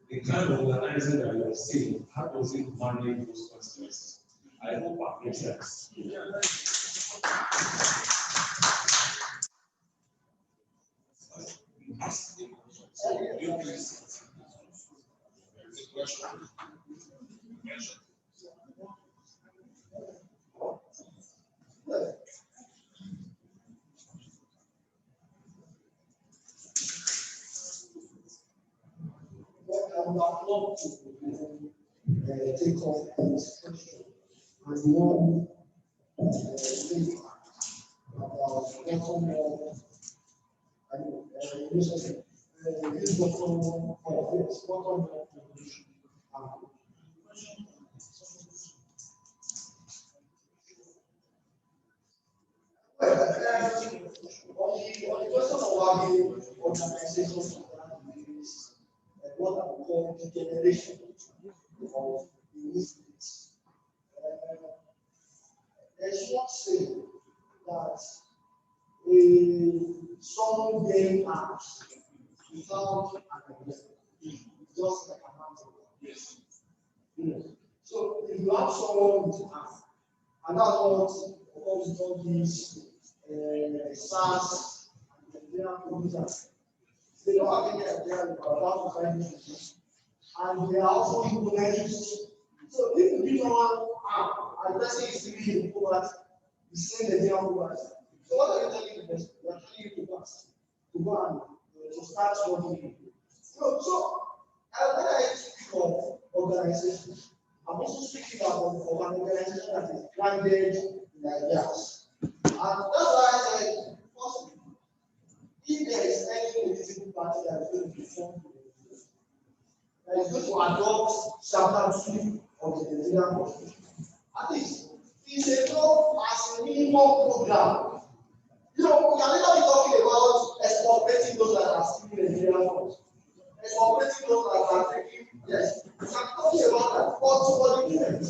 the kind of organizing that you're seeing, how does it manage those consequences? I hope that makes sense. I would love to take off this question and one impact about on the question of having organizations what I would call the generation of the movement. There's one saying that some game acts without an idea, just like a mountain. Yes. So if you have someone with an app, and that's what all these SARS and the producers. They don't have any idea about to find this, and they are also implementing. So if you don't have, and let's say it's really important, the same idea of us. So what are you telling the person? You are telling you to pass, to go and to start working. So when I speak of organization, I'm also speaking about an organization that is grounded in ideas. And that's why I said, first, if there is any political party that is going to be formed, that is going to adopt chapter 2 of the Nigerian Constitution, at least it's enough as a minimum program. We can never be talking about expropriating those that are stealing Nigerian funds, expropriating those that are taking, yes, we can be talking about that. But for the movement,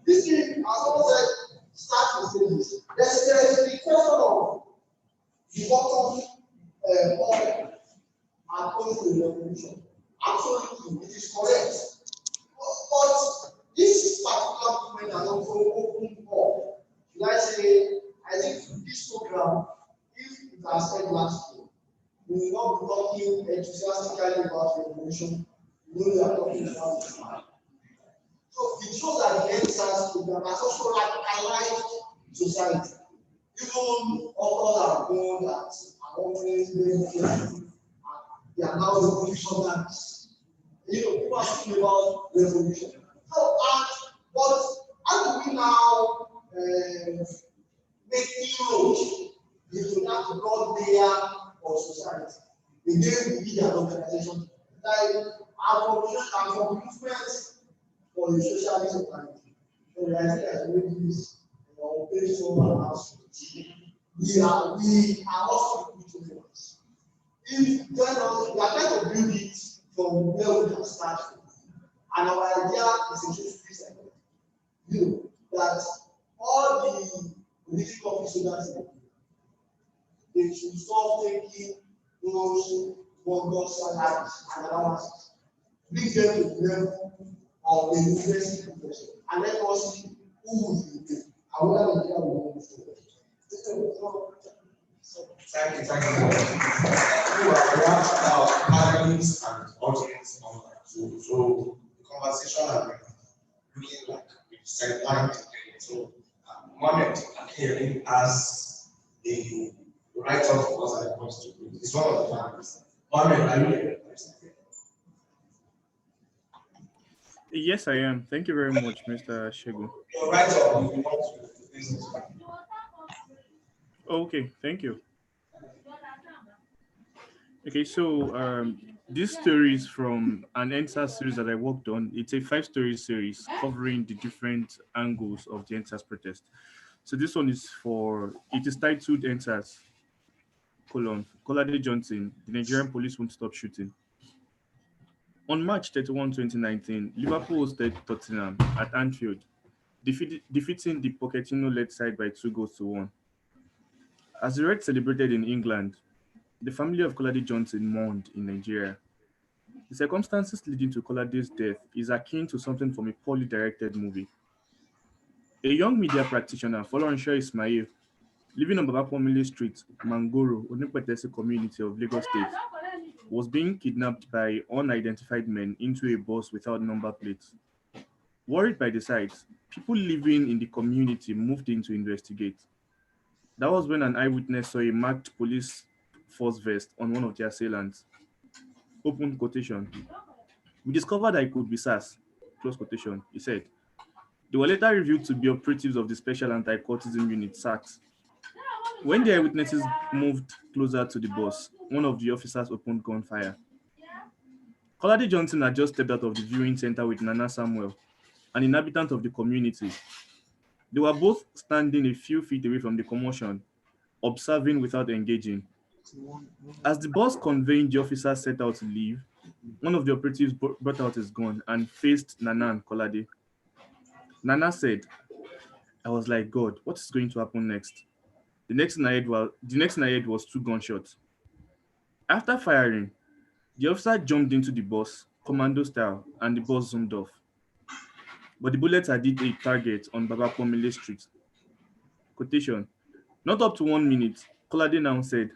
this thing, as someone said, starts in stages. There is the question of the bottom up and going to the revolution. Absolutely, it is correct. But this particular movement has also opened up. Should I say, I think this program, if it has said last year, we will not be talking enthusiastically about revolution. We are talking about the man. So it shows that the ENDSARS program has also radicalized society. Even authors are known that are always very careful. They are now revolutionaries. People are speaking about revolution. So, but how do we now make inroads into that broad layer of society? Again, we need an organization like our movement for the socialist society. So I think I already use page 4 and house. We are also individuals. If we are trying to build it from where we can start from. And our idea is a just that all the political officers they should stop taking those bogus salaries and allowances, bring them to the level of the university professor, and let us see who will be paid. I will have a will move forward. Thank you. We are about parents and audience online. So the conversation has been looking like we said line today. So Mohammed appearing as a writer for us and comes to read. It's one of the families. Mohammed, are you here? Yes, I am. Thank you very much, Mr. Segun. Your writer, we want to listen to. Okay, thank you. Okay, so this story is from an ENDSARS series that I worked on. It's a 5-story series covering the different angles of the ENDSARS protest. So this one is it is titled ENDSARS, Kolade Johnson, the Nigerian police won't stop shooting. On March 31, 2019, Liverpool hosted Tottenham at Anfield, defeating the Pochettino-led side by 2-1. As the Reds celebrated in England, the family of Kolade Johnson mourned in Nigeria. The circumstances leading to Kolade's death is akin to something from a poorly directed movie. A young media practitioner, Folorunsho Ismail, living on Babapomile Street, Mangoro, Onipetese community of Lagos State, was being kidnapped by unidentified men into a bus without number plates. Worried by the sight, people living in the community moved in to investigate. That was when an eyewitness saw a marked police force vest on one of the assailants. Open quotation. We discovered that it could be SARS. Close quotation. He said. They were later revealed to be operatives of the Special Anti-Cultism Unit, SACS. When the eyewitnesses moved closer to the bus, one of the officers opened gunfire. Kolade Johnson had just stepped out of the viewing center with Nana Samuel, an inhabitant of the community. They were both standing a few feet away from the commotion, observing without engaging. As the bus conveying the officers set out to leave, one of the operatives brought out his gun and faced Nana and Kolade. Nana said, I was like, God, what is going to happen next? The next thing I heard was 2 gunshots. After firing, the officer jumped into the bus, commando style, and the bus zoomed off. But the bullets had hit a target on Babapomile Street. Quotation. Not up to 1 minute, Kolade now said,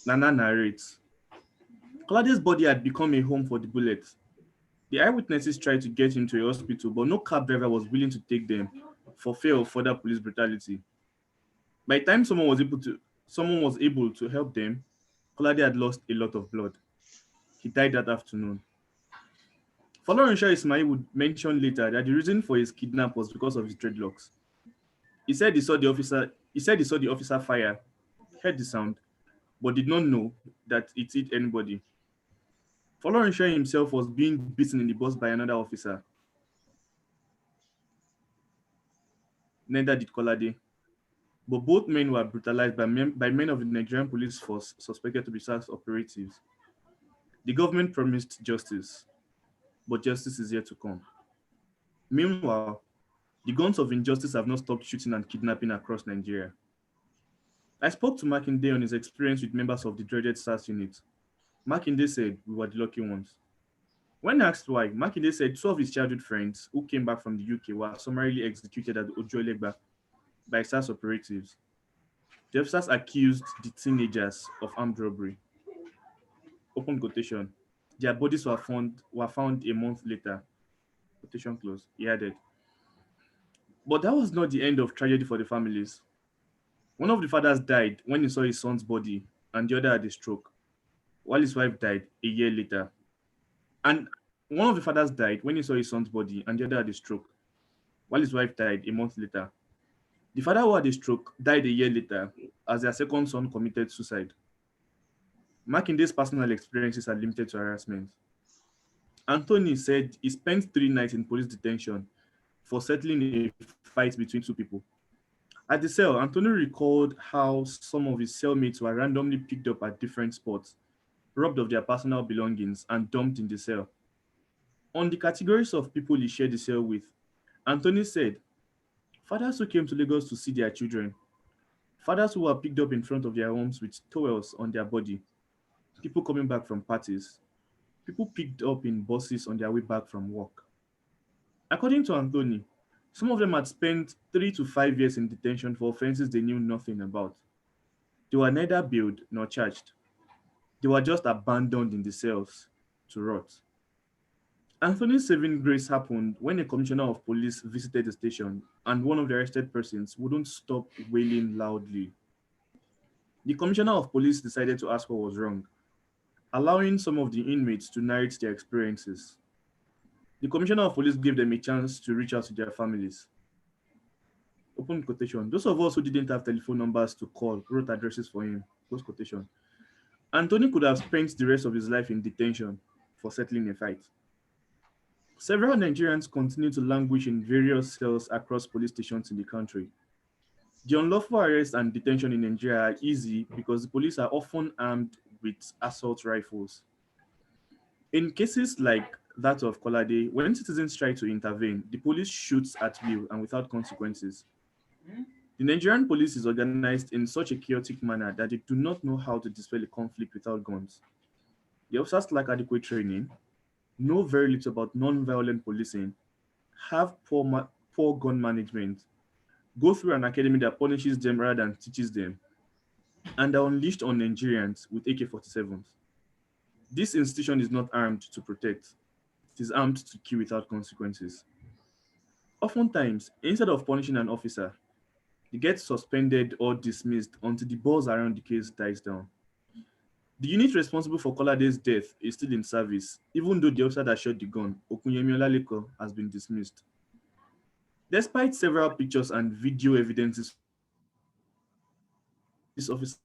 Nana narrates. Kolade's body had become a home for the bullets. The eyewitnesses tried to get him to a hospital, but no cab driver was willing to take them for fear of further police brutality. By the time someone was able to someone was able to help them, Kolade had lost a lot of blood. He died that afternoon. Folorunsho Ismail would mention later that the reason for his kidnap was because of his dreadlocks. He said he saw the officer fire, heard the sound, but did not know that it hit anybody. Folorunsho himself was being beaten in the bus by another officer. Neither did Kolade. But both men were brutalized by men of the Nigerian police force suspected to be SARS operatives. The government promised justice, but justice is yet to come. Meanwhile, the guns of injustice have not stopped shooting and kidnapping across Nigeria. I spoke to Makinde on his experience with members of the dreaded SARS unit. Makinde said we were the lucky ones. When asked why, Makinde said 2 of his childhood friends who came back from the UK were summarily executed at Ojuelegba by SARS operatives. The officers accused the teenagers of armed robbery. Open quotation. Their bodies were found a month later. Quotation close. He added. But that was not the end of tragedy for the families. One of the fathers died when he saw his son's body, and the other had a stroke, while his wife died a year later. And one of the fathers died when he saw his son's body, and the other had a stroke, while his wife died a month later. The father who had a stroke died a year later as their second son committed suicide. Makinde's personal experiences are limited to harassment. Anthony said he spent 3 nights in police detention for settling a fight between 2 people. At the cell, Anthony recalled how some of his cellmates were randomly picked up at different spots, robbed of their personal belongings, and dumped in the cell. On the categories of people he shared the cell with, Anthony said, fathers who came to Lagos to see their children, fathers who were picked up in front of their homes with towels on their body, people coming back from parties, people picked up in buses on their way back from work. According to Anthony, some of them had spent 3 to 5 years in detention for offenses they knew nothing about. They were neither billed nor charged. They were just abandoned in the cells to rot. Anthony's saving grace happened when a commissioner of police visited the station and one of the arrested persons wouldn't stop wailing loudly. The commissioner of police decided to ask what was wrong, allowing some of the inmates to narrate their experiences. The commissioner of police gave them a chance to reach out to their families. Open quotation. Those of us who didn't have telephone numbers to call wrote addresses for him. Close quotation. Anthony could have spent the rest of his life in detention for settling a fight. Several Nigerians continue to languish in various cells across police stations in the country. The unlawful arrest and detention in Nigeria are easy because the police are often armed with assault rifles. In cases like that of Kolade, when citizens try to intervene, the police shoots at will and without consequences. The Nigerian police is organized in such a chaotic manner that they do not know how to dispel a conflict without guns. The officers lack adequate training, know very little about non-violent policing, have poor gun management, go through an academy that punishes them rather than teaches them, and are unleashed on Nigerians with AK-47s. This institution is not armed to protect. It is armed to kill without consequences. Oftentimes, instead of punishing an officer, they get suspended or dismissed until the buzz around the case dies down. The unit responsible for Kolade's death is still in service, even though the officer that shot the gun, Okunyemi Olaleko, has been dismissed. Despite several pictures and video evidences, this officer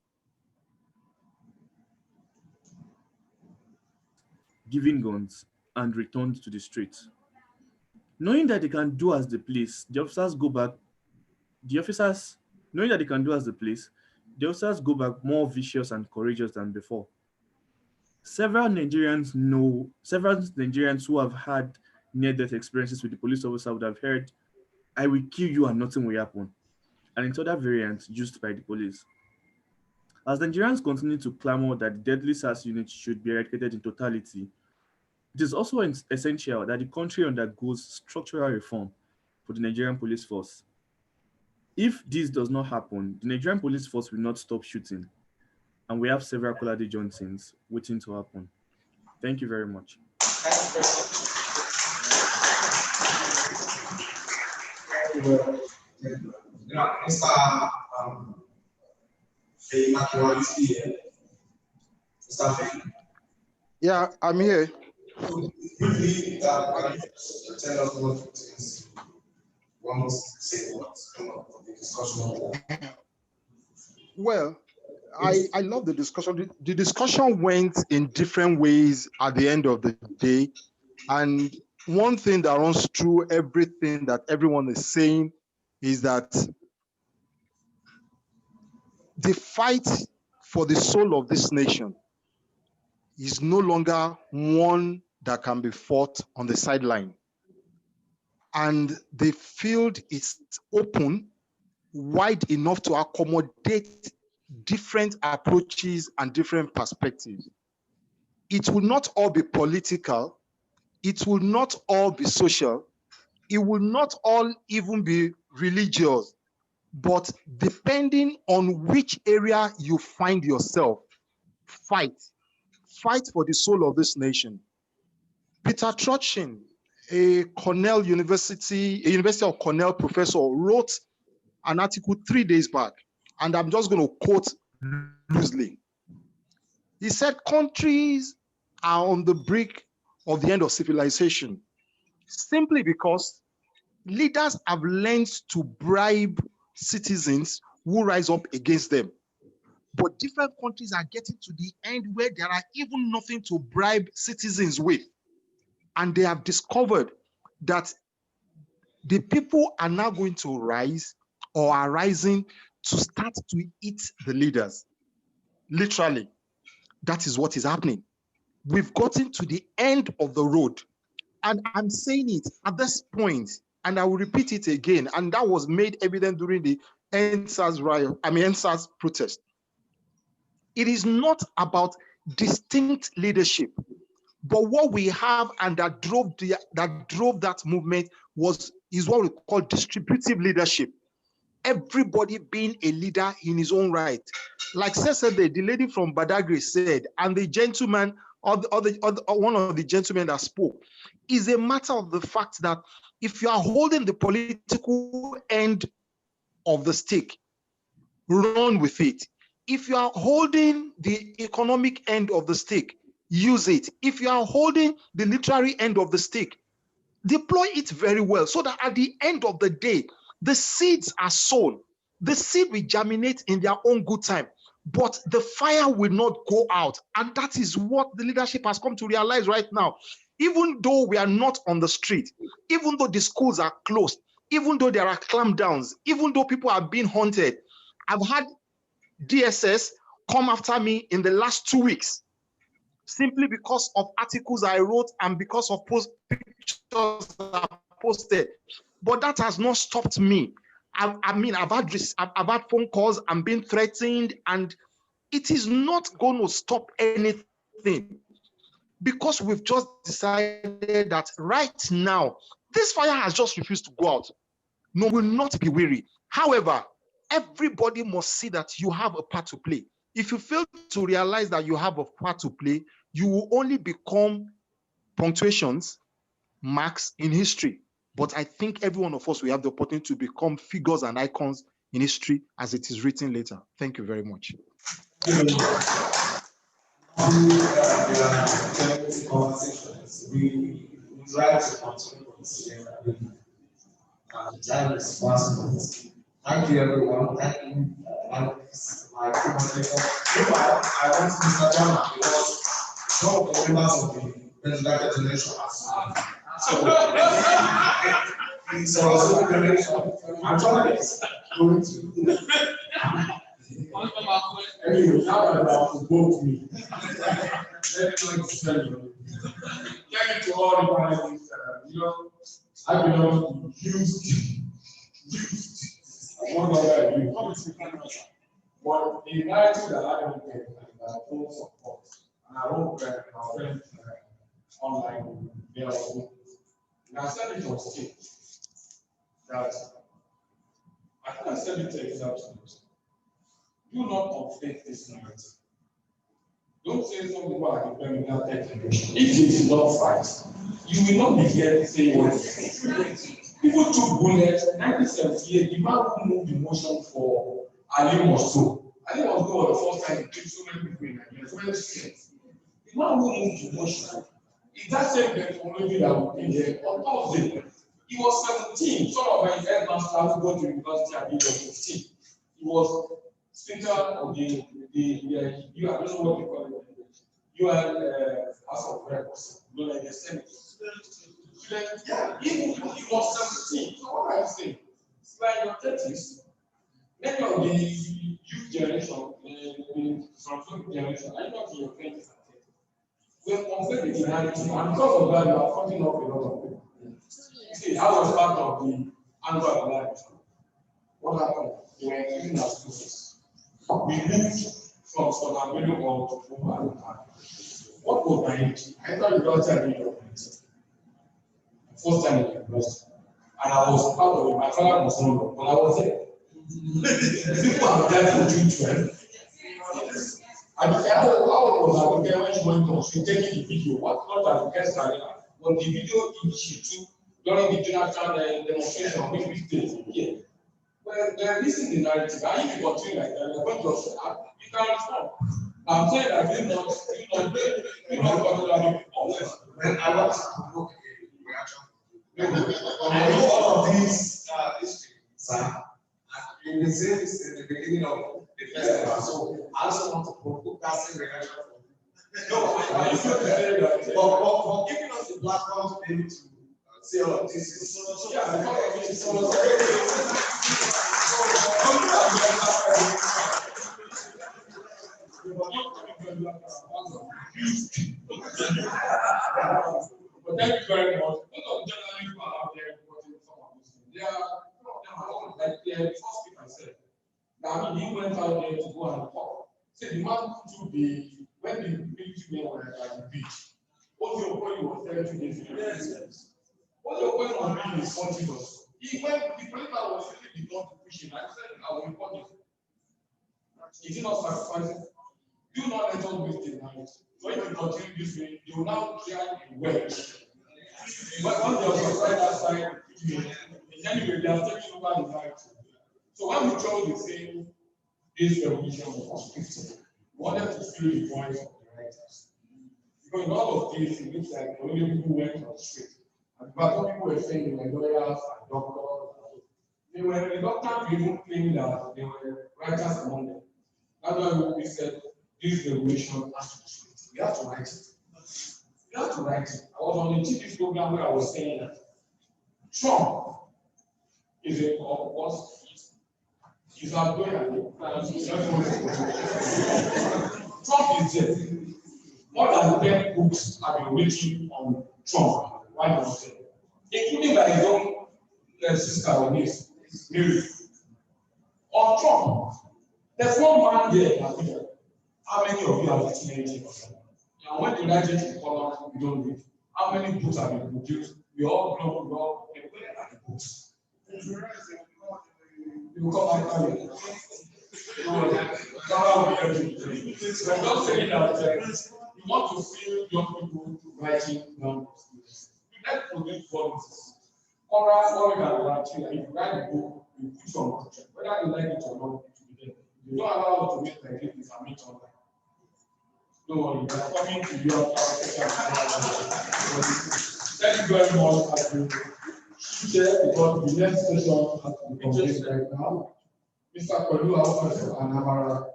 giving guns and returned to the streets. Knowing that they can do as they please, knowing that they can do as they please, the officers go back more vicious and courageous than before. Several Nigerians who have had near-death experiences with the police officer would have heard, "I will kill you and nothing will happen," and in other variants used by the police. As Nigerians continue to clamor that the deadly SARS unit should be eradicated in totality, it is also essential that the country undergoes structural reform for the Nigerian police force. If this does not happen, the Nigerian police force will not stop shooting, and we have several Kolade Johnsons waiting to happen. Thank you very much. Hey, Makio, is here. Mr. Finn. Yeah, I'm here. So, briefly, can you tell us what you think? Want to say what? Come on, the discussion. Well, I love the discussion. The discussion went in different ways at the end of the day. And one thing that runs through everything that everyone is saying is that the fight for the soul of this nation is no longer one that can be fought on the sideline. And the field is open, wide enough to accommodate different approaches and different perspectives. It will not all be political. It will not all be social. It will not all even be religious. But depending on which area you find yourself, fight. Fight for the soul of this nation. Peter Trotchin, a University of Cornell professor, wrote an article 3 days back, and I'm just going to quote loosely. He said, countries are on the brink of the end of civilization simply because leaders have learned to bribe citizens who rise up against them. But different countries are getting to the end where there are even nothing to bribe citizens with. And they have discovered that the people are now going to rise or are rising to start to eat the leaders. Literally, that is what is happening. We've gotten to the end of the road. And I'm saying it at this point, and I will repeat it again, and that was made evident during the ENDSARS protest. It is not about distinct leadership, but what we have and that drove that movement is what we call distributive leadership. Everybody being a leader in his own right. Like yesterday, the lady from Badagry said, and the gentleman, one of the gentlemen that spoke, is a matter of the fact that if you are holding the political end of the stick, run with it. If you are holding the economic end of the stick, use it. If you are holding the literary end of the stick, deploy it very well so that at the end of the day, the seeds are sown. The seed will germinate in their own good time, but the fire will not go out. And that is what the leadership has come to realize right now. Even though we are not on the street, even though the schools are closed, even though there are clampdowns, even though people are being hunted, I've had DSS come after me in the last 2 weeks simply because of articles I wrote and because of pictures I posted. But that has not stopped me. I've had phone calls, I'm being threatened, and it is not going to stop anything because we've just decided that right now, this fire has just refused to go out. No, will not be weary. However, everybody must see that you have a part to play. If you fail to realize that you have a part to play, you will only become punctuations, marks in history. But I think every one of us will have the opportunity to become figures and icons in history as it is written later. Thank you very much. Conversations. We try to continue considering time is fast. Thank you, everyone. Thank you. My conversation. I want Mr. Jama because some of the members of the presidential generation are so generation. I'm trying going to. Anyway, now I'm about to vote me. Let me tell you. Thank you to all the panelists. I belong to one other you. But the narrative that I don't get and that I don't support, and I hope that our friends online they are also. And I said it on stage that I think I said it exactly. Do not conflict this narrative. Don't say some people are depending on that generation. If they did not fight, you will not be here saying what people took bullets. 1978, the man who moved the motion for Ali Mosso I think it was the first time it took so many people in Nigeria, so many students. The man who moved to Motion, is that same methodology that we did here on Thursday. He was 17, sort of my headmaster who go to university and he was 15. He was speaker of the you I don't know what you call it. You are House of Reps, you know, like the Senate. Yeah, he was 17. So what are you saying? It's like your 30s. Many of the youth generation, the Samsung generation, are not in your 20s and 30s. We are compared with reality, and because of that, you are cutting off a lot of people. See, I was part of the annual life. What happened? They were increasing our schools. We moved from Sonamelo on to Puma. What was my age? I thought you got to be first time in the university. And I was part of it. My father was not, but I was there. People have died for June 12. And how was Abigail when she went on? She taking the video. What not Abigail started? But the video she took during the Jonathan demonstration, which we did here. Well, they're listening to the narrative. And if you continue like that, you're going to you can respond. I'm saying that you not when I was I know all of these sir. You can say this in the beginning of the festival. So I also want to provoke that same reaction from you. No, I used to say that for giving us the platform to be able to say all of this. Yeah, but thank you very much. Most of the general people are out there reporting some of this. They are like the first speaker said. Now he went out there to go and talk. So the man to be when the military men were at the beach. What your point was 32 days ago? Yes. What your point was being responsible. He went, the political was simply did not push him. I said, I will report it. He did not sacrifice it. Do not let us waste the night. So if you continue this way, you will now try a well. But on the other side, that side, anyway, they are taking over the night. So when we chose the same this revolution was 50, we wanted to feel the voice of the writers. Because in all of this, it looks like the only people who went on the street. And but people were saying they were lawyers and doctors. They were the doctors even claiming that they were writers among them. That's why we said this revolution has to be street. We have to write it. We have to write it. I was on the TV program where I was saying that Trump is a he's not going Trump is there. More than 10 books have been written on Trump, why not say? Including by his own sister or niece, Mary. On Trump, there's one man there in Africa. How many of you have written anything on Trump? And when you write it in color, you don't read. How many books have been produced? We all know, where are the books? You come after me. I'm not saying that you want to feel young people writing numbers. You like to read volumes. CORA, if you write a book, you put your contract. Whether you like it or not, it will be there. You don't allow it to make like it is a meet online. Don't worry, they are coming to your Thank you very much as you share because the next session has to be completed right now. Mr. Kolu, also and Amara.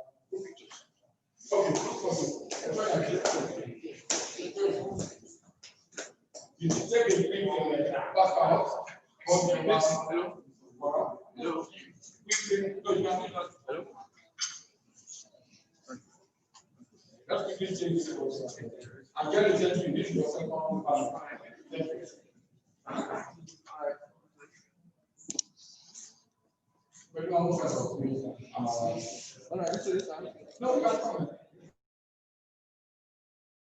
You take a drink and back out. Hello. Let's quickly change this process. I'm going to tell you this is your second one. Thank you. But you almost have to. All right, no, you got to come.